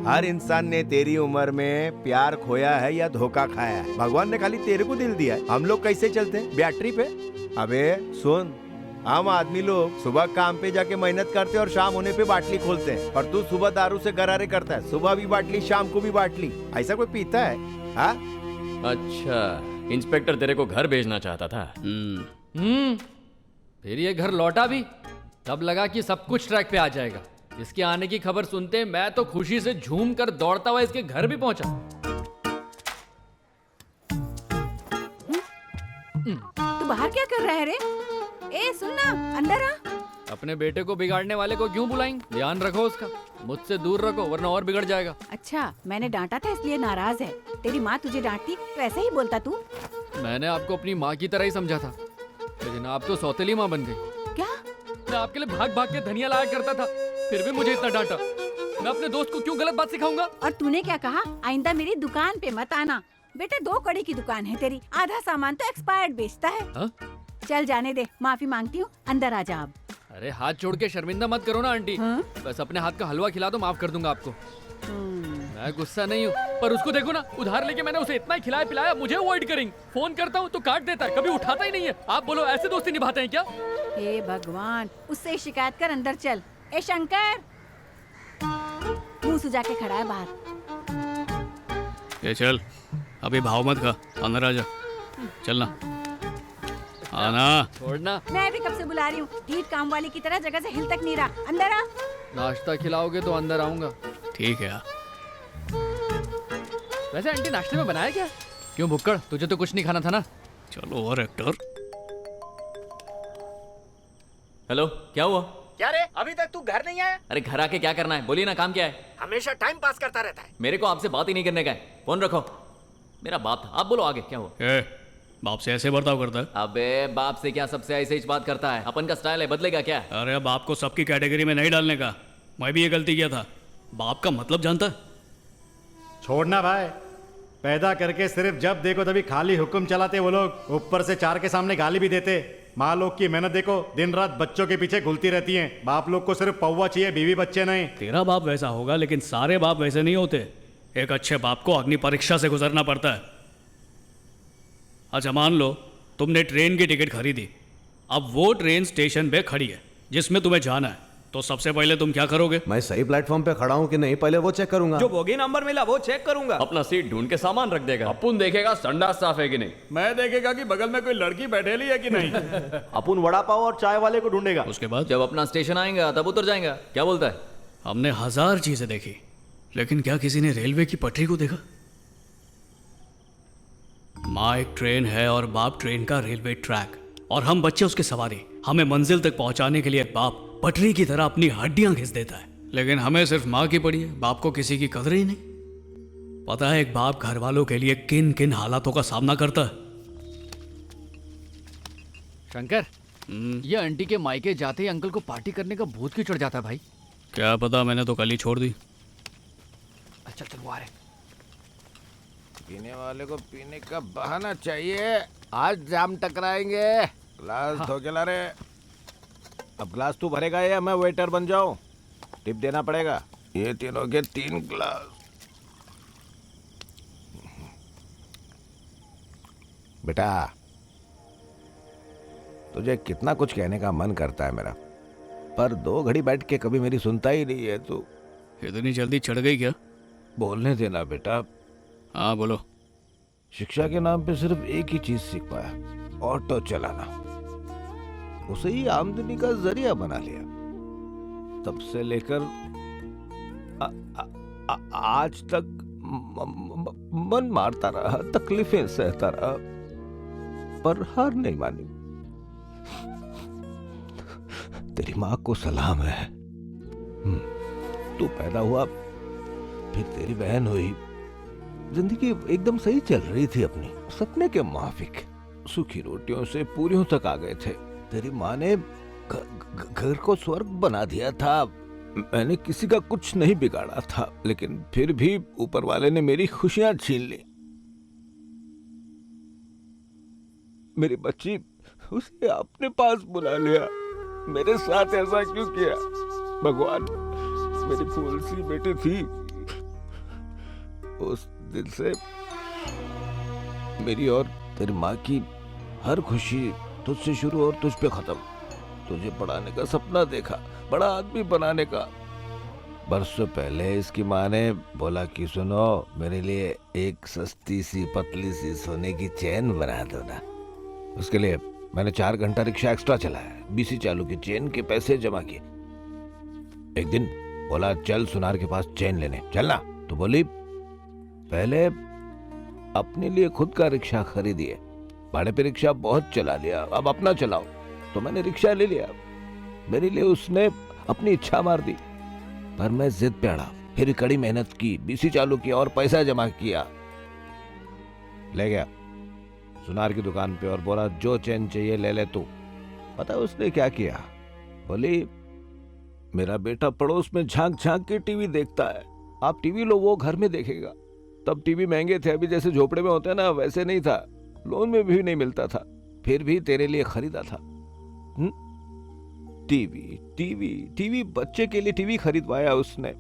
Speaker 12: हर इंसान ने तेरी उम्र में प्यार खोया है या धोखा खाया है। भगवान ने खाली तेरे को दिल दिया है। हम लोग कैसे चलते हैं? बैटरी पे। अबे सुन, हम आदमी लोग सुबह काम पे जाके मेहनत करते और शाम होने पे बाटली खोलते हैं, और तू सुबह दारू से गरारे करता है, सुबह भी बाटली शाम को भी बाटली। ऐसा कोई पीता है? हाँ?
Speaker 15: अच्छा, इंस्पेक्टर तेरे को घर भेजना चाहता था।
Speaker 8: फिर ये घर लौटा भी, तब लगा कि सब कुछ ट्रैक पे आ जाएगा। इसके आने की खबर सुनते मैं तो खुशी से झूम कर दौड़ता हुआ इसके घर भी पहुंचा।
Speaker 19: तू बाहर क्या कर रहा है रे? ए सुनना, अंदर आ।
Speaker 8: अपने बेटे को बिगाड़ने वाले को क्यों बुलाएंगे? ध्यान रखो उसका, मुझसे दूर रखो वरना और बिगड़ जाएगा।
Speaker 19: अच्छा, मैंने डांटा था इसलिए नाराज है। तेरी माँ तुझे डांटती तो ऐसे ही बोलता तू?
Speaker 8: मैंने आपको अपनी माँ की तरह ही समझा था, लेकिन आप तो सौतेली माँ बन गई।
Speaker 19: क्या?
Speaker 8: मैं आपके लिए भाग भाग के धनिया लाया करता था, फिर भी मुझे इतना डांटा। मैं अपने दोस्त को क्यों गलत बात सिखाऊंगा?
Speaker 19: और तूने क्या कहा? आइंदा मेरी दुकान पे मत आना। बेटा 2 कड़ी की दुकान है तेरी, आधा सामान तो एक्सपायर्ड बेचता है।
Speaker 8: हा?
Speaker 19: चल जाने दे, माफी मांगती हूँ, अंदर आ जा अब।
Speaker 8: अरे हाथ जोड़ के शर्मिंदा मत करो ना आंटी। बस अपने हाथ का हलवा खिला दो, माफ कर दूंगा आपको। मैं गुस्सा नहीं हूँ, पर उसको देखो ना, उधार लेके मैंने उसे इतना खिलाया पिलाया, मुझे अवॉइड करेंगे। फोन करता हूँ तो काट देता है, कभी उठाता ही नहीं है। आप बोलो ऐसे दोस्ती निभाते हैं क्या?
Speaker 19: हे भगवान, उससे शिकायत कर, अंदर चल। ए शंकर, मुंह सुजा के खड़ा है बाहर।
Speaker 1: ये चल, अभी भाव मत खा, अंदर आ जा। चलना, आना।
Speaker 8: छोड़ना।
Speaker 19: मैं भी कब से बुला रही हूँ, ढीठ काम वाली की तरह जगह से हिल तक नहीं रहा। अंदर आ।
Speaker 8: नाश्ता खिलाओगे तो अंदर आऊंगा।
Speaker 1: ठीक है।
Speaker 8: वैसे आंटी नाश्ते में बनाया क्या? क्यों भुक्कड़, तुझे तो कुछ नहीं खाना था ना?
Speaker 1: चलो और एक्टर।
Speaker 15: हेलो, क्या हुआ?
Speaker 16: क्या रे, अभी तक तू घर नहीं आया?
Speaker 15: अरे घर आके क्या करना है? बोलिए ना, काम क्या है?
Speaker 16: हमेशा टाइम पास करता रहता है।
Speaker 15: मेरे को आपसे बात ही नहीं करने का है। फोन रखो, मेरा बाप था। आप बोलो आगे क्या हुआ?
Speaker 1: बाप से ऐसे बर्ताव करता है?
Speaker 15: अबे बाप से क्या, सबसे ऐसे ही बात करता है। अपन का स्टाइल है, बदलेगा क्या?
Speaker 1: अरे बाप को सबकी कैटेगरी में नहीं डालने का, मैं भी ये गलती किया था। बाप का मतलब जानता है?
Speaker 4: छोड़ना भाई, पैदा करके सिर्फ जब देखो तभी खाली हुक्म चलाते वो लोग, ऊपर से 4 के सामने गाली भी देते। माँ लोग की मेहनत देखो, दिन रात बच्चों के पीछे घुलती रहती हैं। बाप लोग को सिर्फ पौवा चाहिए, बीवी बच्चे नहीं।
Speaker 1: तेरा बाप वैसा होगा, लेकिन सारे बाप वैसे नहीं होते। एक अच्छे बाप को अग्नि परीक्षा से गुजरना पड़ता है। अच्छा मान लो तुमने ट्रेन की टिकट खरीदी, अब वो ट्रेन स्टेशन पे खड़ी है जिसमें तुम्हें जाना है, तो सबसे पहले तुम क्या करोगे?
Speaker 6: मैं सही प्लेटफॉर्म पे खड़ा हूँ कि नहीं, पहले वो चेक करूंगा।
Speaker 21: जो बोगी नंबर मिला वो चेक करूंगा।
Speaker 15: अपना सीट ढूंढ के सामान रख देगा। अपुन देखेगा संडास साफ है कि नहीं।
Speaker 9: मैं देखेगा कि बगल में कोई लड़की बैठेली है कि नहीं।
Speaker 6: अपुन वड़ा पाव और चाय वाले को ढूंढेगा।
Speaker 1: उसके बाद
Speaker 15: जब अपना स्टेशन आएगा तब उतर जाएगा। क्या बोलता है?
Speaker 1: हमने 1000 चीजें देखी, लेकिन क्या किसी ने रेलवे की पटरी को देखा? माँ एक ट्रेन है और बाप ट्रेन का रेलवे ट्रैक, और हम बच्चे उसके सवारी। हमें मंजिल तक पहुंचाने के लिए बाप पटरी की तरह अपनी हड्डियां घिस देता है, लेकिन हमें सिर्फ माँ की पड़ी है, बाप को किसी की कदर ही नहीं। पता है एक बाप घर वालों के लिए किन किन हालातों का सामना करता है?
Speaker 8: शंकर, ये आंटी के मायके जाते ही अंकल को पार्टी करने का भूत क्यों चढ़ जाता है भाई?
Speaker 1: क्या पता, मैंने तो कल ही छोड़ दी।
Speaker 8: अच्छा चल, वो आ रहे।
Speaker 12: पीने वाले को पीने का बहाना चाहिए। आज जाम टकराएंगे। ग्लास धो के ला रहे।
Speaker 10: अब ग्लास तू भरेगा या मैं वेटर बन जाऊं? टिप देना पड़ेगा।
Speaker 12: ये तीनों के 3 ग्लास। बेटा तुझे कितना कुछ कहने का मन करता है मेरा, पर 2 घड़ी बैठ के कभी मेरी सुनता ही नहीं है तू।
Speaker 1: इतनी जल्दी चढ़ गई क्या?
Speaker 12: बोलने देना बेटा।
Speaker 1: हाँ बोलो।
Speaker 12: शिक्षा के नाम पे सिर्फ एक ही चीज सीख पाया, ऑटो चलाना। उसे ही आमदनी का जरिया बना लिया। तब से लेकर आज तक मन मारता रहा, तकलीफें सहता रहा, पर हार नहीं मानी। तेरी माँ को सलाम है। तू पैदा हुआ, फिर तेरी बहन हुई, जिंदगी एकदम सही चल रही थी अपनी, सपने के माफिक। सूखी रोटियों से पूरियों तक आ गए थे। तेरी माँ ने घर को स्वर्ग बना दिया था। मैंने किसी का कुछ नहीं बिगाड़ा था, लेकिन फिर भी ऊपर वाले ने मेरी खुशियां छीन ली। मेरी बच्ची, उसे अपने पास बुला लिया। मेरे साथ ऐसा क्यों किया भगवान? मेरी फूल सी बेटी थी। उस दिन से मेरी और तेरी माँ की हर खुशी तुझसे शुरू और तुझ पे खत्म। तुझे पढ़ाने का सपना देखा, बड़ा आदमी बनाने का। बरसों पहले इसकी माँ ने बोला कि सुनो, मेरे लिए एक सस्ती सी पतली सी सोने की चेन बना दो ना। उसके लिए मैंने 4 घंटा रिक्शा एक्स्ट्रा चलाया, बीसी चालू की चेन के पैसे जमा किए। एक दिन बोला चल सुनार के पास चेन लेने चलना। तो बोली पहले अपने लिए खुद का रिक्शा खरीदिए। भाड़े पे रिक्शा बहुत चला लिया, अब अपना चलाओ। तो मैंने रिक्शा ले लिया। मेरे लिए उसने अपनी इच्छा मार दी, पर मैं जिद पे अड़ा। फिर कड़ी मेहनत की, बीसी चालू किया और पैसा जमा किया। ले गया सुनार की दुकान पे और बोला जो चेन चाहिए ले ले तू। पता है उसने क्या किया? बोली मेरा बेटा पड़ोस में झांक झांक के टीवी देखता है, आप टीवी लो, वो घर में देखेगा। तब टीवी महंगे थे, अभी जैसे झोपड़े में होते हैं ना, वैसे नहीं था, लोन में भी नहीं मिलता था। फिर भी तेरे लिए खरीदा था। टीवी टीवी टीवी, बच्चे के लिए टीवी खरीदवाया उसने।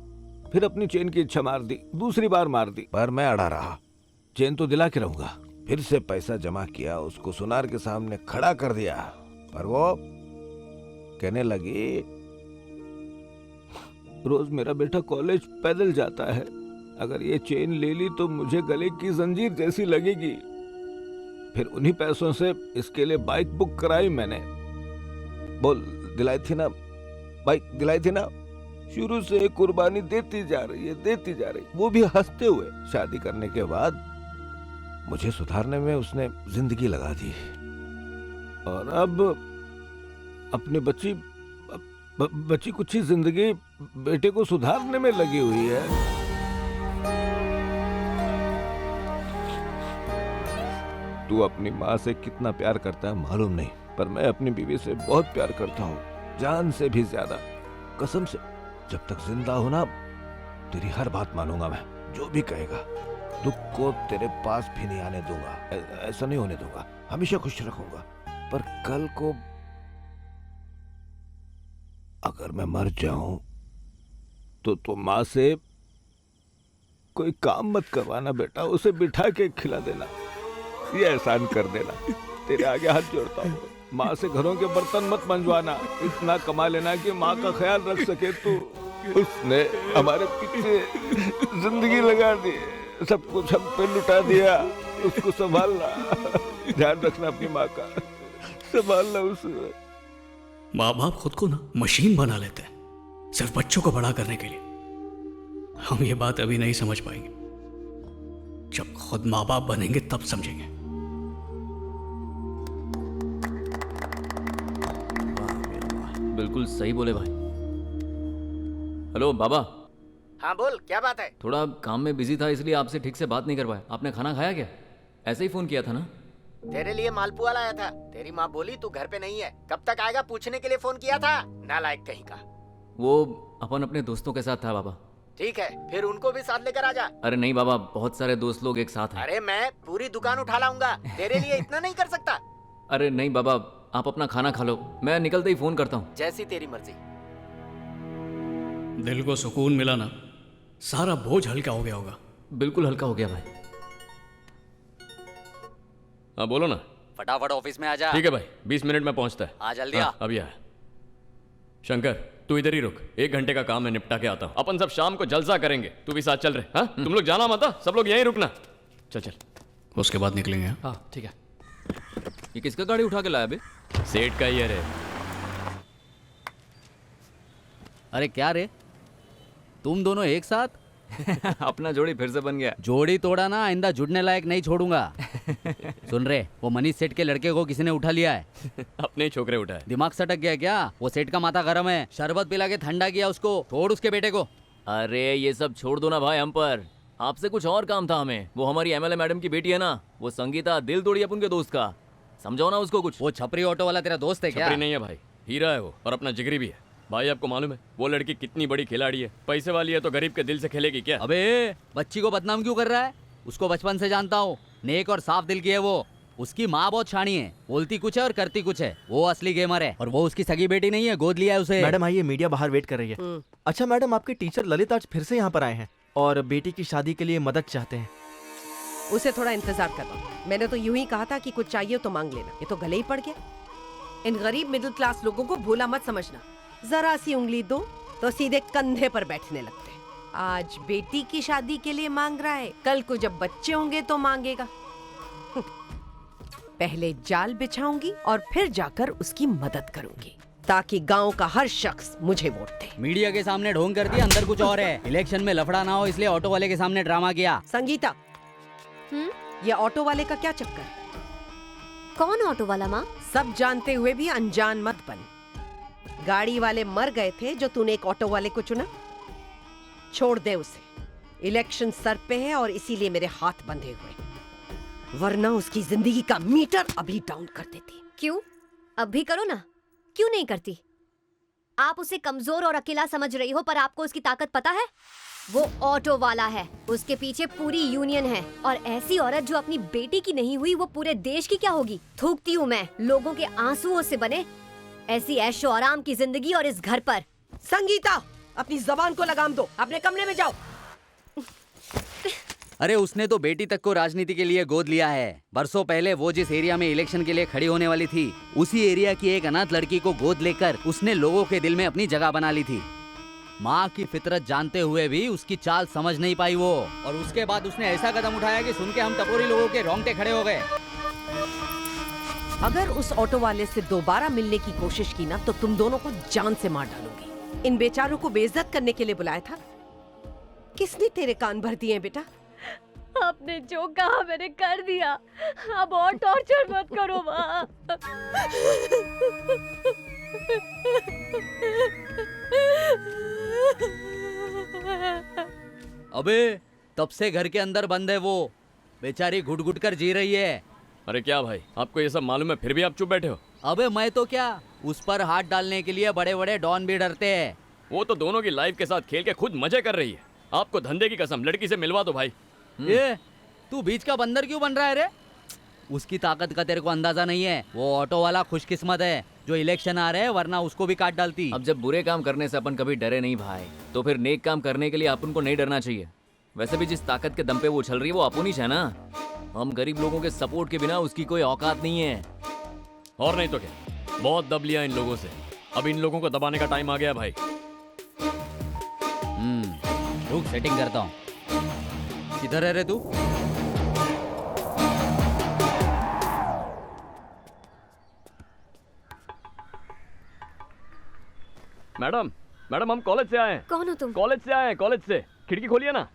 Speaker 12: फिर अपनी चेन की इच्छा मार दी, दूसरी बार मार दी, पर मैं अड़ा रहा। चेन तो दिला के रहूंगा। फिर से पैसा जमा किया, उसको सुनार के सामने खड़ा कर दिया, पर वो कहने लगी रोज मेरा बेटा कॉलेज पैदल जाता है, अगर ये चेन ले ली तो मुझे गले की जंजीर जैसी लगेगी। फिर उन्हीं पैसों से इसके लिए बाइक बुक कराई मैंने। बोल दिलाई थी ना, बाइक दिलाई थी ना। शुरू से कुर्बानी देती जा रही है, देती जा रही, वो भी हंसते हुए। शादी करने के बाद मुझे सुधारने में उसने जिंदगी लगा दी, और अब अपनी बच्ची कुछ ही जिंदगी बेटे को सुधारने में लगी हुई है। तू अपनी माँ से कितना प्यार करता है मालूम नहीं, पर मैं अपनी बीवी से बहुत प्यार करता हूँ, जान से भी ज्यादा। कसम से जब तक जिंदा हो ना, तेरी हर बात मानूंगा मैं, जो भी कहेगा। दुख को तेरे पास भी नहीं आने दूंगा, ऐसा नहीं होने दूंगा, हमेशा खुश रखूंगा। पर कल को अगर मैं मर जाऊं तो माँ से कोई काम मत करवाना बेटा, उसे बिठा के खिला देना, ये एहसान कर देना। तेरे आगे हाथ जोड़ता हूँ। माँ से घरों के बर्तन मत मंजवाना, इतना कमा लेना कि माँ का ख्याल रख सके तू। उसने हमारे पीछे जिंदगी लगा दी, सब कुछ हम पे लुटा दिया। उसको संभालना, ध्यान रखना अपनी माँ का, संभालना उसे।
Speaker 1: माँ बाप खुद को ना मशीन बना लेते हैं सिर्फ बच्चों को बड़ा करने के लिए। हम ये बात अभी नहीं समझ पाएंगे, जब खुद माँ बाप बनेंगे तब समझेंगे।
Speaker 15: बिल्कुल सही बोले भाई। हेलो बाबा।
Speaker 16: हाँ बोल, क्या बात है?
Speaker 15: थोड़ा काम में बिजी था, इसलिए आपसे ठीक से बात नहीं कर पाया। आपने खाना खाया क्या? ऐसे ही फोन किया था ना।
Speaker 16: तेरे लिए मालपुआ लाया था। तेरी माँ बोली तू घर पे नहीं है, कब तक आएगा पूछने के लिए फोन किया था। नालायक कहीं का।
Speaker 15: वो अपन अपने दोस्तों के साथ था बाबा।
Speaker 16: ठीक है, फिर उनको भी साथ लेकर आ जा।
Speaker 15: अरे नहीं बाबा, बहुत सारे दोस्त लोग एक साथ हैं।
Speaker 16: अरे मैं पूरी दुकान उठा लाऊंगा, तेरे लिए इतना नहीं कर सकता।
Speaker 15: अरे नहीं बाबा, आप अपना खाना खा लो, मैं निकलते ही फोन करता हूँ।
Speaker 16: जैसी तेरी मर्जी।
Speaker 1: दिल को सुकून मिला ना सारा बोझ हल्का हो गया होगा।
Speaker 15: बिल्कुल हल्का हो गया भाई।
Speaker 3: हाँ बोलो ना।
Speaker 11: फटाफट ऑफिस में आ जा।
Speaker 3: ठीक है भाई, 20 मिनट में पहुंचता है।
Speaker 11: आ जल्दी आ।
Speaker 3: अभी आया। शंकर तू इधर ही रुक, 1 घंटे का काम है, निपटा के आता हूँ। अपन सब शाम को जलसा करेंगे, तू भी साथ चल रहे। हाँ तुम लोग जाना मत, सब लोग यहीं रुकना। चल चल,
Speaker 1: उसके बाद निकलेंगे।
Speaker 8: हाँ ठीक है।
Speaker 15: ये किसका गाड़ी उठा के लाया बे?
Speaker 3: सेठ का ही है रे।
Speaker 11: अरे क्या रे, तुम दोनों एक साथ?
Speaker 15: अपना जोड़ी फिर से बन गया।
Speaker 11: जोड़ी तोड़ा ना, आइंदा जुड़ने लायक नहीं छोड़ूंगा। सुन रहे, वो मनीष सेठ के लड़के को किसी ने उठा लिया है।
Speaker 3: अपने ही छोकरे उठाए।
Speaker 11: दिमाग सटक गया क्या? वो सेठ का माथा गर्म है, शरबत पिला के ठंडा किया उसको। छोड़ उसके बेटे को।
Speaker 15: अरे ये सब छोड़ दो ना भाई, हम पर आपसे कुछ और काम था हमें। वो हमारी एमएलए मैडम की बेटी है ना, वो संगीता, दिल तोड़ी अपन के दोस्त का। समझाओ ना उसको कुछ।
Speaker 11: वो छपरी ऑटो वाला तेरा दोस्त है क्या?
Speaker 3: छपरी नहीं है भाई, हीरा है वो, और अपना जिगरी भी है। भाई आपको मालूम है वो लड़की कितनी बड़ी खिलाड़ी है? पैसे वाली है तो गरीब के दिल से खेलेगी क्या?
Speaker 11: अबे बच्ची को बदनाम क्यों कर रहा है? उसको बचपन से जानता हूँ, नेक और साफ दिल की है वो। उसकी माँ बहुत छानी है, बोलती कुछ है और करती कुछ है। वो असली गेमर है और वो उसकी सगी बेटी नहीं है, गोद लिया है उसे।
Speaker 10: मैडम आइए, मीडिया बाहर वेट कर रही है। अच्छा मैडम, आपके टीचर ललित आज फिर से यहाँ पर आए हैं और बेटी की शादी के लिए मदद चाहते हैं।
Speaker 17: उसे थोड़ा इंतजार करना। मैंने तो यूं ही कहा था कि कुछ चाहिए तो मांग लेना, ये तो गले ही पड़ गया। इन गरीब मिडिल क्लास लोगों को भोला मत समझना। जरा सी उंगली दो तो सीधे कंधे पर बैठने लगते हैं। आज बेटी की शादी के लिए मांग रहा है, कल को जब बच्चे होंगे तो मांगेगा। पहले जाल बिछाऊंगी और फिर जाकर उसकी मदद करूंगी ताकि गांव का हर शख्स मुझे वोट दे।
Speaker 11: मीडिया के सामने ढोंग कर दिया, अंदर कुछ और है। इलेक्शन में लफड़ा ना हो इसलिए ऑटो वाले के सामने ड्रामा किया।
Speaker 17: संगीता, ये ऑटो वाले का क्या चक्कर है?
Speaker 14: कौन ऑटो वाला माँ?
Speaker 17: सब जानते हुए भी अनजान मत बन। गाड़ी वाले मर गए थे जो तूने एक ऑटो वाले को चुना। छोड़ दे उसे, इलेक्शन सर पे है और इसीलिए मेरे हाथ बंधे हुए, वरना उसकी जिंदगी का मीटर अभी डाउन कर देती।
Speaker 14: क्यों? अब भी करो ना, क्यों नहीं करती? आप उसे कमजोर और अकेला समझ रही हो, पर आपको उसकी ताकत पता है? वो ऑटो वाला है, उसके पीछे पूरी यूनियन है। और ऐसी औरत जो अपनी बेटी की नहीं हुई, वो पूरे देश की क्या होगी? थूकती हूँ मैं लोगों के आंसुओं से बने ऐसी ऐशो आराम की जिंदगी और इस घर पर।
Speaker 17: संगीता, अपनी जबान को लगाम दो, अपने कमरे में जाओ।
Speaker 11: अरे उसने तो बेटी तक को राजनीति के लिए गोद लिया है। बरसों पहले वो जिस एरिया में इलेक्शन के लिए खड़ी होने वाली थी, उसी एरिया की एक अनाथ लड़की को गोद लेकर उसने लोगों के दिल में अपनी जगह बना ली थी। माँ की फितरत जानते हुए भी उसकी चाल समझ नहीं पाई वो, और उसके बाद उसने ऐसा कदम उठाया कि सुन के हम टपोरी लोगों के रोंगटे खड़े हो गए।
Speaker 17: अगर उस ऑटो वाले से दोबारा मिलने की कोशिश की ना, तो तुम दोनों को जान से मार डालूंगी। इन बेचारों को बेइज्जत करने के लिए बुलाया था। किसने तेरे कान भर दिए बेटा?
Speaker 14: आपने जो कहा मैंने कर दिया, अब और टॉर्चर मत करो माँ।
Speaker 11: अबे तब से घर के अंदर बंद है वो, बेचारी घुट घुट कर जी रही है।
Speaker 3: अरे क्या भाई, आपको ये सब मालूम है फिर भी आप चुप बैठे हो?
Speaker 11: अबे मैं तो क्या, उस पर हाथ डालने के लिए बड़े बड़े डॉन भी डरते हैं।
Speaker 3: वो तो दोनों की लाइफ के साथ खेल के खुद मजे कर रही है। आपको धंधे की कसम, लड़की से मिलवा दो भाई।
Speaker 11: ये तू बीच का बंदर क्यों बन रहा है रे? उसकी ताकत का तेरे को अंदाजा नहीं है। वो ऑटो वाला खुशकिस्मत है जो इलेक्शन आ रहे हैं, वरना उसको भी काट डालती।
Speaker 15: अब जब बुरे काम करने से अपन कभी डरे नहीं भाई, तो फिर नेक काम करने के लिए अपन को नहीं डरना चाहिए। वैसे भी जिस ताकत के दम पे वो उछल रही है वो अपन ही है ना। हम गरीब लोगों के सपोर्ट के बिना उसकी कोई औकात नहीं है।
Speaker 3: और नहीं तो क्या, बहुत दब लिया इन लोगों से, अब इन लोगों को दबाने का टाइम आ गया भाई।
Speaker 11: रुक सेटिंग करता हूँ। किधर है रे तू?
Speaker 3: मैडम, मैडम हम कॉलेज से आए हैं।
Speaker 14: कौन हो तुम?
Speaker 3: कॉलेज से आए हैं, कॉलेज से। खिड़की खोलिए ना।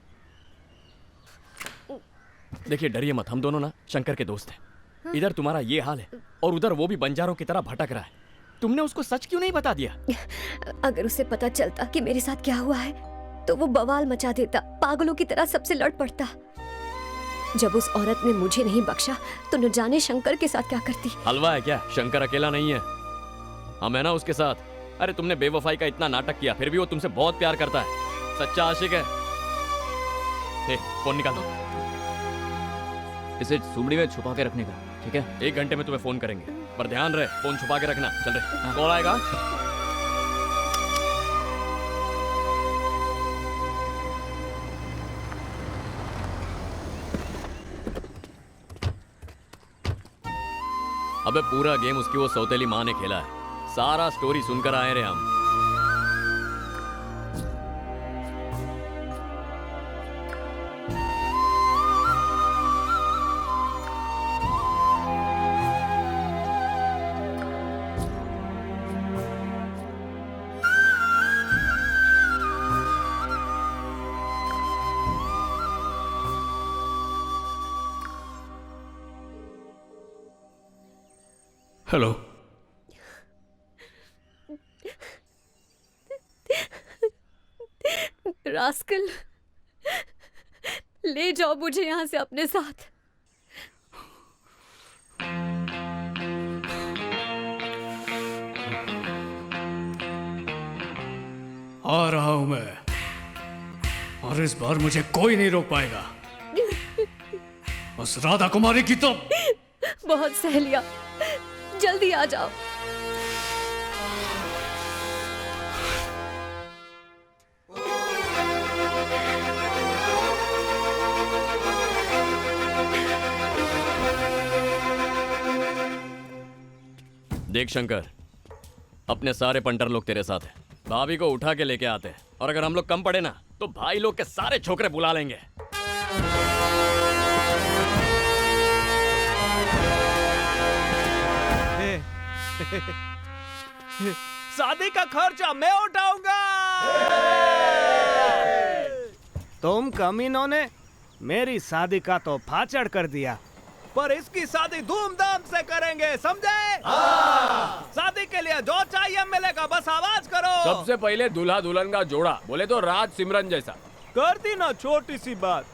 Speaker 3: देखिए डरिए मत, हम दोनों ना शंकर के दोस्त हैं। इधर तुम्हारा ये हाल है और उधर वो भी बंजारों की तरह भटक रहा है। तुमने उसको सच क्यों नहीं बता दिया?
Speaker 14: अगर उसे पता चलता कि मेरे साथ क्या हुआ है तो वो बवाल मचा देता, पागलों की तरह सबसे लड़ पड़ता। जब उस औरत ने मुझे नहीं बख्शा तो न जाने शंकर के साथ क्या करती।
Speaker 3: हलवा है क्या? शंकर अकेला नहीं है, हम है ना उसके साथ। अरे तुमने बेवफाई का इतना नाटक किया, फिर भी वो तुमसे बहुत प्यार करता है, सच्चा आशिक है। फोन निकाल दो।
Speaker 15: इसे सुमड़ी में छुपा के रखने का, ठीक है?
Speaker 3: 1 घंटे में तुम्हें फोन करेंगे, पर ध्यान रहे फोन छुपा के रखना। चल रहे, कॉल आएगा।
Speaker 15: अबे पूरा गेम उसकी वो सौतेली माँ ने खेला है। सारा स्टोरी सुनकर आए रे हम।
Speaker 1: हेलो।
Speaker 14: रास्कल, ले जाओ मुझे यहाँ से अपने साथ।
Speaker 1: आ रहा हूं मैं, और इस बार मुझे कोई नहीं रोक पाएगा। बस राधा कुमारी की तो
Speaker 14: बहुत सह लिया, जल्दी आ जाओ।
Speaker 15: देख शंकर, अपने सारे पंटर लोग तेरे साथ हैं। भाभी को उठा के लेके आते हैं, और अगर हम लोग कम पड़े ना तो भाई लोग के सारे छोकरे बुला लेंगे।
Speaker 21: शादी का खर्चा मैं उठाऊंगा। तुम कमीनों ने मेरी शादी का तो फाचड़ कर दिया, पर इसकी शादी धूमधाम से करेंगे, समझे? शादी के लिए जो चाहिए मिलेगा, बस आवाज करो।
Speaker 3: सबसे पहले दूल्हा दुल्हन का जोड़ा, बोले तो राज सिमरन जैसा।
Speaker 21: कर दी ना छोटी सी बात।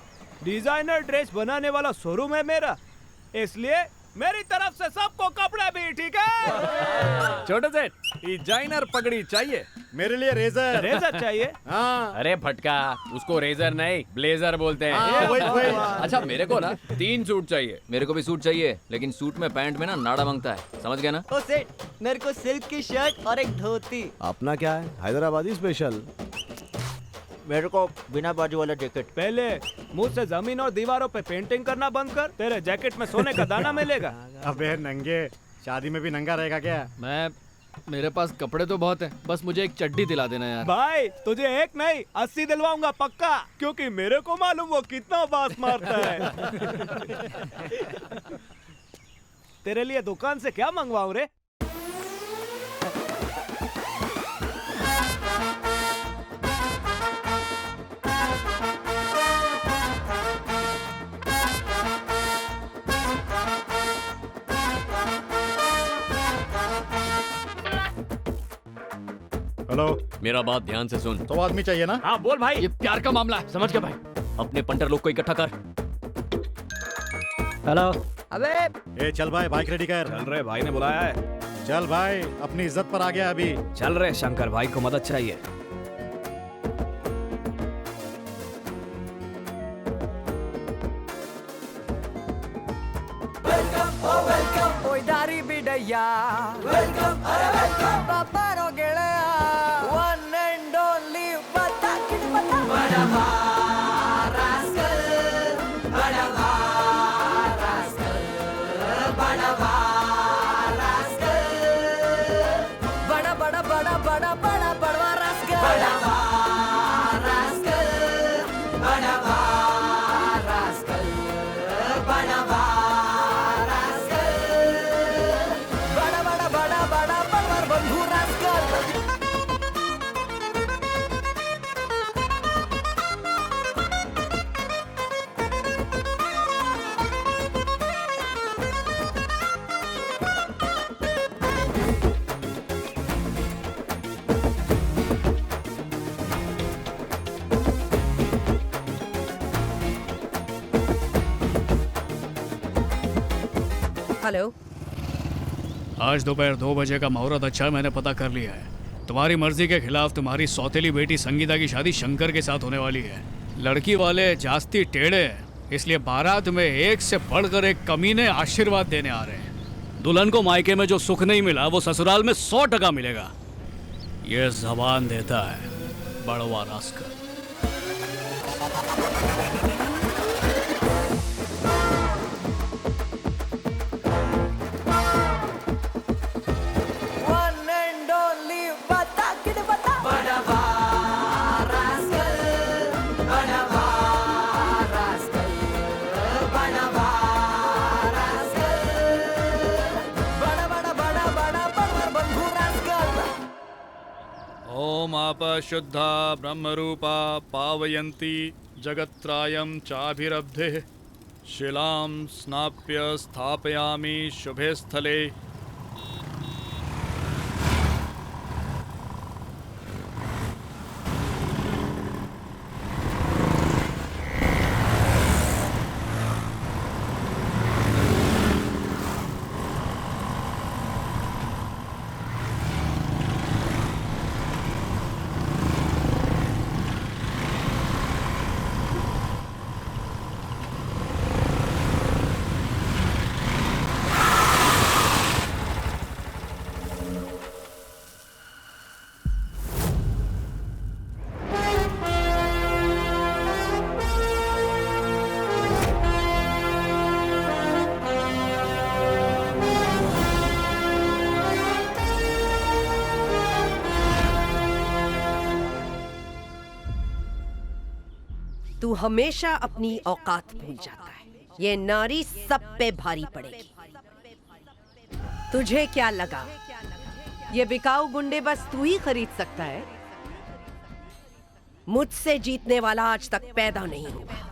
Speaker 21: डिजाइनर ड्रेस बनाने वाला शोरूम है मेरा, इसलिए मेरी तरफ से सबको कपड़े भी, ठीक है?
Speaker 3: छोटे से डिजाइनर पगड़ी चाहिए।
Speaker 4: मेरे लिए रेजर।
Speaker 21: रेजर चाहिए?
Speaker 4: हाँ।
Speaker 3: अरे फटका, उसको रेजर नहीं ब्लेजर बोलते हैं।
Speaker 4: हाँ, वही।
Speaker 15: अच्छा मेरे को ना
Speaker 3: 3 सूट चाहिए।
Speaker 15: मेरे को भी सूट चाहिए, लेकिन सूट में पैंट में ना नाड़ा मांगता है, समझ गया ना?
Speaker 7: ओ सेठ, मेरे को सिल्क की शर्ट और एक धोती।
Speaker 6: अपना क्या है? हैदराबादी स्पेशल।
Speaker 21: मेरे को बिना बाजू वाला जैकेट। पहले मुंह से जमीन और दीवारों पे पेंटिंग करना बंद कर, तेरे जैकेट में सोने का दाना मिलेगा।
Speaker 4: अबे नंगे, शादी में भी नंगा रहेगा क्या?
Speaker 8: मेरे पास कपड़े तो बहुत हैं, बस मुझे एक चड्डी दिला देना यार।
Speaker 21: भाई तुझे एक नहीं 80 दिलवाऊंगा पक्का, क्योंकि मेरे को मालूम वो कितना बास मारता है। तेरे लिए दुकान से क्या मंगवाऊं रे?
Speaker 4: हेलो।
Speaker 15: मेरा बात ध्यान से सुन।
Speaker 4: 100 आदमी चाहिए ना?
Speaker 21: हाँ बोल भाई।
Speaker 8: ये प्यार का मामला है, समझ गया भाई?
Speaker 15: अपने पंटर लोग को इकट्ठा कर।
Speaker 21: हेलो।
Speaker 7: अबे
Speaker 4: ए चल भाई, बाइक रेडी कर।
Speaker 21: चल रहे, भाई ने बुलाया है।
Speaker 4: चल भाई, अपनी इज्जत पर आ गया अभी।
Speaker 21: चल रहे, शंकर भाई को मदद चाहिए।
Speaker 17: हेलो।
Speaker 1: आज दोपहर 2 बजे का मुहूर्त अच्छा है, मैंने पता कर लिया है। तुम्हारी मर्जी के खिलाफ तुम्हारी सौतेली बेटी संगीता की शादी शंकर के साथ होने वाली है। लड़की वाले जास्ती टेढ़े हैं, इसलिए बारात में एक से बढ़कर एक कमीने आशीर्वाद देने आ रहे हैं। दुल्हन को मायके में जो सुख नहीं मिला वो ससुराल में 100% मिलेगा। ये जबान देता है बड़वा रास्कल। ओम आप शुद्धा ब्रह्मरूपा पावयन्ति जगत्त्रायं चाभिरब्धे शिलां स्नाप्य स्थापयामि शुभे स्थले।
Speaker 17: तू हमेशा अपनी औकात भूल जाता है। ये नारी सब पे भारी पड़ेगी। तुझे क्या लगा ये बिकाऊ गुंडे बस तू ही खरीद सकता है? मुझसे जीतने वाला आज तक पैदा नहीं हुआ।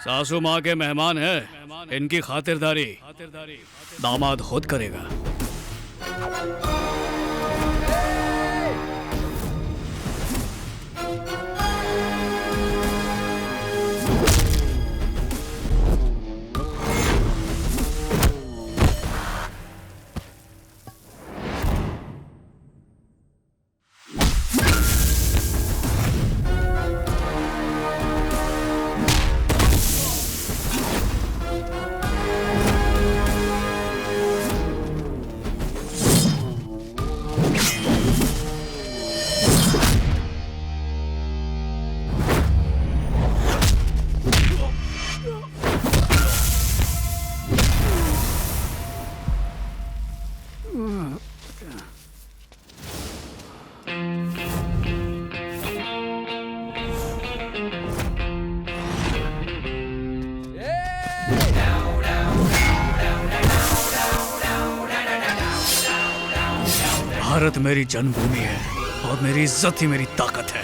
Speaker 1: सासू माँ के मेहमान है, इनकी खातिरदारी दामाद खुद करेगा। भारत मेरी जन्मभूमि है और मेरी इज्जत ही मेरी ताकत है।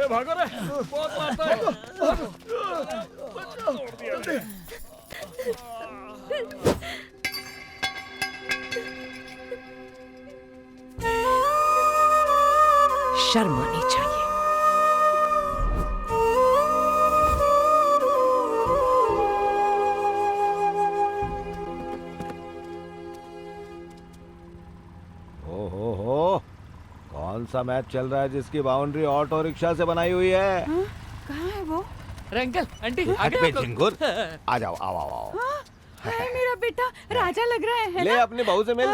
Speaker 9: भागो रे, बहुत मारता है।
Speaker 17: शर्म आनी चाहिए।
Speaker 12: ओहो, कौन सा सा मैच चल रहा है जिसकी बाउंड्री ऑटो रिक्शा से बनाई हुई है।
Speaker 19: कहाँ है वो?
Speaker 8: अरे अंकल आंटी
Speaker 12: हट बे झिंगुर, आ जाओ आओ आओ आओ।
Speaker 19: अरे मेरा बेटा राजा लग रहा है
Speaker 12: ले
Speaker 19: ना?
Speaker 12: अपनी बहू से मिल।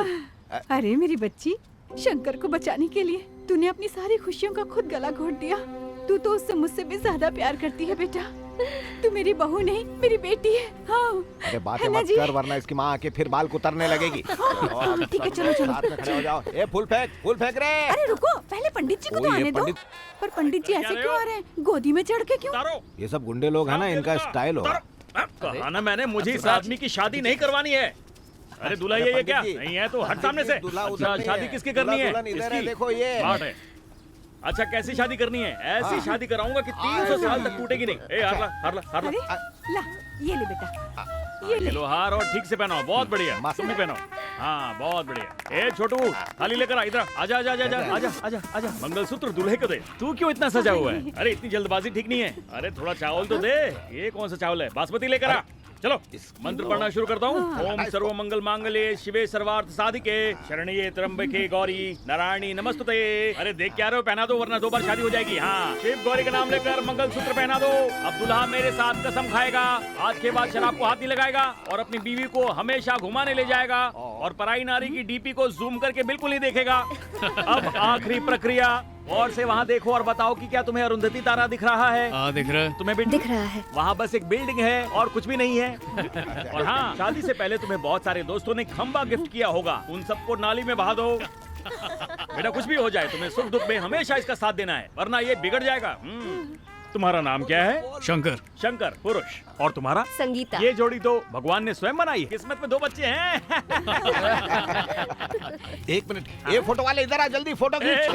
Speaker 19: अरे मेरी बच्ची, शंकर को बचाने के लिए तूने अपनी सारी खुशियों का खुद गला घोट दिया। तू तो उससे मुझसे भी ज्यादा प्यार करती है बेटा। तू मेरी बहू नहीं, मेरी बेटी है। हाँ
Speaker 12: अरे बातें
Speaker 19: है ना
Speaker 12: मत
Speaker 19: जी?
Speaker 12: कर वरना इसकी माँ आके फिर बाल कुतरने लगेगी।
Speaker 19: ठीक है चलो चलो।
Speaker 12: साथ में खड़े हो जाओ। ए फूल फेंक रे।
Speaker 19: अरे रुको, पहले पंडित जी को तो
Speaker 12: ओ, ये
Speaker 19: आने दो।
Speaker 12: पंडित-
Speaker 19: पर पंडित जी ऐसे क्यों आ रहे हैं? गोदी में चढ़ के क्यों?
Speaker 12: ये सब गुंडे लोग हैं ना, इनका स्टाइल होगा।
Speaker 9: कहा ना मैंने, मुझे इस आदमी की शादी नहीं करवानी है। अरे दूल्हा ये क्या नहीं है तो हट सामने से। अच्छा शादी किसकी करनी है?
Speaker 12: इधर देखो ये
Speaker 9: बात है। अच्छा कैसी शादी करनी है? ऐसी शादी कराऊंगा कि 300 साल तक टूटेगी नहीं। ए हार ला हार ला हार
Speaker 19: अरे
Speaker 9: ला।
Speaker 19: ला ये ले बेटा, ये ले।
Speaker 9: लो हार और ठीक से पहनाओ। बहुत बढ़िया, तुम भी पहनाओ। हाँ बहुत बढ़िया। ए छोटू थाली लेकर आ, इधर आजा आजा आजा आजा आजा आजा आजा। मंगलसूत्र दूल्हे को दे। तू क्यों इतना सजा हुआ है? अरे इतनी जल्दबाजी ठीक नहीं है। अरे थोड़ा चावल तो दे। ये कौन सा चावल है? बासमती लेकर आ। चलो मंत्र पढ़ना शुरू करता हूँ। ओम सर्व मंगल मांगल्ये शिवे सर्वार्थ साधिके शरण्ये त्र्यंबके गौरी नारायणी नमस्तुते। अरे देख क्या रहे हो? पहना दो वरना 2 बार शादी हो जाएगी। हाँ शिव गौरी का नाम लेकर मंगलसूत्र पहना दो। अब दूल्हा मेरे साथ कसम खाएगा, आज के बाद शराब को हाथ नहीं लगाएगा और अपनी बीवी को हमेशा घुमाने ले जाएगा और पराई नारी की डीपी को जूम करके बिल्कुल नहीं देखेगा। अब आखिरी प्रक्रिया, और से वहाँ देखो और बताओ कि क्या तुम्हें अरुंधति तारा दिख रहा है?
Speaker 1: दिख रहा है।
Speaker 9: तुम्हें भी
Speaker 14: दिख रहा है।
Speaker 9: वहाँ बस एक बिल्डिंग है और कुछ भी नहीं है। और हाँ शादी से पहले तुम्हें बहुत सारे दोस्तों ने खंबा गिफ्ट किया होगा, उन सबको नाली में बहा दो। बेटा कुछ भी हो जाए तुम्हें सुख दुख में हमेशा इसका साथ देना है वरना ये बिगड़ जाएगा। तुम्हारा नाम क्या है?
Speaker 1: शंकर।
Speaker 9: शंकर पुरुष। और तुम्हारा?
Speaker 14: संगीता।
Speaker 9: ये जोड़ी तो भगवान ने स्वयं बनाई है। किस्मत में 2 बच्चे हैं।
Speaker 12: एक मिनट, ये फोटो वाले इधर आ, जल्दी फोटो खींच।